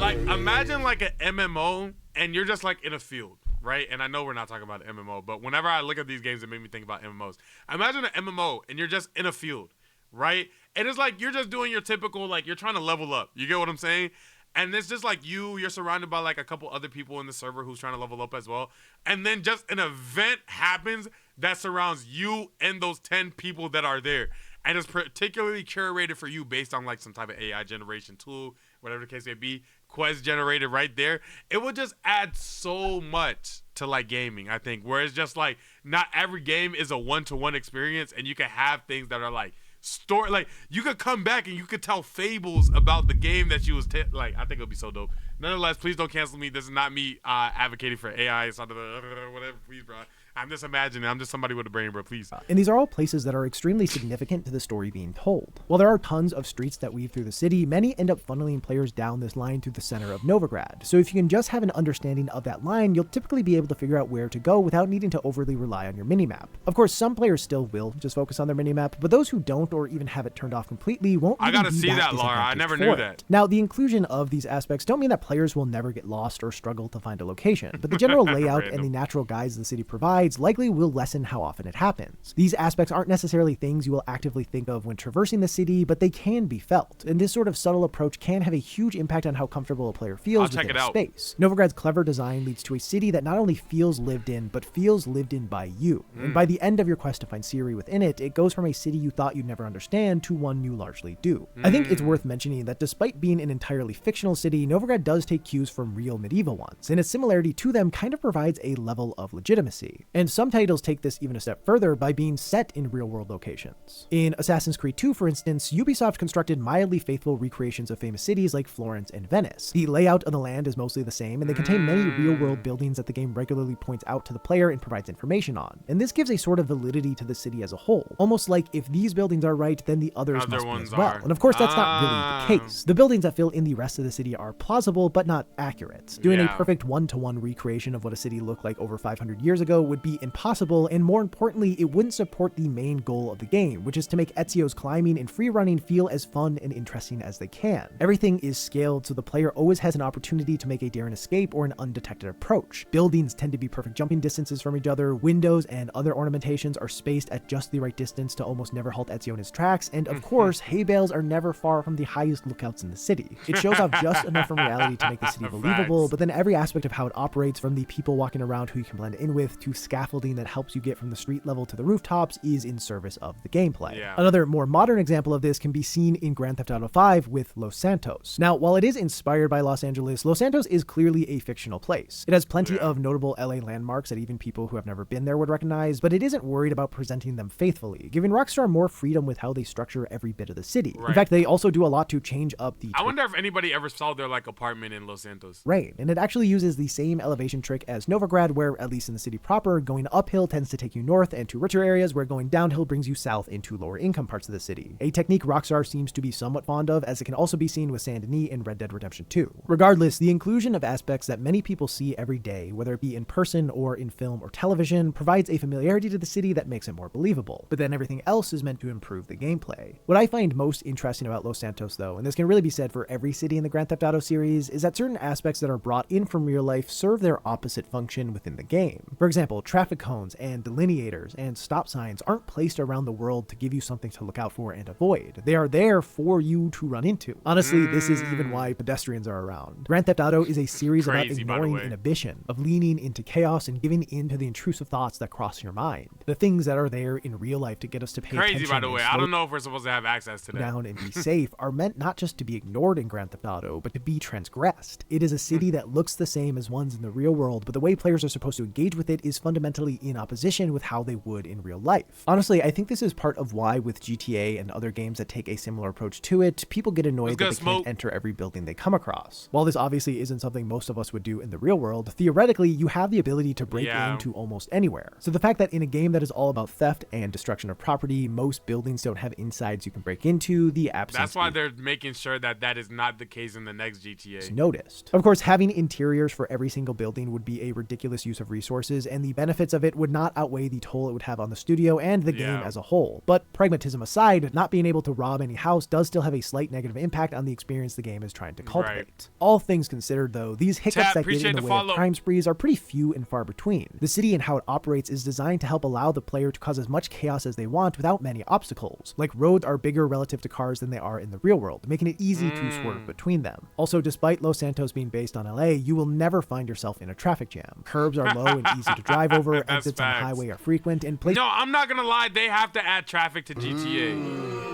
like imagine like an MMO and you're just like in a field, right? And I know we're not talking about an MMO, but whenever I look at these games, it make me think about MMOs. Imagine an MMO and you're just in a field, right? And it's like you're just doing your typical, like you're trying to level up. You get what I'm saying? And it's just like you're surrounded by like a couple other people in the server who's trying to level up as well. And then just an event happens that surrounds you and those 10 people that are there. And it's particularly curated for you based on like some type of AI generation tool, whatever the case may be, quest generated right there. It would just add so much to like gaming, I think, where it's just like not every game is a one-to-one experience, and you can have things that are like story, like you could come back and you could tell fables about the game that you was like. I think it'll be so dope. Nonetheless, please don't cancel me. This is not me advocating for AI. It's not whatever, please, bro. I'm just imagining. I'm just somebody with a brain, bro. Please. And these are all places that are extremely significant to the story being told. While there are tons of streets that weave through the city, many end up funneling players down this line through the center of Novigrad. So if you can just have an understanding of that line, you'll typically be able to figure out where to go without needing to overly rely on your minimap. Of course, some players still will just focus on their minimap, but those who don't or even have it turned off completely won't. I gotta see that, Laura. I never knew that. Now, the inclusion of these aspects don't mean that players will never get lost or struggle to find a location, but the general layout and the natural guides the city provides likely will lessen how often it happens. These aspects aren't necessarily things you will actively think of when traversing the city, but they can be felt, and this sort of subtle approach can have a huge impact on how comfortable a player feels within a space. Novigrad's clever design leads to a city that not only feels lived in, but feels lived in by you. And by the end of your quest to find Ciri within it, it goes from a city you thought you'd never understand to one you largely do. I think it's worth mentioning that despite being an entirely fictional city, Novigrad does take cues from real medieval ones, and its similarity to them kind of provides a level of legitimacy. And some titles take this even a step further by being set in real-world locations. In Assassin's Creed 2, for instance, Ubisoft constructed mildly faithful recreations of famous cities like Florence and Venice. The layout of the land is mostly the same, and they contain many real-world buildings that the game regularly points out to the player and provides information on. And this gives a sort of validity to the city as a whole, almost like if these buildings are right, then the others must be as well. And of course, that's not really the case. The buildings that fill in the rest of the city are plausible, but not accurate. Doing a perfect one-to-one recreation of what a city looked like over 500 years ago would be impossible, and more importantly, it wouldn't support the main goal of the game, which is to make Ezio's climbing and free running feel as fun and interesting as they can. Everything is scaled so the player always has an opportunity to make a daring escape or an undetected approach. Buildings tend to be perfect jumping distances from each other, windows and other ornamentations are spaced at just the right distance to almost never halt Ezio in his tracks, and of course, hay bales are never far from the highest lookouts in the city. It shows off just enough from reality to make the city believable, but then every aspect of how it operates, from the people walking around who you can blend in with to scaffolding that helps you get from the street level to the rooftops, is in service of the gameplay. Another more modern example of this can be seen in Grand Theft Auto 5 with Los Santos. Now, while it is inspired by Los Angeles, Los Santos is clearly a fictional place. It has plenty of notable LA landmarks that even people who have never been there would recognize, but it isn't worried about presenting them faithfully, giving Rockstar more freedom with how they structure every bit of the city. In fact, they also do a lot to change up the... I wonder if anybody ever saw their like apartment in Los Santos. Right, and it actually uses the same elevation trick as Novigrad, where, at least in the city proper, going uphill tends to take you north and to richer areas, where going downhill brings you south into lower income parts of the city. A technique Rockstar seems to be somewhat fond of, as it can also be seen with Saint Denis in Red Dead Redemption 2. Regardless, the inclusion of aspects that many people see every day, whether it be in person or in film or television, provides a familiarity to the city that makes it more believable. But then everything else is meant to improve the gameplay. What I find most interesting about Los Santos, though, and this can really be said for every city in the Grand Theft Auto series, is that certain aspects that are brought in from real life serve their opposite function within the game. For example, Traffic cones and delineators and stop signs aren't placed around the world to give you something to look out for and avoid. They are there for you to run into. Honestly, this is even why pedestrians are around. Grand Theft Auto is a series about ignoring inhibition, of leaning into chaos and giving in to the intrusive thoughts that cross your mind. The things that are there in real life to get us to pay attention. Crazy, by the way. I don't know if we're supposed to have access to that. Down and be safe are meant not just to be ignored in Grand Theft Auto, but to be transgressed. It is a city that looks the same as ones in the real world, but the way players are supposed to engage with it is fundamentally in opposition with how they would in real life. Honestly, I think this is part of why with GTA and other games that take a similar approach to it, people get annoyed that they can't enter every building they come across. While this obviously isn't something most of us would do in the real world, theoretically, you have the ability to break into almost anywhere. So the fact that in a game that is all about theft and destruction of property, most buildings don't have insides you can break into, the absence. That's why they're making sure that that is not the case in the next GTA. Noticed. Of course, having interiors for every single building would be a ridiculous use of resources, and the benefits of it would not outweigh the toll it would have on the studio and the game as a whole. But pragmatism aside, not being able to rob any house does still have a slight negative impact on the experience the game is trying to cultivate. All things considered, though, these hiccups that get in the way of crime sprees are pretty few and far between. The city and how it operates is designed to help allow the player to cause as much chaos as they want without many obstacles. Like, roads are bigger relative to cars than they are in the real world, making it easy to swerve between them. Also, despite Los Santos being based on LA, you will never find yourself in a traffic jam. Curbs are low and easy to drive over, exits on the highway are frequent, and places. No, I'm not gonna lie, they have to add traffic to GTA.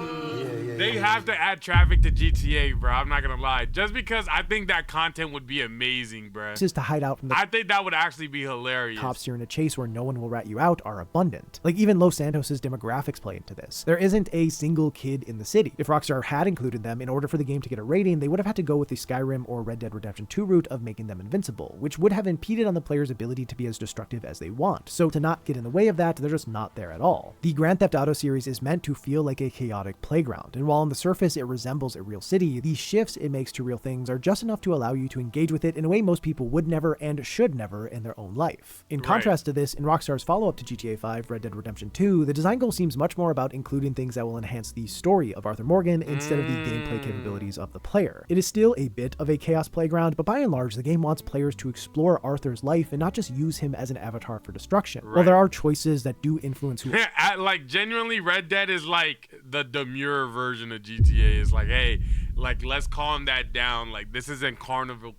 They have to add traffic to GTA, bro. I'm not gonna lie. Just because I think that content would be amazing, bro. To hide out from the I think that would actually be hilarious. Cops you're in a chase where no one will rat you out are abundant. Like, even Los Santos's demographics play into this. There isn't a single kid in the city. If Rockstar had included them, in order for the game to get a rating, they would have had to go with the Skyrim or Red Dead Redemption 2 route of making them invincible, which would have impeded on the player's ability to be as destructive as they want. So to not get in the way of that, they're just not there at all. The Grand Theft Auto series is meant to feel like a chaotic playground, and while on the surface it resembles a real city, the shifts it makes to real things are just enough to allow you to engage with it in a way most people would never and should never in their own life. In contrast to this, in Rockstar's follow-up to GTA 5, Red Dead Redemption 2, the design goal seems much more about including things that will enhance the story of Arthur Morgan instead of the gameplay capabilities of the player. It is still a bit of a chaos playground, but by and large, the game wants players to explore Arthur's life and not just use him as an avatar for destruction. While there are choices that do influence who like, genuinely, Red Dead is like the demure version of GTA. Is like, hey, like, let's calm that down. Like, this isn't Carnival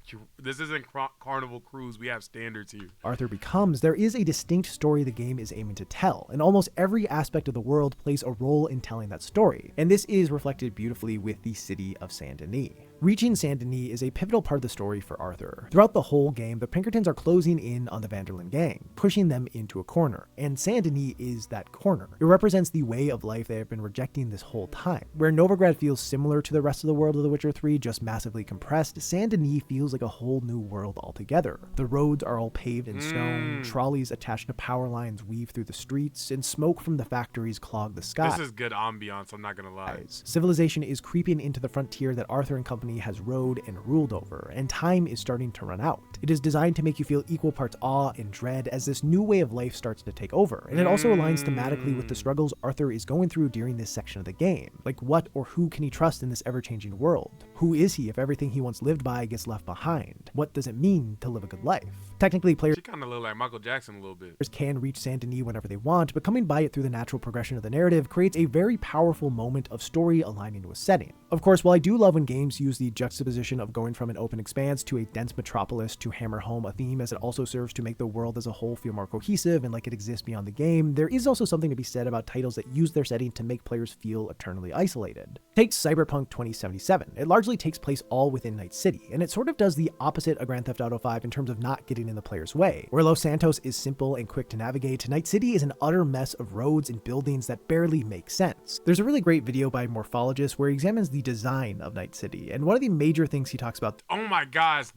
Cruise. We have standards here. Arthur becomes, there is a distinct story the game is aiming to tell, and almost every aspect of the world plays a role in telling that story. And this is reflected beautifully with the city of Saint Denis. Reaching Saint Denis is a pivotal part of the story for Arthur. Throughout the whole game, the Pinkertons are closing in on the Vanderlyn gang, pushing them into a corner, and Saint Denis is that corner. It represents the way of life they have been rejecting this whole time. Where Novigrad feels similar to the rest of the world of The Witcher 3, just massively compressed, Saint Denis feels like a whole new world altogether. The roads are all paved in stone, trolleys attached to power lines weave through the streets, and smoke from the factories clog the sky. This is good ambiance, I'm not gonna lie. Civilization is creeping into the frontier that Arthur and company has rode and ruled over, and time is starting to run out. It is designed to make you feel equal parts awe and dread as this new way of life starts to take over, and it also aligns thematically with the struggles Arthur is going through during this section of the game. Like, what or who can he trust in this ever-changing world? Who is he if everything he once lived by gets left behind? What does it mean to live a good life? Technically, players kind of look like Michael Jackson a little bit. Can reach Saint Denis whenever they want, but coming by it through the natural progression of the narrative creates a very powerful moment of story aligning with setting. Of course, while I do love when games use the juxtaposition of going from an open expanse to a dense metropolis to hammer home a theme, as it also serves to make the world as a whole feel more cohesive and like it exists beyond the game, there is also something to be said about titles that use their setting to make players feel eternally isolated. Take Cyberpunk 2077. It largely takes place all within Night City, and it sort of does the opposite of Grand Theft Auto 5 in terms of not getting in the player's way. Where Los Santos is simple and quick to navigate, Night City is an utter mess of roads and buildings that barely make sense. There's a really great video by Morphologist where he examines the design of Night City, and one of the major things he talks about— oh my gosh,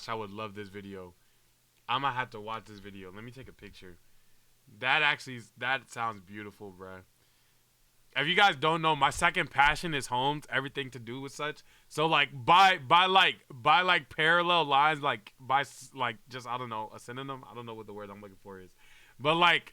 I would love this video. I'm gonna have to watch this video. Let me take a picture. That sounds beautiful, bruh. If you guys don't know, my second passion is homes, everything to do with such. So like by parallel lines, like just, I don't know, a synonym. I don't know what the word I'm looking for is, but like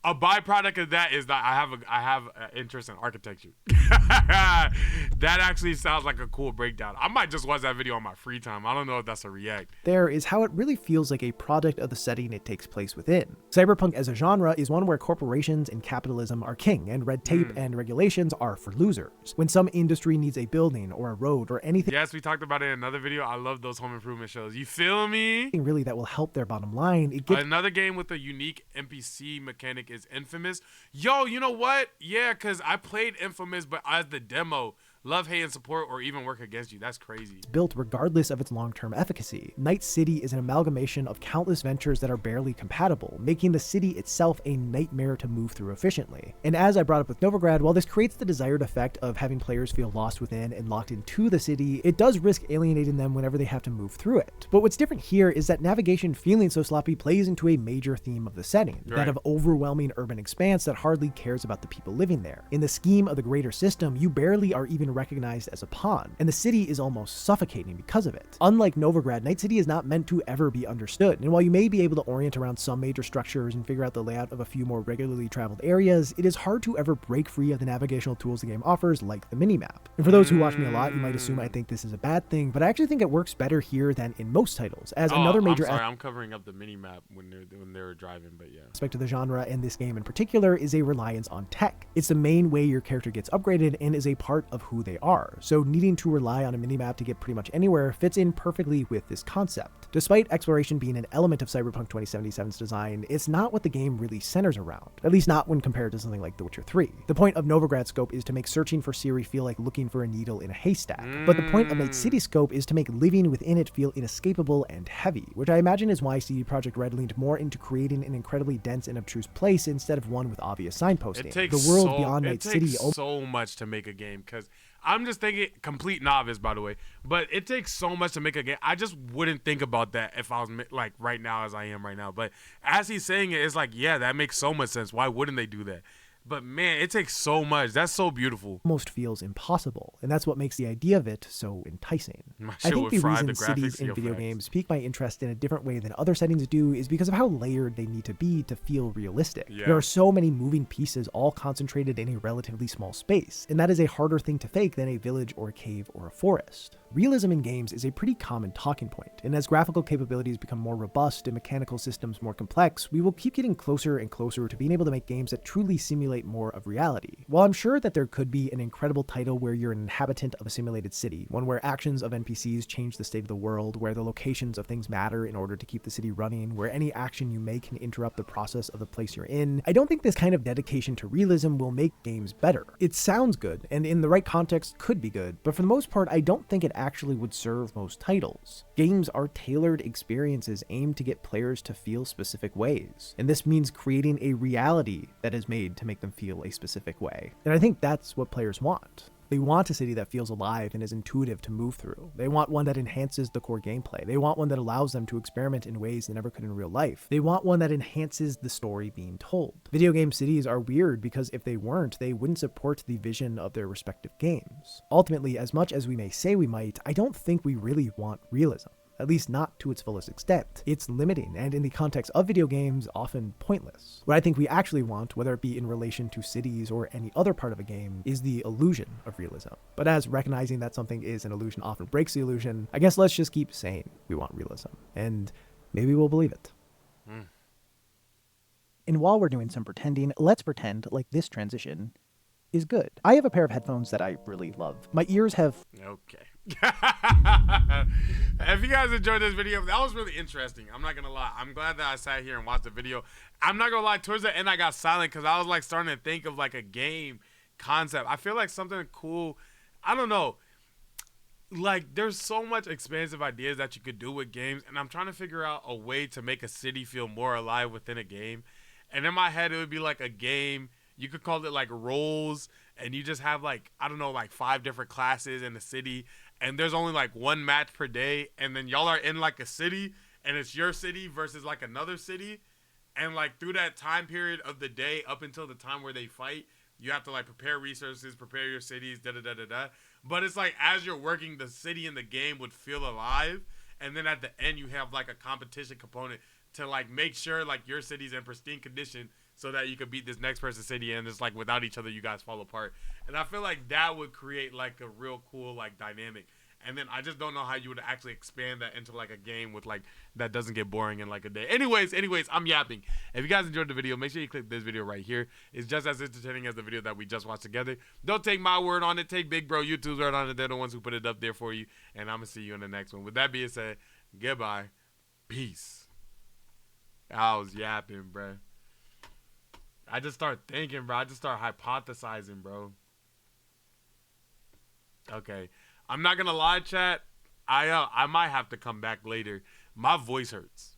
A byproduct of that is that I have an interest in architecture. That actually sounds like a cool breakdown. I might just watch that video on my free time. I don't know if that's a react. There is how it really feels like a product of the setting it takes place within. Cyberpunk as a genre is one where corporations and capitalism are king, and red tape and regulations are for losers. When some industry needs a building or a road or anything— Yes, we talked about it in another video. I love those home improvement shows. You feel me? Really that will help their bottom line. It gets— Another game with a unique NPC mechanic is Infamous. Yo, you know what? Yeah, because I played Infamous, but as the demo. Love, hate, and support, or even work against you. That's crazy. Built regardless of its long-term efficacy. Night City is an amalgamation of countless ventures that are barely compatible, making the city itself a nightmare to move through efficiently. And as I brought up with Novigrad, while this creates the desired effect of having players feel lost within and locked into the city, it does risk alienating them whenever they have to move through it. But what's different here is that navigation feeling so sloppy plays into a major theme of the setting, that of overwhelming urban expanse that hardly cares about the people living there. In the scheme of the greater system, you barely are even recognized as a pawn, and the city is almost suffocating because of it. Unlike Novigrad, Night City is not meant to ever be understood, and while you may be able to orient around some major structures and figure out the layout of a few more regularly traveled areas, it is hard to ever break free of the navigational tools the game offers, like the minimap. And for those who watch me a lot, you might assume I think this is a bad thing, but I actually think it works better here than in most titles, as another major— I'm covering up the minimap when they're driving, but yeah. Aspect of the genre and this game in particular is a reliance on tech. It's the main way your character gets upgraded and is a part of who they are. So needing to rely on a minimap to get pretty much anywhere fits in perfectly with this concept. Despite exploration being an element of Cyberpunk 2077's design, it's not what the game really centers around, at least not when compared to something like The Witcher 3. The point of Novigrad's scope is to make searching for Ciri feel like looking for a needle in a haystack, but the point of Night City's scope is to make living within it feel inescapable and heavy, which I imagine is why CD Projekt Red leaned more into creating an incredibly dense and obtruse place instead of one with obvious signposting. The world beyond Night City so much to make a game, because I'm just thinking, complete novice, by the way, but it takes so much to make a game. I just wouldn't think about that if I was like right now as I am right now. But as he's saying it, it's like, yeah, that makes so much sense. Why wouldn't they do that? But man, it takes so much. That's so beautiful. Almost feels impossible, and that's what makes the idea of it so enticing. I think the reason cities in video games pique my interest in a different way than other settings do is because of how layered they need to be to feel realistic. Yeah. There are so many moving pieces all concentrated in a relatively small space, and that is a harder thing to fake than a village or a cave or a forest. Realism in games is a pretty common talking point, and as graphical capabilities become more robust and mechanical systems more complex, we will keep getting closer and closer to being able to make games that truly simulate more of reality. While I'm sure that there could be an incredible title where you're an inhabitant of a simulated city, one where actions of NPCs change the state of the world, where the locations of things matter in order to keep the city running, where any action you make can interrupt the process of the place you're in, I don't think this kind of dedication to realism will make games better. It sounds good, and in the right context could be good, but for the most part, I don't think it actually would serve most titles. Games are tailored experiences aimed to get players to feel specific ways, and this means creating a reality that is made to make them feel a specific way. And I think that's what players want. They want a city that feels alive and is intuitive to move through. They want one that enhances the core gameplay. They want one that allows them to experiment in ways they never could in real life. They want one that enhances the story being told. Video game cities are weird because if they weren't, they wouldn't support the vision of their respective games. Ultimately, as much as we may say we might, I don't think we really want realism. At least not to its fullest extent. It's limiting, and in the context of video games, often pointless. What I think we actually want, whether it be in relation to cities or any other part of a game, is the illusion of realism. But as recognizing that something is an illusion often breaks the illusion, I guess let's just keep saying we want realism, and maybe we'll believe it. And while we're doing some pretending, let's pretend like this transition is good. I have a pair of headphones that I really love. My ears have... Okay. If you guys enjoyed this video, that was really interesting. I'm not gonna lie. I'm glad that I sat here and watched the video. I'm not gonna lie, towards the end I got silent because I was like starting to think of like a game concept. I feel like something cool. I don't know. Like there's so much expansive ideas that you could do with games, and I'm trying to figure out a way to make a city feel more alive within a game. And in my head, it would be like a game. You could call it like roles, and you just have like, I don't know, like 5 different classes in the city, and there's only like 1 match per day, and then y'all are in like a city, and it's your city versus like another city, and like through that time period of the day up until the time where they fight, you have to like prepare resources, prepare your cities, da-da-da-da-da. But it's like as you're working, the city in the game would feel alive, and then at the end you have like a competition component to like make sure like your city's in pristine condition so that you could beat this next person's city, and it's like without each other you guys fall apart. And I feel like that would create like a real cool like dynamic. And then I just don't know how you would actually expand that into like a game with like that doesn't get boring in like a day. Anyways, I'm yapping. If you guys enjoyed the video, make sure you click this video right here. It's just as entertaining as the video that we just watched together. Don't take my word on it. Take Big Bro YouTube's word on it. They're the ones who put it up there for you. And I'm going to see you in the next one. With that being said, goodbye. Peace. I was yapping, bro. I just start thinking, bro. I just start hypothesizing, bro. Okay. I'm not gonna lie, chat. I might have to come back later. My voice hurts.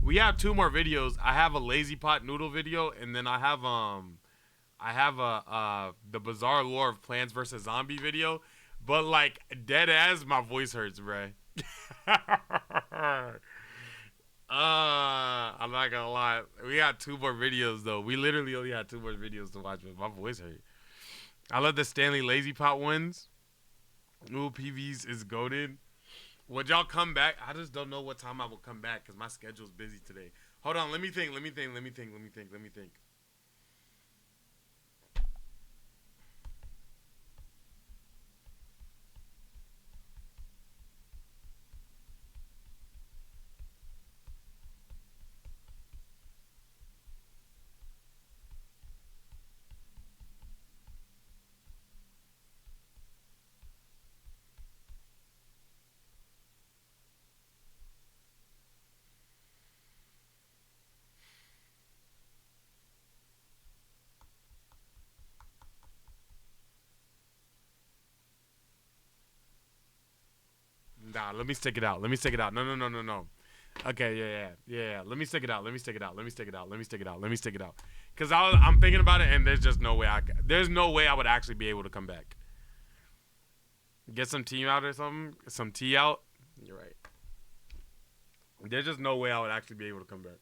We have 2 more videos. I have a lazy pot noodle video, and then I have the bizarre lore of Plants vs Zombie video. But like dead ass, my voice hurts, bruh. I'm not gonna lie. We got 2 more videos though. We literally only had 2 more videos to watch, but my voice hurt. I love the Stanley Lazy Pot ones. Ooh, PVs is goated. Would y'all come back? I just don't know what time I will come back because my schedule's busy today. Hold on, let me think. Nah, let me stick it out. No. Okay, yeah. Let me stick it out. Cause I'm thinking about it, and there's just no way there's no way I would actually be able to come back. Get some tea out or something. Some tea out. You're right. There's just no way I would actually be able to come back.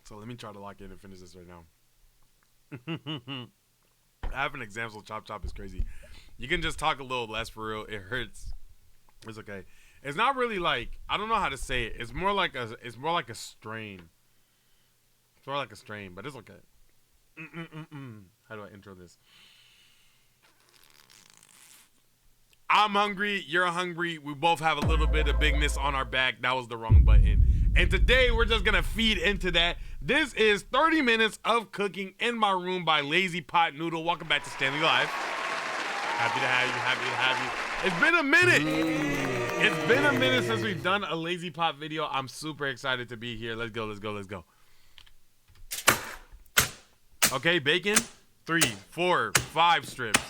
So let me try to lock in and finish this right now. I have an example. Chop is crazy. You can just talk a little less for real. It hurts. It's okay. It's not really like, I don't know how to say it. It's more like a strain. It's more like a strain, but it's okay. How do I intro this? I'm hungry. You're hungry. We both have a little bit of bigness on our back. That was the wrong button. And today we're just gonna feed into that. This is 30 minutes of cooking in my room by Lazy Pot Noodle. Welcome back to Stanley Live. Happy to have you. It's been a minute. It's been a minute since we've done a Lazy Pot video. I'm super excited to be here. Let's go. Okay, bacon. 3, 4, 5 strips.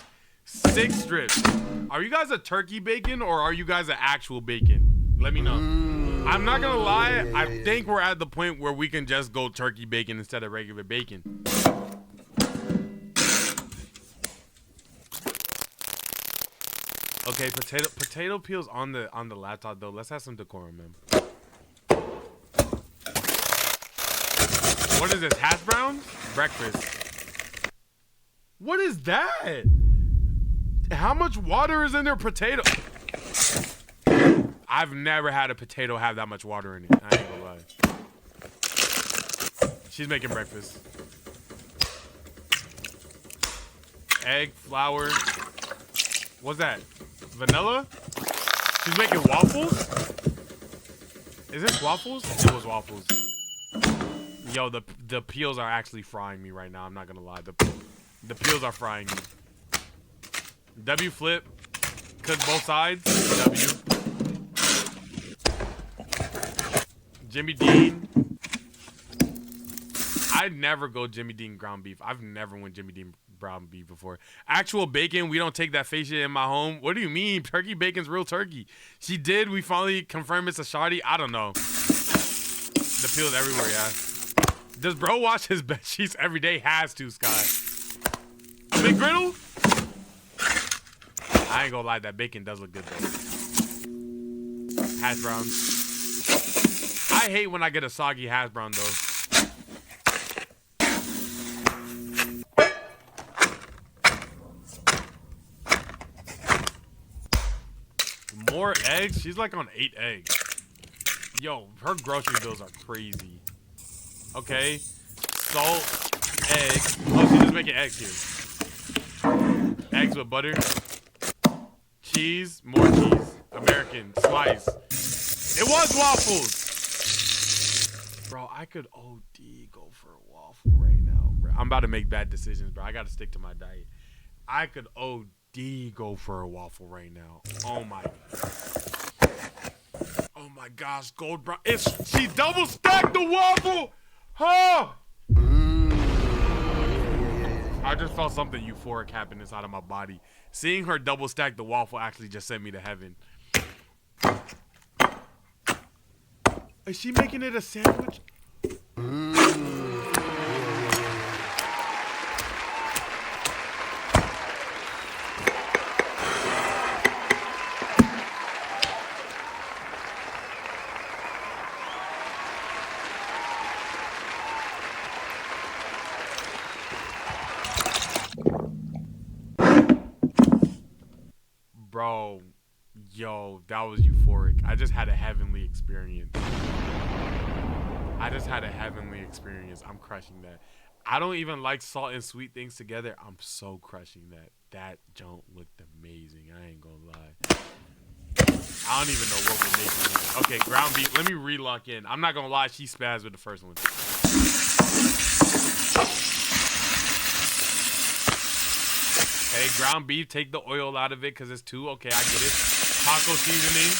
6 strips. Are you guys a turkey bacon or are you guys an actual bacon? Let me know. I'm not gonna lie, I think we're at the point where we can just go turkey bacon instead of regular bacon. Okay, potato peels on the laptop though. Let's have some decorum, man. What is this? Hash browns? Breakfast. What is that? How much water is in their potato? I've never had a potato have that much water in it. I ain't gonna lie. She's making breakfast. Egg, flour. What's that? Vanilla? She's making waffles? Is this waffles? It was waffles. Yo, the peels are actually frying me right now. I'm not gonna lie. The peels are frying me. W flip. Cook both sides. W. Jimmy Dean. I'd never go Jimmy Dean ground beef. I've never went Jimmy Dean ground beef before. Actual bacon, we don't take that fake shit in my home. What do you mean? Turkey bacon's real turkey. She did. We finally confirmed it's a shoddy. I don't know. The peel's everywhere, yeah. Does bro wash his bed sheets every day? Has to, Sky. A McGriddle? I ain't gonna lie, that bacon does look good though. Hash browns. I hate when I get a soggy hash brown though. eggs? She's like on 8 eggs. Yo, her grocery bills are crazy. Okay. Salt, eggs. Oh, she's just making eggs here. Eggs with butter. Cheese, more cheese. American, slice. It was waffles. Bro, I could OD go for a waffle right now, bro. I'm about to make bad decisions, bro. I got to stick to my diet. I could OD go for a waffle right now. Oh my. Oh my gosh, gold brown. She double stacked the waffle. Huh? I just felt something euphoric happen inside of my body. Seeing her double stack the waffle actually just sent me to heaven. Is she making it a sandwich? Bro, yo, that was euphoric. I just had a heavenly experience. I'm crushing that. I don't even like salt and sweet things together. I'm so crushing that. That junk looked amazing. I ain't gonna lie. I don't even know what we're making here. Okay, ground beef. Let me relock in. I'm not gonna lie. She spazzed with the first one. Okay, ground beef. Take the oil out of it because it's 2. Okay, I get it. Taco seasoning.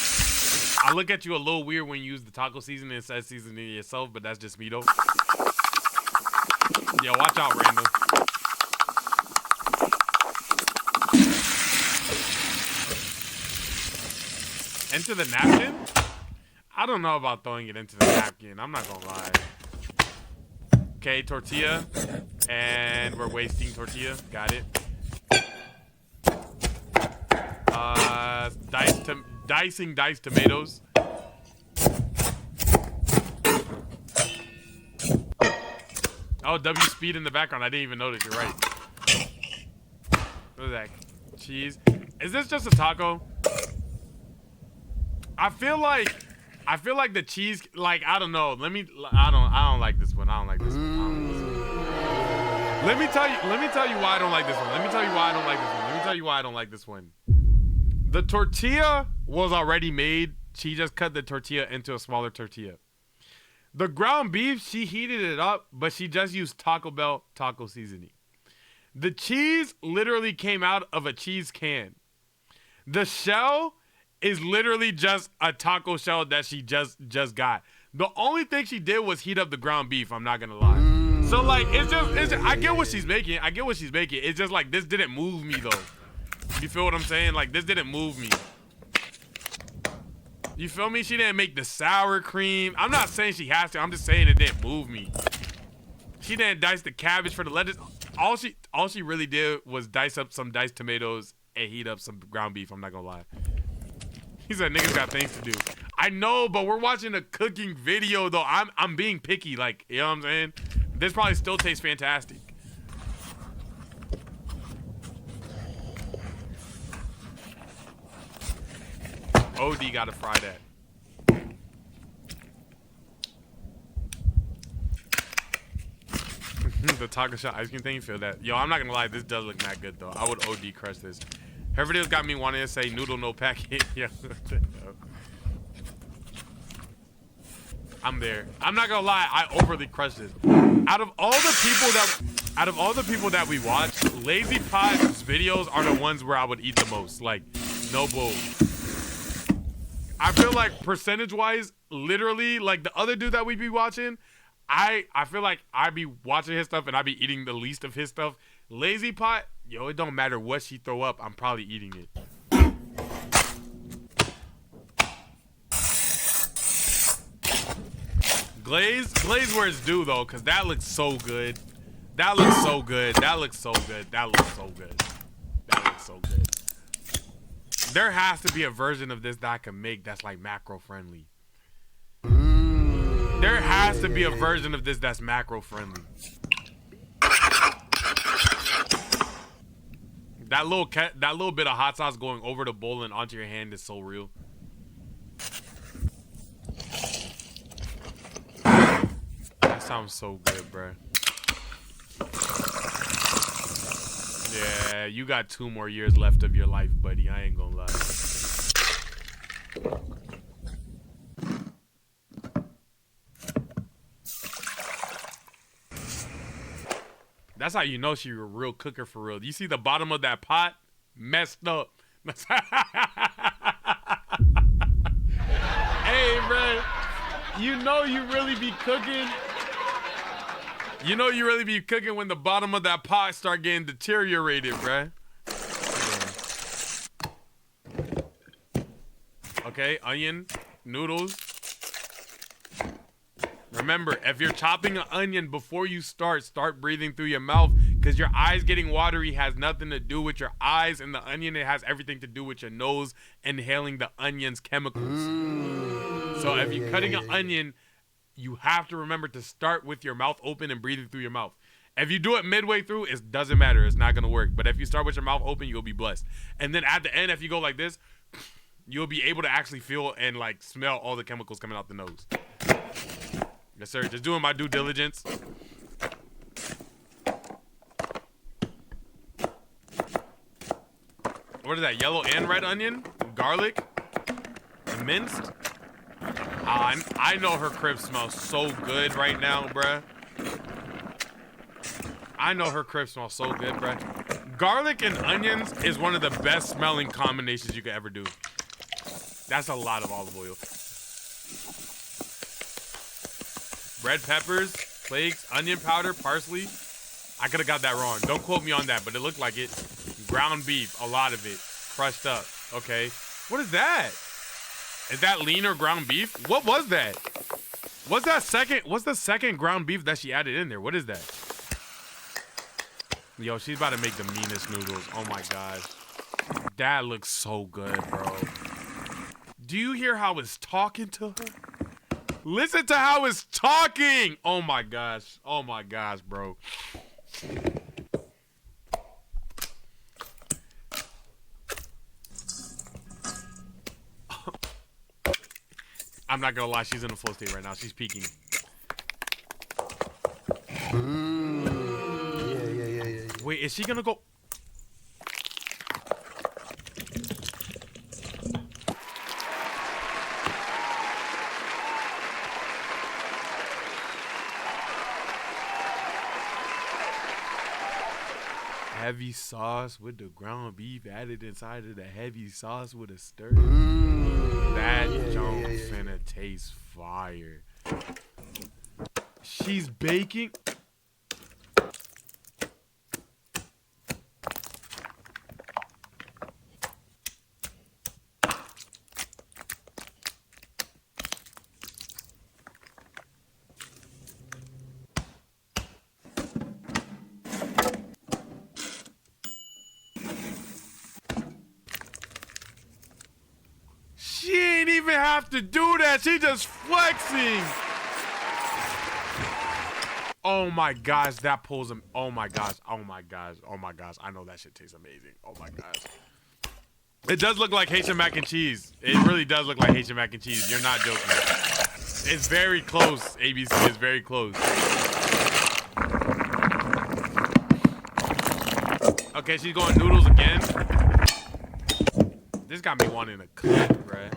I look at you a little weird when you use the taco seasoning and says seasoning it yourself, but that's just me though. Yo, watch out, Randall. Into the napkin? I don't know about throwing it into the napkin. I'm not gonna lie. Okay, tortilla. And we're wasting tortilla. Got it. Dicing diced tomatoes. Oh, W speed in the background. I didn't even notice. You're right. What is that? Cheese. Is this just a taco? I feel like the cheese. Like I don't know. I don't like this one. Let me tell you why I don't like this one. The tortilla was already made. She just cut the tortilla into a smaller tortilla. The ground beef, she heated it up, but she just used Taco Bell taco seasoning. The cheese literally came out of a cheese can. The shell is literally just a taco shell that she just got. The only thing she did was heat up the ground beef, I'm not gonna lie. So like, it's just I get what she's making. It's just like, this didn't move me though. You feel what I'm saying? Like, this didn't move me. You feel me? She didn't make the sour cream. I'm not saying she has to. I'm just saying it didn't move me. She didn't dice the cabbage for the lettuce. All she really did was dice up some diced tomatoes and heat up some ground beef. I'm not gonna lie. He said niggas got things to do. I know, but we're watching a cooking video though. I'm being picky. Like, you know what I'm saying? This probably still tastes fantastic. OD gotta fry that. The taco shell ice cream thing, you feel that? Yo, I'm not gonna lie, this does look mad good though. I would OD crush this. Her videos got me wanting to say noodle no packet. Yeah. I'm there. I'm not gonna lie, I overly crushed this. Out of all the people that we watch, Lazy Pod's videos are the ones where I would eat the most. Like, no bull. I feel like percentage-wise, literally, like the other dude that we be watching, I feel like I be watching his stuff and I be eating the least of his stuff. Lazy Pot, yo, it don't matter what she throw up, I'm probably eating it. Glaze where it's due though, cause that looks so good. That looks so good. There has to be a version of this that I can make that's like macro friendly. There has to be a version of this that's macro friendly. That little bit of hot sauce going over the bowl and onto your hand is so real. sounds so good, bro. Yeah, you got 2 more years left of your life, buddy. I ain't gonna lie. That's how you know she's a real cooker for real. You see the bottom of that pot? Messed up. Hey, bro. You know you really be cooking. You know you really be cooking when the bottom of that pot start getting deteriorated, bruh. Okay, onion, noodles. Remember, if you're chopping an onion before you start breathing through your mouth, because your eyes getting watery has nothing to do with your eyes and the onion. It has everything to do with your nose inhaling the onion's chemicals. So if you're cutting an onion, you have to remember to start with your mouth open and breathing through your mouth. If you do it midway through, it doesn't matter. It's not going to work. But if you start with your mouth open, you'll be blessed. And then at the end, if you go like this, you'll be able to actually feel and like smell all the chemicals coming out the nose. Yes, sir. Just doing my due diligence. What is that? Yellow and red onion? Garlic? Minced? I know her crib smells so good right now, bruh. I know her crib smells so good, bruh. Garlic and onions is one of the best smelling combinations you could ever do. That's a lot of olive oil. Red peppers, flakes, onion powder, parsley. I could have got that wrong. Don't quote me on that, but it looked like it. Ground beef, a lot of it. Crushed up. Okay. What is that? Is that lean or ground beef? What was that? What's the second ground beef that she added in there? What is that? Yo, she's about to make the meanest noodles. Oh my gosh. That looks so good, bro. Do you hear how it's talking to her? Listen to how it's talking. Oh my gosh. Oh my gosh, bro. I'm not gonna lie, she's in a flow state right now. She's peaking. Yeah. Wait, is she gonna go? Heavy sauce with the ground beef added inside of the heavy sauce with a stir. That junk finna taste fire. She's baking. She ain't even have to do that. She just flexing. Oh my gosh, that pulls him. Oh my gosh. Oh my gosh. Oh my gosh. I know that shit tastes amazing. Oh my gosh. It does look like Haitian mac and cheese. It really does look like Haitian mac and cheese. You're not joking. It's very close. ABC is very close. Okay, she's going noodles again. This got me wanting a clip, bruh.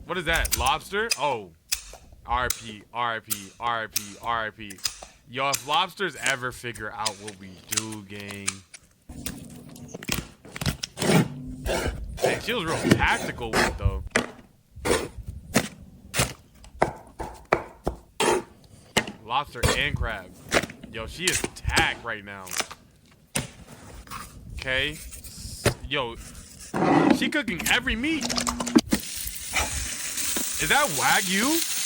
What is that? Lobster? Oh. RP. Yo, if lobsters ever figure out what we do, gang. Dang, she was real tactical with it, though. Lobster and crab. Yo, she is tack right now. Okay. Yo, she cooking every meat. Is that Wagyu?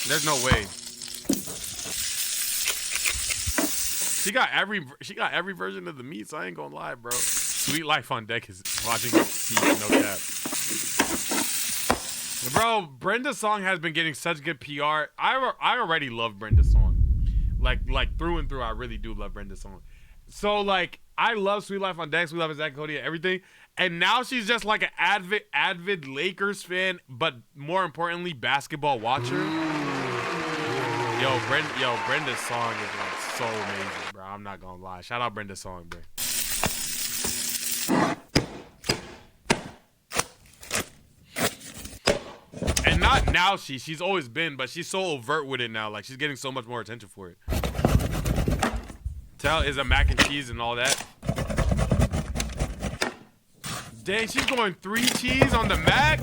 There's no way. She got every version of the meat, so I ain't gonna lie, bro. Sweet Life on Deck is watching it, no cap. Bro, Brenda's song has been getting such good PR. I already love Brenda's song. Like through and through, I really do love Brenda's song. So like I love Sweet Life on Deck, Sweet Life of Zach Cody, everything. And now she's just like an avid Lakers fan, but more importantly, basketball watcher. Brenda's song is like so amazing, bro. I'm not gonna lie. Shout out Brenda's song, bro. And not now she's always been, but she's so overt with it now. Like she's getting so much more attention for it. Tell is a mac and cheese and all that. Dang, she's going 3 cheese on the mac.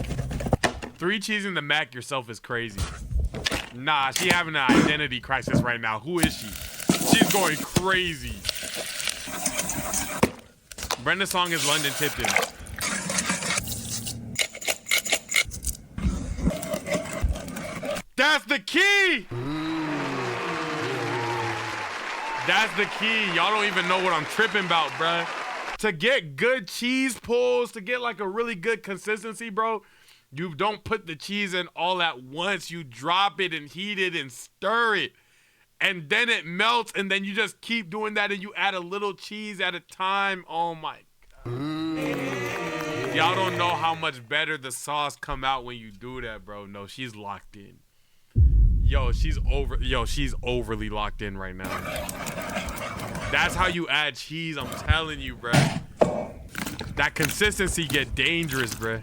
3 cheese in the mac yourself is crazy. Nah, she having an identity crisis right now. Who is she? She's going crazy. Brenda's song is London Tipton. That's the key! That's the key. Y'all don't even know what I'm tripping about, bruh. To get good cheese pulls, to get like a really good consistency, bro, you don't put the cheese in all at once. You drop it and heat it and stir it. And then it melts, and then you just keep doing that, and you add a little cheese at a time. Oh, my God. Y'all don't know how much better the sauce come out when you do that, bro. No, she's locked in. She's overly locked in right now. That's how you add cheese, I'm telling you, bro. That consistency get dangerous, bro.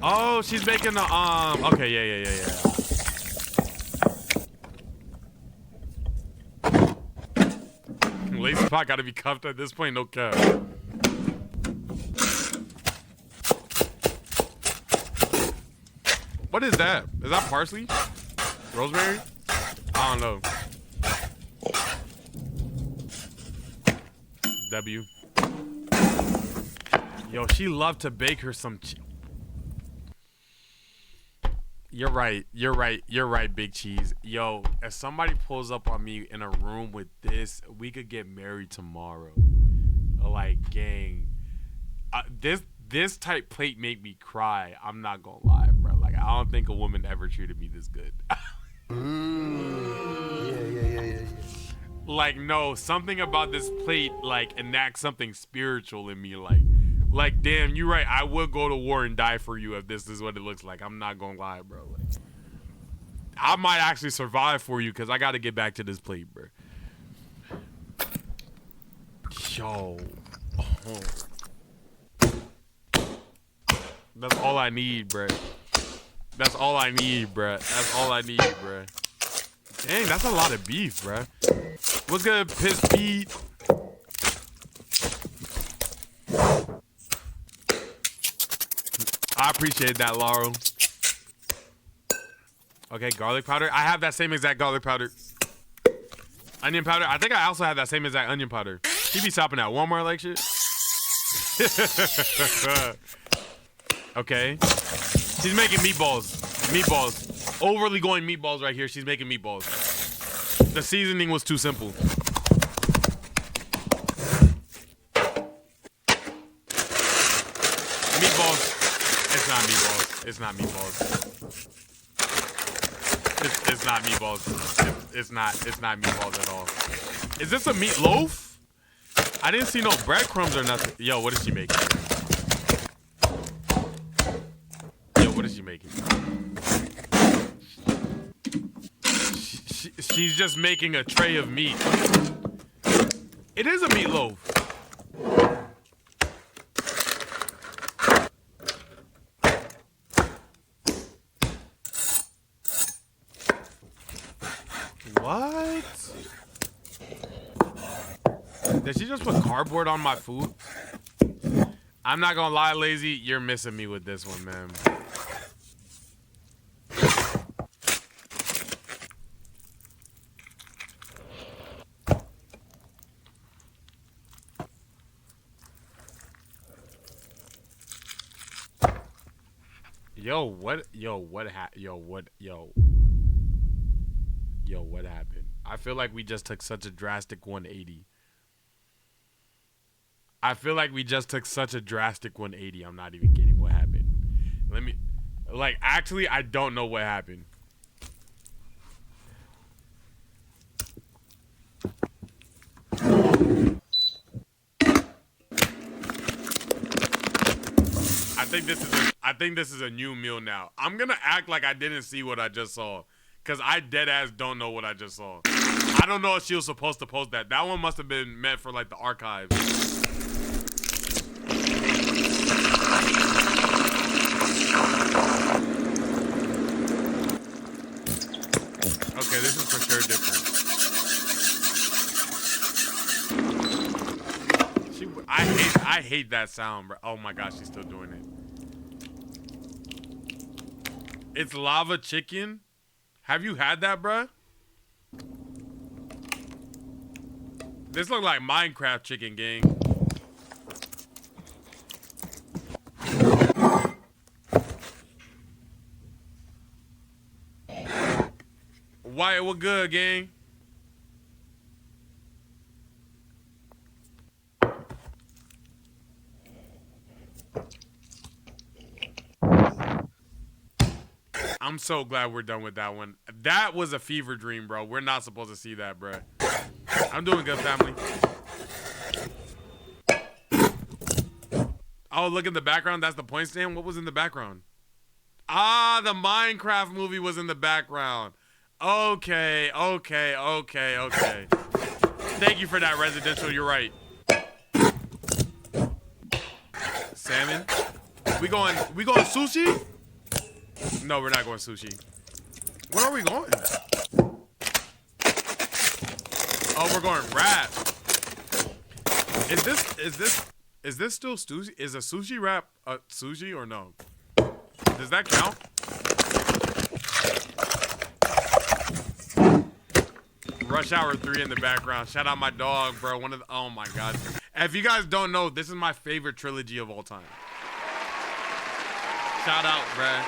Oh, she's making the okay, yeah. Lazy Pot gotta be cuffed at this point, no cap. What is that? Is that parsley? Rosemary? I don't know. W. Yo, she loved to bake her some You're right, Big Cheese. Yo, if somebody pulls up on me in a room with this, we could get married tomorrow. Like, gang. This type plate made me cry. I'm not gonna lie, bro. Like, I don't think a woman ever treated me this good. Yeah. Like, no, something about this plate, like, enacts something spiritual in me. Like, damn, you're right. I would go to war and die for you if this is what it looks like. I'm not gonna lie, bro. Like, I might actually survive for you because I got to get back to this plate, bro. Yo. Oh. That's all I need, bro. That's all I need, bro. Dang, that's a lot of beef, bro. What's good, Piss Pete? I appreciate that, Laurel. Okay, garlic powder. I have that same exact garlic powder. Onion powder. I think I also have that same exact onion powder. He be shopping at Walmart like shit. Okay. She's making meatballs. Overly going meatballs right here. She's making meatballs. The seasoning was too simple. Meatballs. It's not meatballs. It's not meatballs. It's not meatballs at all. Is this a meatloaf? I didn't see no breadcrumbs or nothing. Yo, what is she making? She's just making a tray of meat. It is a meatloaf. What? Did she just put cardboard on my food? I'm not gonna lie, Lazy, you're missing me with this one, man. What happened? I feel like we just took such a drastic 180. I'm not even kidding. What happened? Actually, I don't know what happened. I think this is a new meal now. I'm gonna act like I didn't see what I just saw, Because I dead ass don't know what I just saw. I don't know if she was supposed to post that. That one must have been meant for like the archives. Okay, this is for sure different. I hate that sound, bro. Oh my gosh, she's still doing it. It's lava chicken. Have you had that, bruh? This look like Minecraft chicken, gang. Why? What good, gang? I'm so glad we're done with that one. That was a fever dream, bro. We're not supposed to see that, bro. I'm doing good, family. Oh, look in the background. That's the point stand. What was in the background? Ah, the Minecraft movie was in the background. Okay. Thank you for that, Residential. You're right. Salmon. We going sushi? No, we're not going sushi. Where are we going? Oh, we're going wrap. Is this still sushi? Is a sushi wrap sushi or no? Does that count? Rush Hour 3 in the background. Shout out my dog, bro. Oh my god. If you guys don't know, this is my favorite trilogy of all time. Shout out, bruh.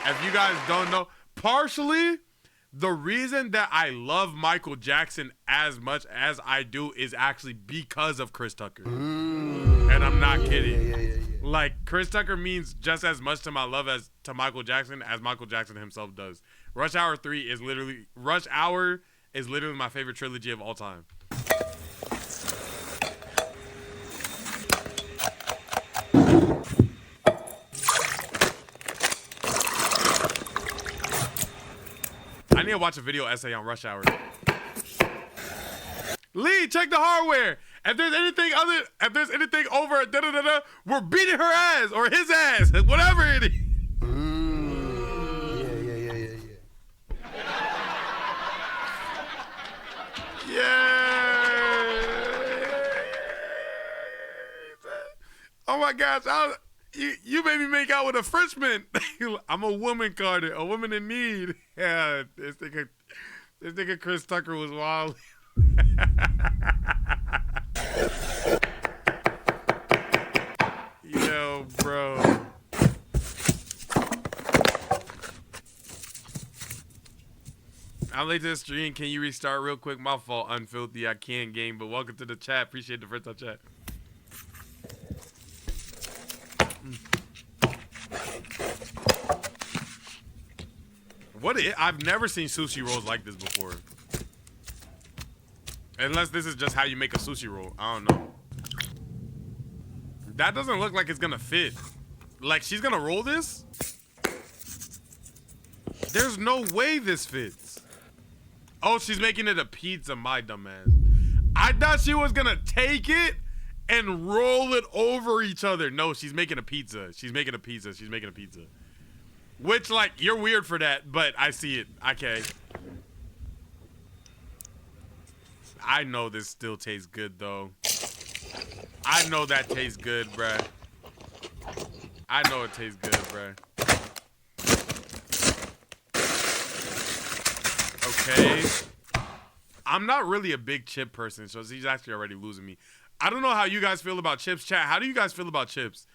If you guys don't know, partially the reason that I love Michael Jackson as much as I do is actually because of Chris Tucker. And I'm not kidding. Like, Chris Tucker means just as much to my love as to Michael Jackson as Michael Jackson himself does. Rush Hour is literally my favorite trilogy of all time. I need to watch a video essay on Rush Hour. Lee, check the hardware. If there's anything over da-da-da-da, we're beating her ass or his ass, whatever it is. Oh my gosh, you made me make out with a Frenchman. I'm a woman, Carter, a woman in need. Yeah, this nigga Chris Tucker was wild. Yo, bro. I'm late to the stream. Can you restart real quick? My fault, Unfilthy. I can't game, but welcome to the chat. Appreciate the first time chat. I've never seen sushi rolls like this before. Unless this is just how you make a sushi roll. I don't know. That doesn't look like it's gonna fit. Like, she's gonna roll this? There's no way this fits. Oh, she's making it a pizza, my dumb ass. I thought she was gonna take it and roll it over each other. No, she's making a pizza. She's making a pizza. Which, like, you're weird for that, but I see it. Okay. I know this still tastes good, though. I know that tastes good, bruh. I know it tastes good, bruh. Okay. I'm not really a big chip person, so he's actually already losing me. I don't know how you guys feel about chips. Chat, how do you guys feel about chips?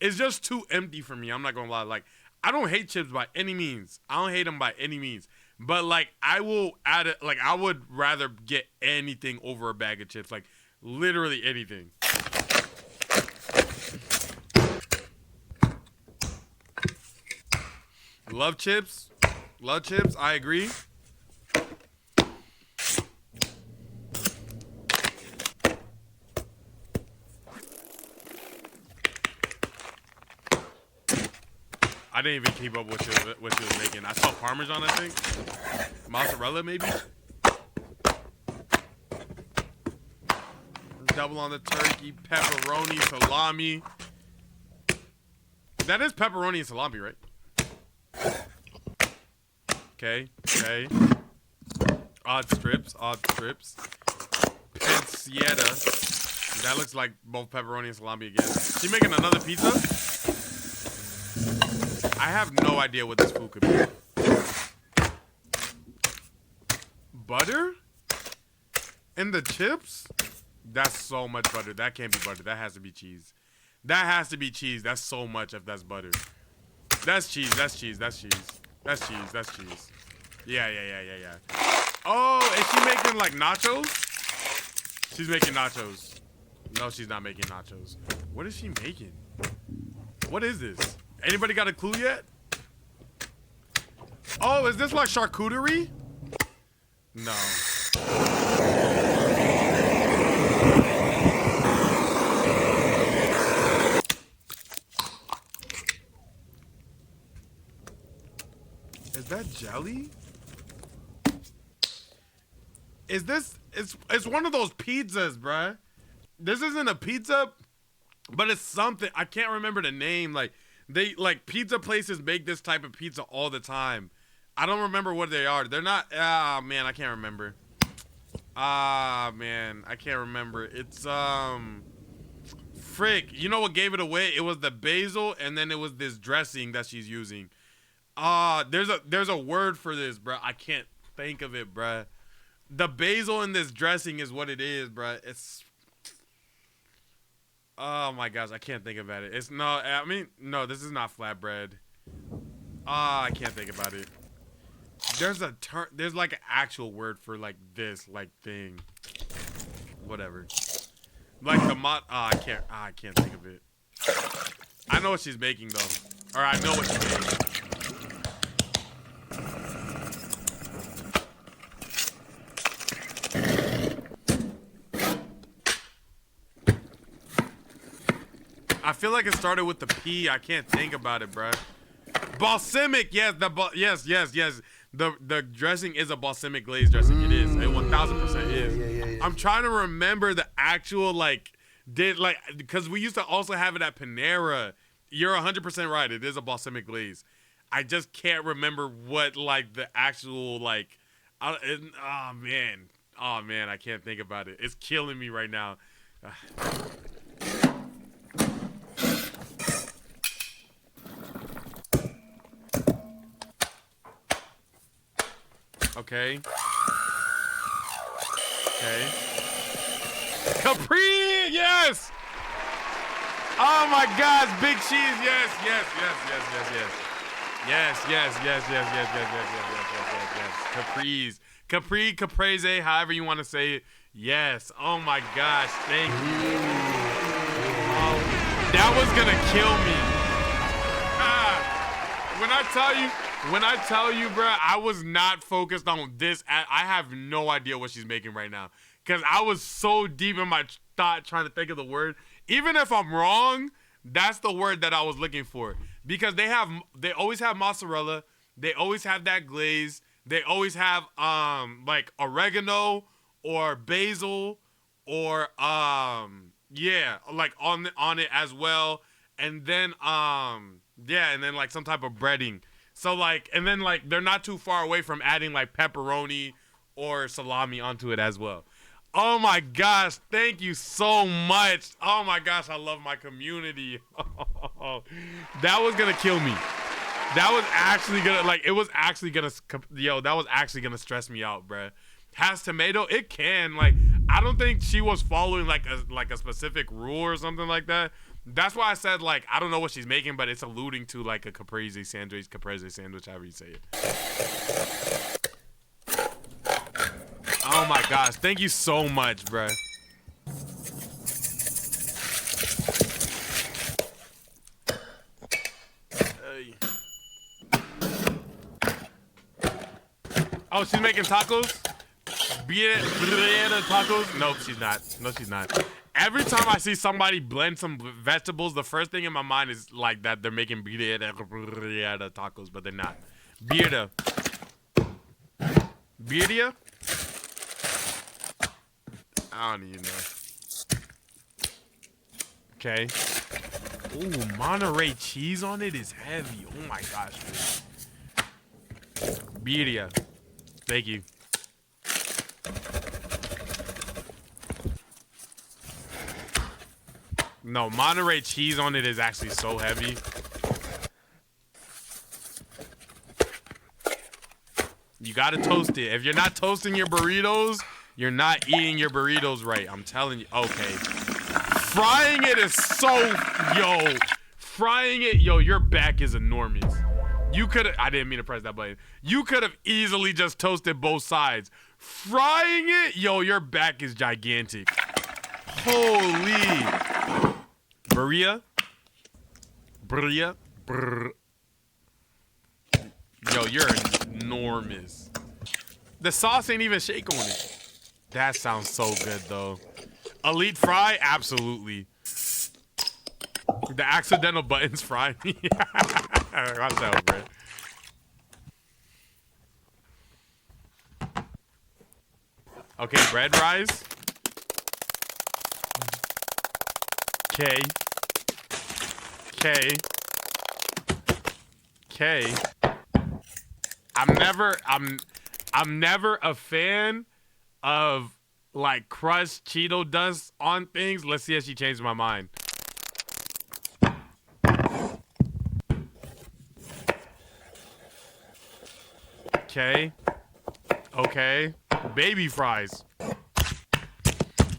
It's just too empty for me. I'm not gonna lie. Like, I don't hate chips by any means. I don't hate them by any means. But, like, I will add it. Like, I would rather get anything over a bag of chips. Like, literally anything. Love chips. Love chips. I agree. I didn't even keep up what she was making. I saw Parmesan, I think. Mozzarella, maybe. Double on the turkey, pepperoni, salami. That is pepperoni and salami, right? Okay. Odd strips. Pancetta. That looks like both pepperoni and salami again. She making another pizza? I have no idea what this food could be. Butter? And the chips? That's so much butter. That can't be butter. That has to be cheese. That has to be cheese. That's so much if that's butter. That's cheese. That's cheese. That's cheese. That's cheese. That's cheese. Yeah. Oh, is she making like nachos? She's making nachos. No, she's not making nachos. What is she making? What is this? Anybody got a clue yet? Oh, is this like charcuterie? No. Is that jelly? Is this... It's one of those pizzas, bruh. This isn't a pizza, but it's something. I can't remember the name. Like, pizza places make this type of pizza all the time. I don't remember what they are. They're not... Ah, man, I can't remember. Ah, man, I can't remember. It's, frick. You know what gave it away? It was the basil, and then it was this dressing that she's using. There's a word for this, bro. I can't think of it, bro. The basil in this dressing is what it is, bro. It's... Oh my gosh, I can't think about it. It's no, I mean, no, this is not flatbread. I can't think about it. There's like an actual word for like this, like thing. Whatever. Like the I can't think of it. I know what she's making though. Or I know what she's making. I feel like it started with the P. I can't think about it, bruh. Balsamic, yes, yes. The dressing is a balsamic glaze dressing. It is. It 1000% is. Yeah. I'm trying to remember the actual because we used to also have it at Panera. You're 100% right. It is a balsamic glaze. I just can't remember what like the actual like. Oh man, I can't think about it. It's killing me right now. Okay. Capri, yes! Oh my gosh, big cheese, yes. Capri, caprese, however you want to say it. Yes. Oh my gosh, thank you. That was gonna kill me. When I tell you, bro, I was not focused on this. I have no idea what she's making right now. Because I was so deep in my thought trying to think of the word. Even if I'm wrong, that's the word that I was looking for. Because they always have mozzarella. They always have that glaze. They always have like oregano or basil or like on it as well. And then and then like some type of breading. So like, and then like they're not too far away from adding like pepperoni or salami onto it as well. Oh my gosh, thank you so much. Oh my gosh, I love my community. That was gonna kill me. That was actually gonna stress me out, bruh. Has tomato? It can. Like, I don't think she was following like a specific rule or something like that. That's why I said, like, I don't know what she's making, but it's alluding to, like, a caprese sandwich, however you say it. Oh, my gosh. Thank you so much, bruh. Oh, she's making tacos? Birria tacos? Nope, she's not. No, she's not. Every time I see somebody blend some vegetables, the first thing in my mind is like that they're making birria tacos, but they're not. Birria. Birria? I don't even know. Okay. Ooh, Monterey cheese on it is heavy. Oh my gosh, man. Birria. Thank you. No, Monterey cheese on it is actually so heavy. You gotta toast it. If you're not toasting your burritos, you're not eating your burritos right. I'm telling you. Okay. Frying it is so, frying it, your back is enormous. You could have, I didn't mean to press that button. You could have easily just toasted both sides. Frying it, your back is gigantic. Holy. Birria. Birria. Brr. You're enormous. The sauce ain't even shake on it. That sounds so good, though. Elite fry? Absolutely. The accidental buttons fry me. Watch out, bro. Okay, bread rise. Okay. Okay. Okay. I'm never a fan of like crushed Cheeto dust on things. Let's see if she changed my mind. Okay. Okay. Baby fries.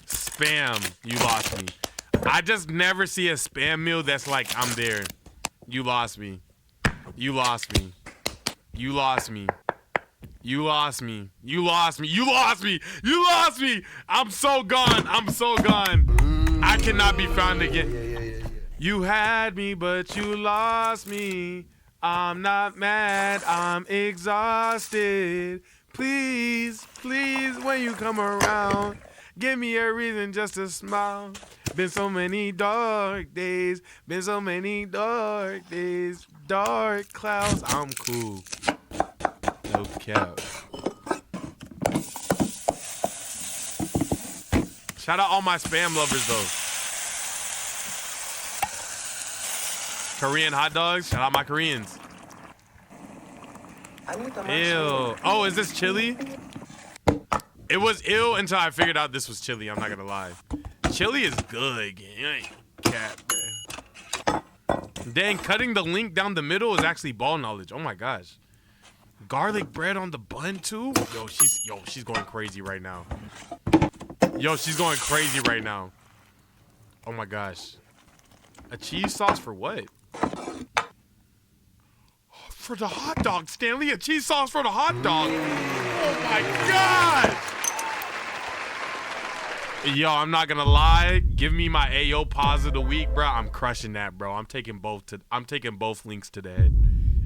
Spam. You lost me. I just never see a spam meal that's like, I'm there. You lost me. You lost me. You lost me. You lost me. You lost me. You lost me. You lost me. I'm so gone. I'm so gone. I cannot be found again. You had me, but you lost me. I'm not mad. I'm exhausted. Please, please, when you come around, give me a reason just to smile. Been so many dark days. Been so many dark days. Dark clouds. I'm cool. No cap. Shout out all my spam lovers though. Korean hot dogs. Shout out my Koreans. Ew. Oh, is this chili? It was ill until I figured out this was chili. I'm not gonna lie. Chili is good. You ain't cat, bro. Dang, cutting the link down the middle is actually ball knowledge. Oh my gosh. Garlic bread on the bun too? She's going crazy right now. She's going crazy right now. Oh my gosh. A cheese sauce for what? For the hot dog, Stanley. A cheese sauce for the hot dog. Oh my god. I'm not gonna lie. Give me my AO pause of the week, bro. I'm crushing that, bro. I'm taking both links to the head.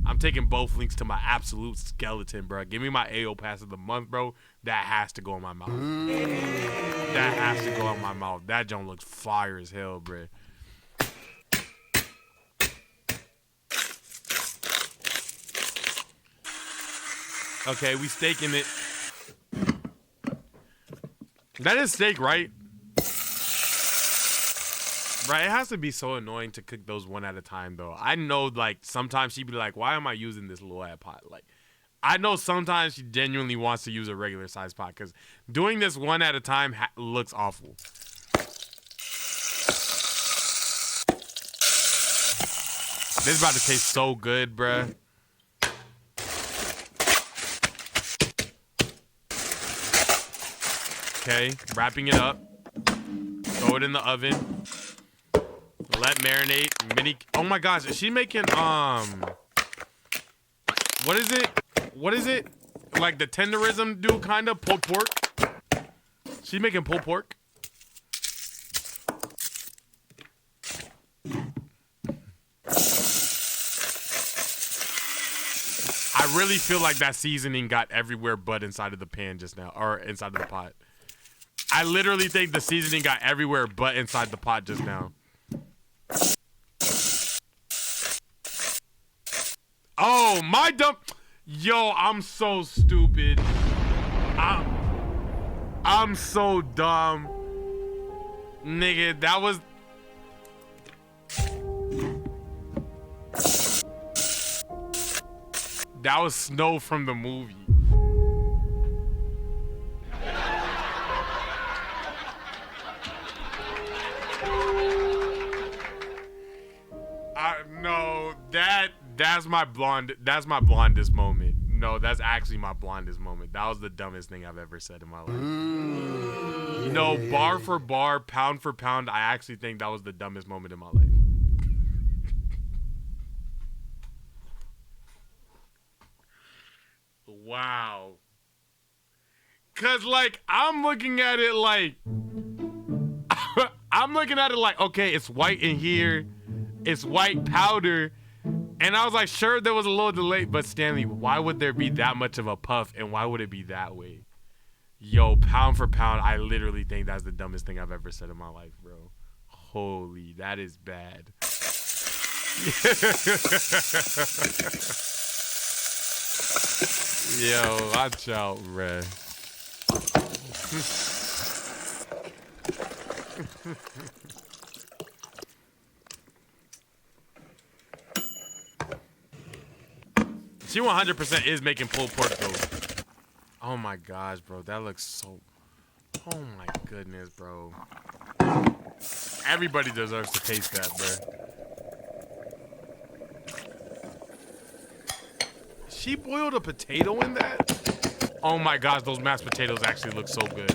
I'm taking both links to my absolute skeleton, bro. Give me my AO pass of the month, bro. That has to go in my mouth. That has to go in my mouth. That joint looks fire as hell, bro. Okay, we staking it. That is steak, right? Right, it has to be so annoying to cook those one at a time, though. I know, like, sometimes she'd be like, why am I using this little ass pot? Like, I know sometimes she genuinely wants to use a regular size pot, because doing this one at a time looks awful. This is about to taste so good, bruh. Okay, wrapping it up. Throw it in the oven. Let marinate. Oh my gosh, is she making what is it? What is it? Like the tenderism dude, kind of pulled pork. She's making pulled pork. I really feel like that seasoning got everywhere but inside of the pan just now, or inside of the pot. I literally think the seasoning got everywhere but inside the pot just now. Oh, my dumb. Yo, I'm so stupid. I'm so dumb. Nigga, that was... That was Snow from the movie. No, that's my blondest moment. No, that's actually my blondest moment. That was the dumbest thing I've ever said in my life. No, bar for bar, pound for pound, I actually think that was the dumbest moment in my life. Wow. Cause like I'm looking at it like okay, it's white in here, it's white powder, and I was like, sure, there was a little delay, but Stanley, why would there be that much of a puff, and why would it be that way? Yo, pound for pound, I literally think that's the dumbest thing I've ever said in my life, bro. Holy, that is bad. Yo, watch out, bruh. She 100% is making pulled pork though. Oh my gosh, bro, that looks so... Oh my goodness, bro. Everybody deserves to taste that, bro. She boiled a potato in that? Oh my gosh, those mashed potatoes actually look so good.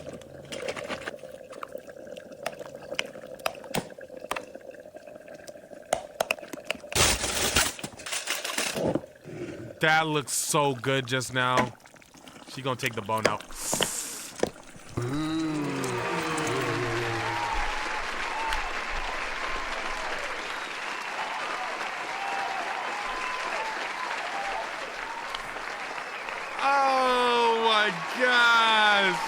That looks so good just now. She gonna take the bone out. Oh my gosh.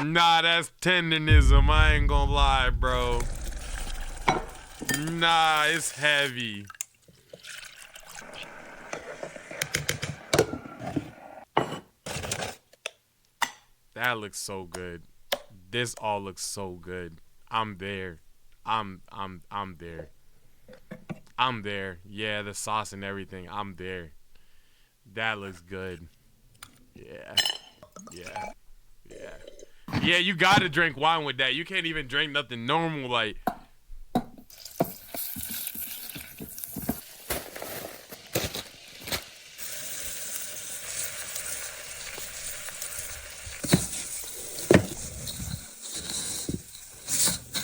Nah, that's tenderism. I ain't gonna lie, bro. Nah, it's heavy. That looks so good. This all looks so good. I'm there. I'm there. I'm there. Yeah, the sauce and everything. I'm there. That looks good. Yeah. Yeah. Yeah. Yeah, you gotta drink wine with that. You can't even drink nothing normal like.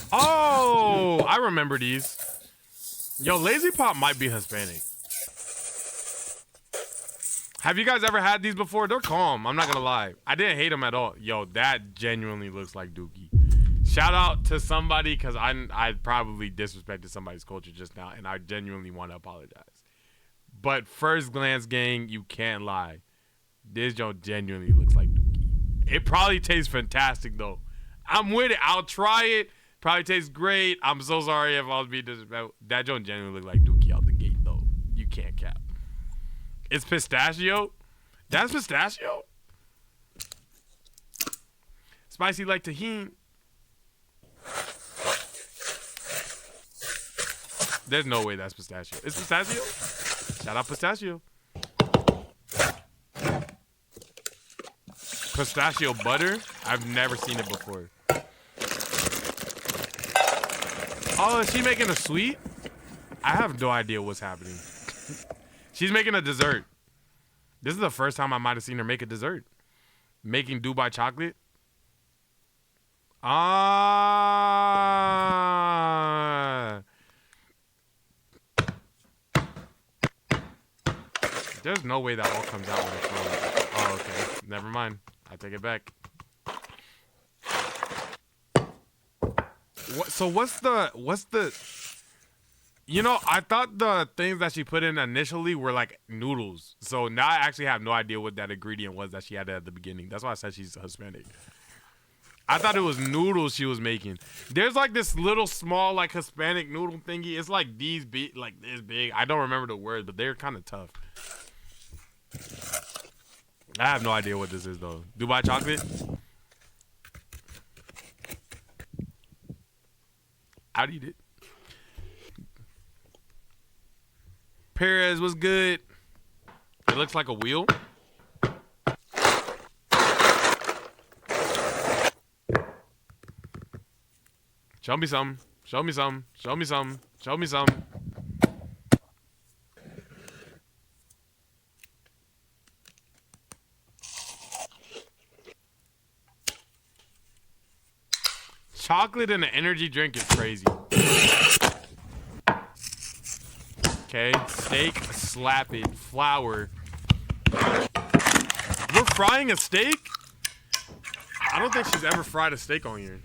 Oh, I remember these. Yo, Lazy Pop might be Hispanic. Have you guys ever had these before? They're calm. I'm not gonna lie. I didn't hate them at all. Yo, that genuinely looks like Dookie. Shout out to somebody, because I probably disrespected somebody's culture just now, and I genuinely want to apologize. But first glance, gang, you can't lie. This joint genuinely looks like Dookie. It probably tastes fantastic, though. I'm with it. I'll try it. Probably tastes great. I'm so sorry if I was being disrespectful. That joint genuinely look like Dookie out the gate, though. You can't cap. It's pistachio? That's pistachio? Spicy like tahini. There's no way that's pistachio. It's pistachio? Shout out pistachio. Pistachio butter? I've never seen it before. Oh, is she making a sweet? I have no idea what's happening. She's making a dessert. This is the first time I might have seen her make a dessert. Making Dubai chocolate. Ah. There's no way that all comes out when it's rolling. Oh, okay. Never mind. I take it back. So what's the you know, I thought the things that she put in initially were like noodles. So now I actually have no idea what that ingredient was that she had at the beginning. That's why I said she's Hispanic. I thought it was noodles she was making. There's like this little small like Hispanic noodle thingy. It's like these big, like this big. I don't remember the word, but they're kind of tough. I have no idea what this is though. Dubai chocolate? I'd eat it. Perez was good. It looks like a wheel. Show me some. Show me some. Show me some. Show me some. Chocolate in an energy drink is crazy. Okay, steak, slap it, flour. We're frying a steak? I don't think she's ever fried a steak on here.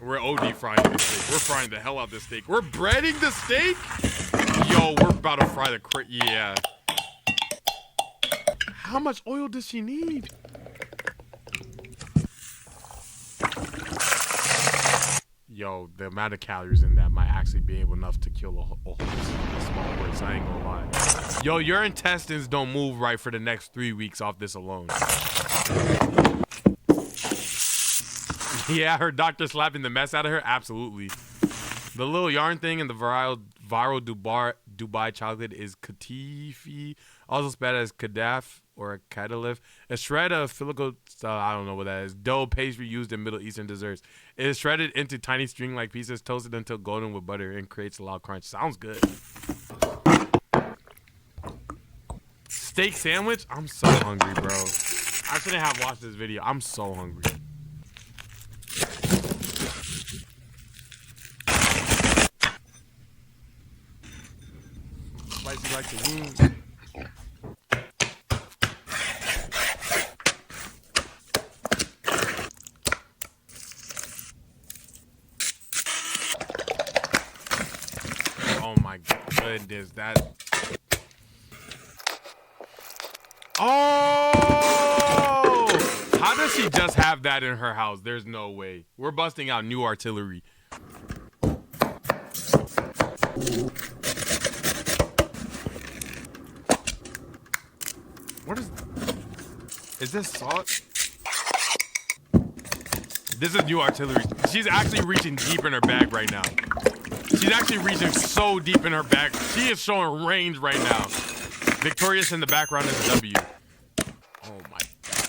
We're OD frying this steak. We're frying the hell out of this steak. We're breading the steak? Yo, we're about to fry the yeah. How much oil does she need? Yo, the amount of calories in that might actually be enough to kill a small horse. I ain't gonna lie. Yo, your intestines don't move right for the next 3 weeks off this alone. Yeah, her doctor slapping the mess out of her? Absolutely. The little yarn thing and the viral Dubai chocolate is katifi, also spelled as kadaf or kadalif. A shred of filico, I don't know what that is, dough pastry used in Middle Eastern desserts. It is shredded into tiny string-like pieces, toasted until golden with butter, and creates a loud crunch. Sounds good. Steak sandwich? I'm so hungry, bro. I shouldn't have watched this video. I'm so hungry. Spicy like the wings. Oh my goodness, that. Oh! How does she just have that in her house? There's no way. We're busting out new artillery. What is this salt? This is new artillery. She's actually reaching deep in her bag right now. She's actually reaching so deep in her bag. She is showing range right now. Victorious in the background is a W. Oh my.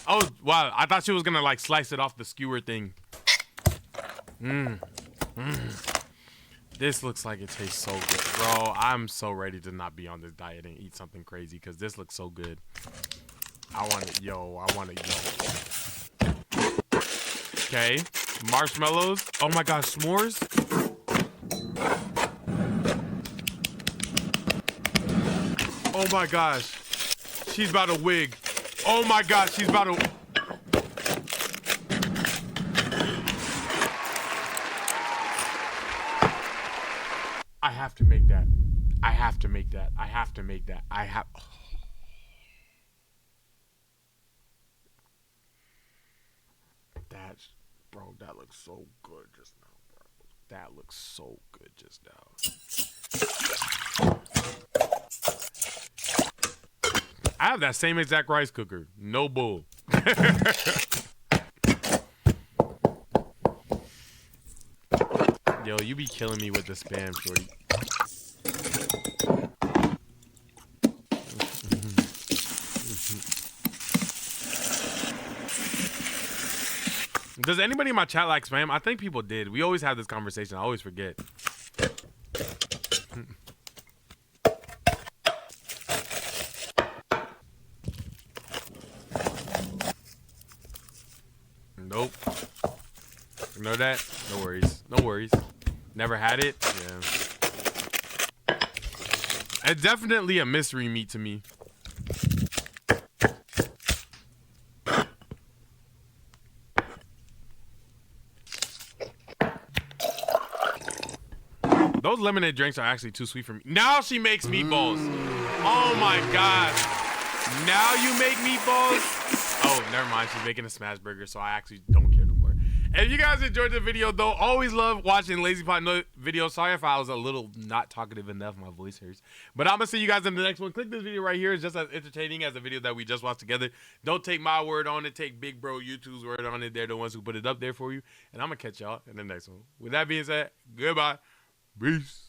Oh, wow. I thought she was gonna like slice it off the skewer thing. This looks like it tastes so good. Bro, I'm so ready to not be on this diet and eat something crazy because this looks so good. I want it, yo. I want it, yo. Okay. Marshmallows. Oh my gosh, s'mores. Oh my gosh. She's about to wig. Oh my gosh, she's about to... I have to make that. I have to make that. I have to make that. I have... Oh. That's... Bro, that looks so good just now, bro. That looks so good just now. I have that same exact rice cooker. No bull. Yo, you be killing me with the spam, shorty. Does anybody in my chat like spam? I think people did. We always have this conversation. I always forget. Nope. Ignore that. No worries. No worries. Never had it. Yeah. It's definitely a mystery meat to me. Those lemonade drinks are actually too sweet for me. Now she makes meatballs. Oh my god. Now you make meatballs? Oh, never mind. She's making a smash burger, so I actually don't care no more. If you guys enjoyed the video, though, always love watching Lazy Pot videos. Sorry if I was a little not talkative enough. My voice hurts. But I'm going to see you guys in the next one. Click this video right here. It's just as entertaining as the video that we just watched together. Don't take my word on it. Take Big Bro YouTube's word on it. They're the ones who put it up there for you. And I'm going to catch y'all in the next one. With that being said, goodbye. Peace.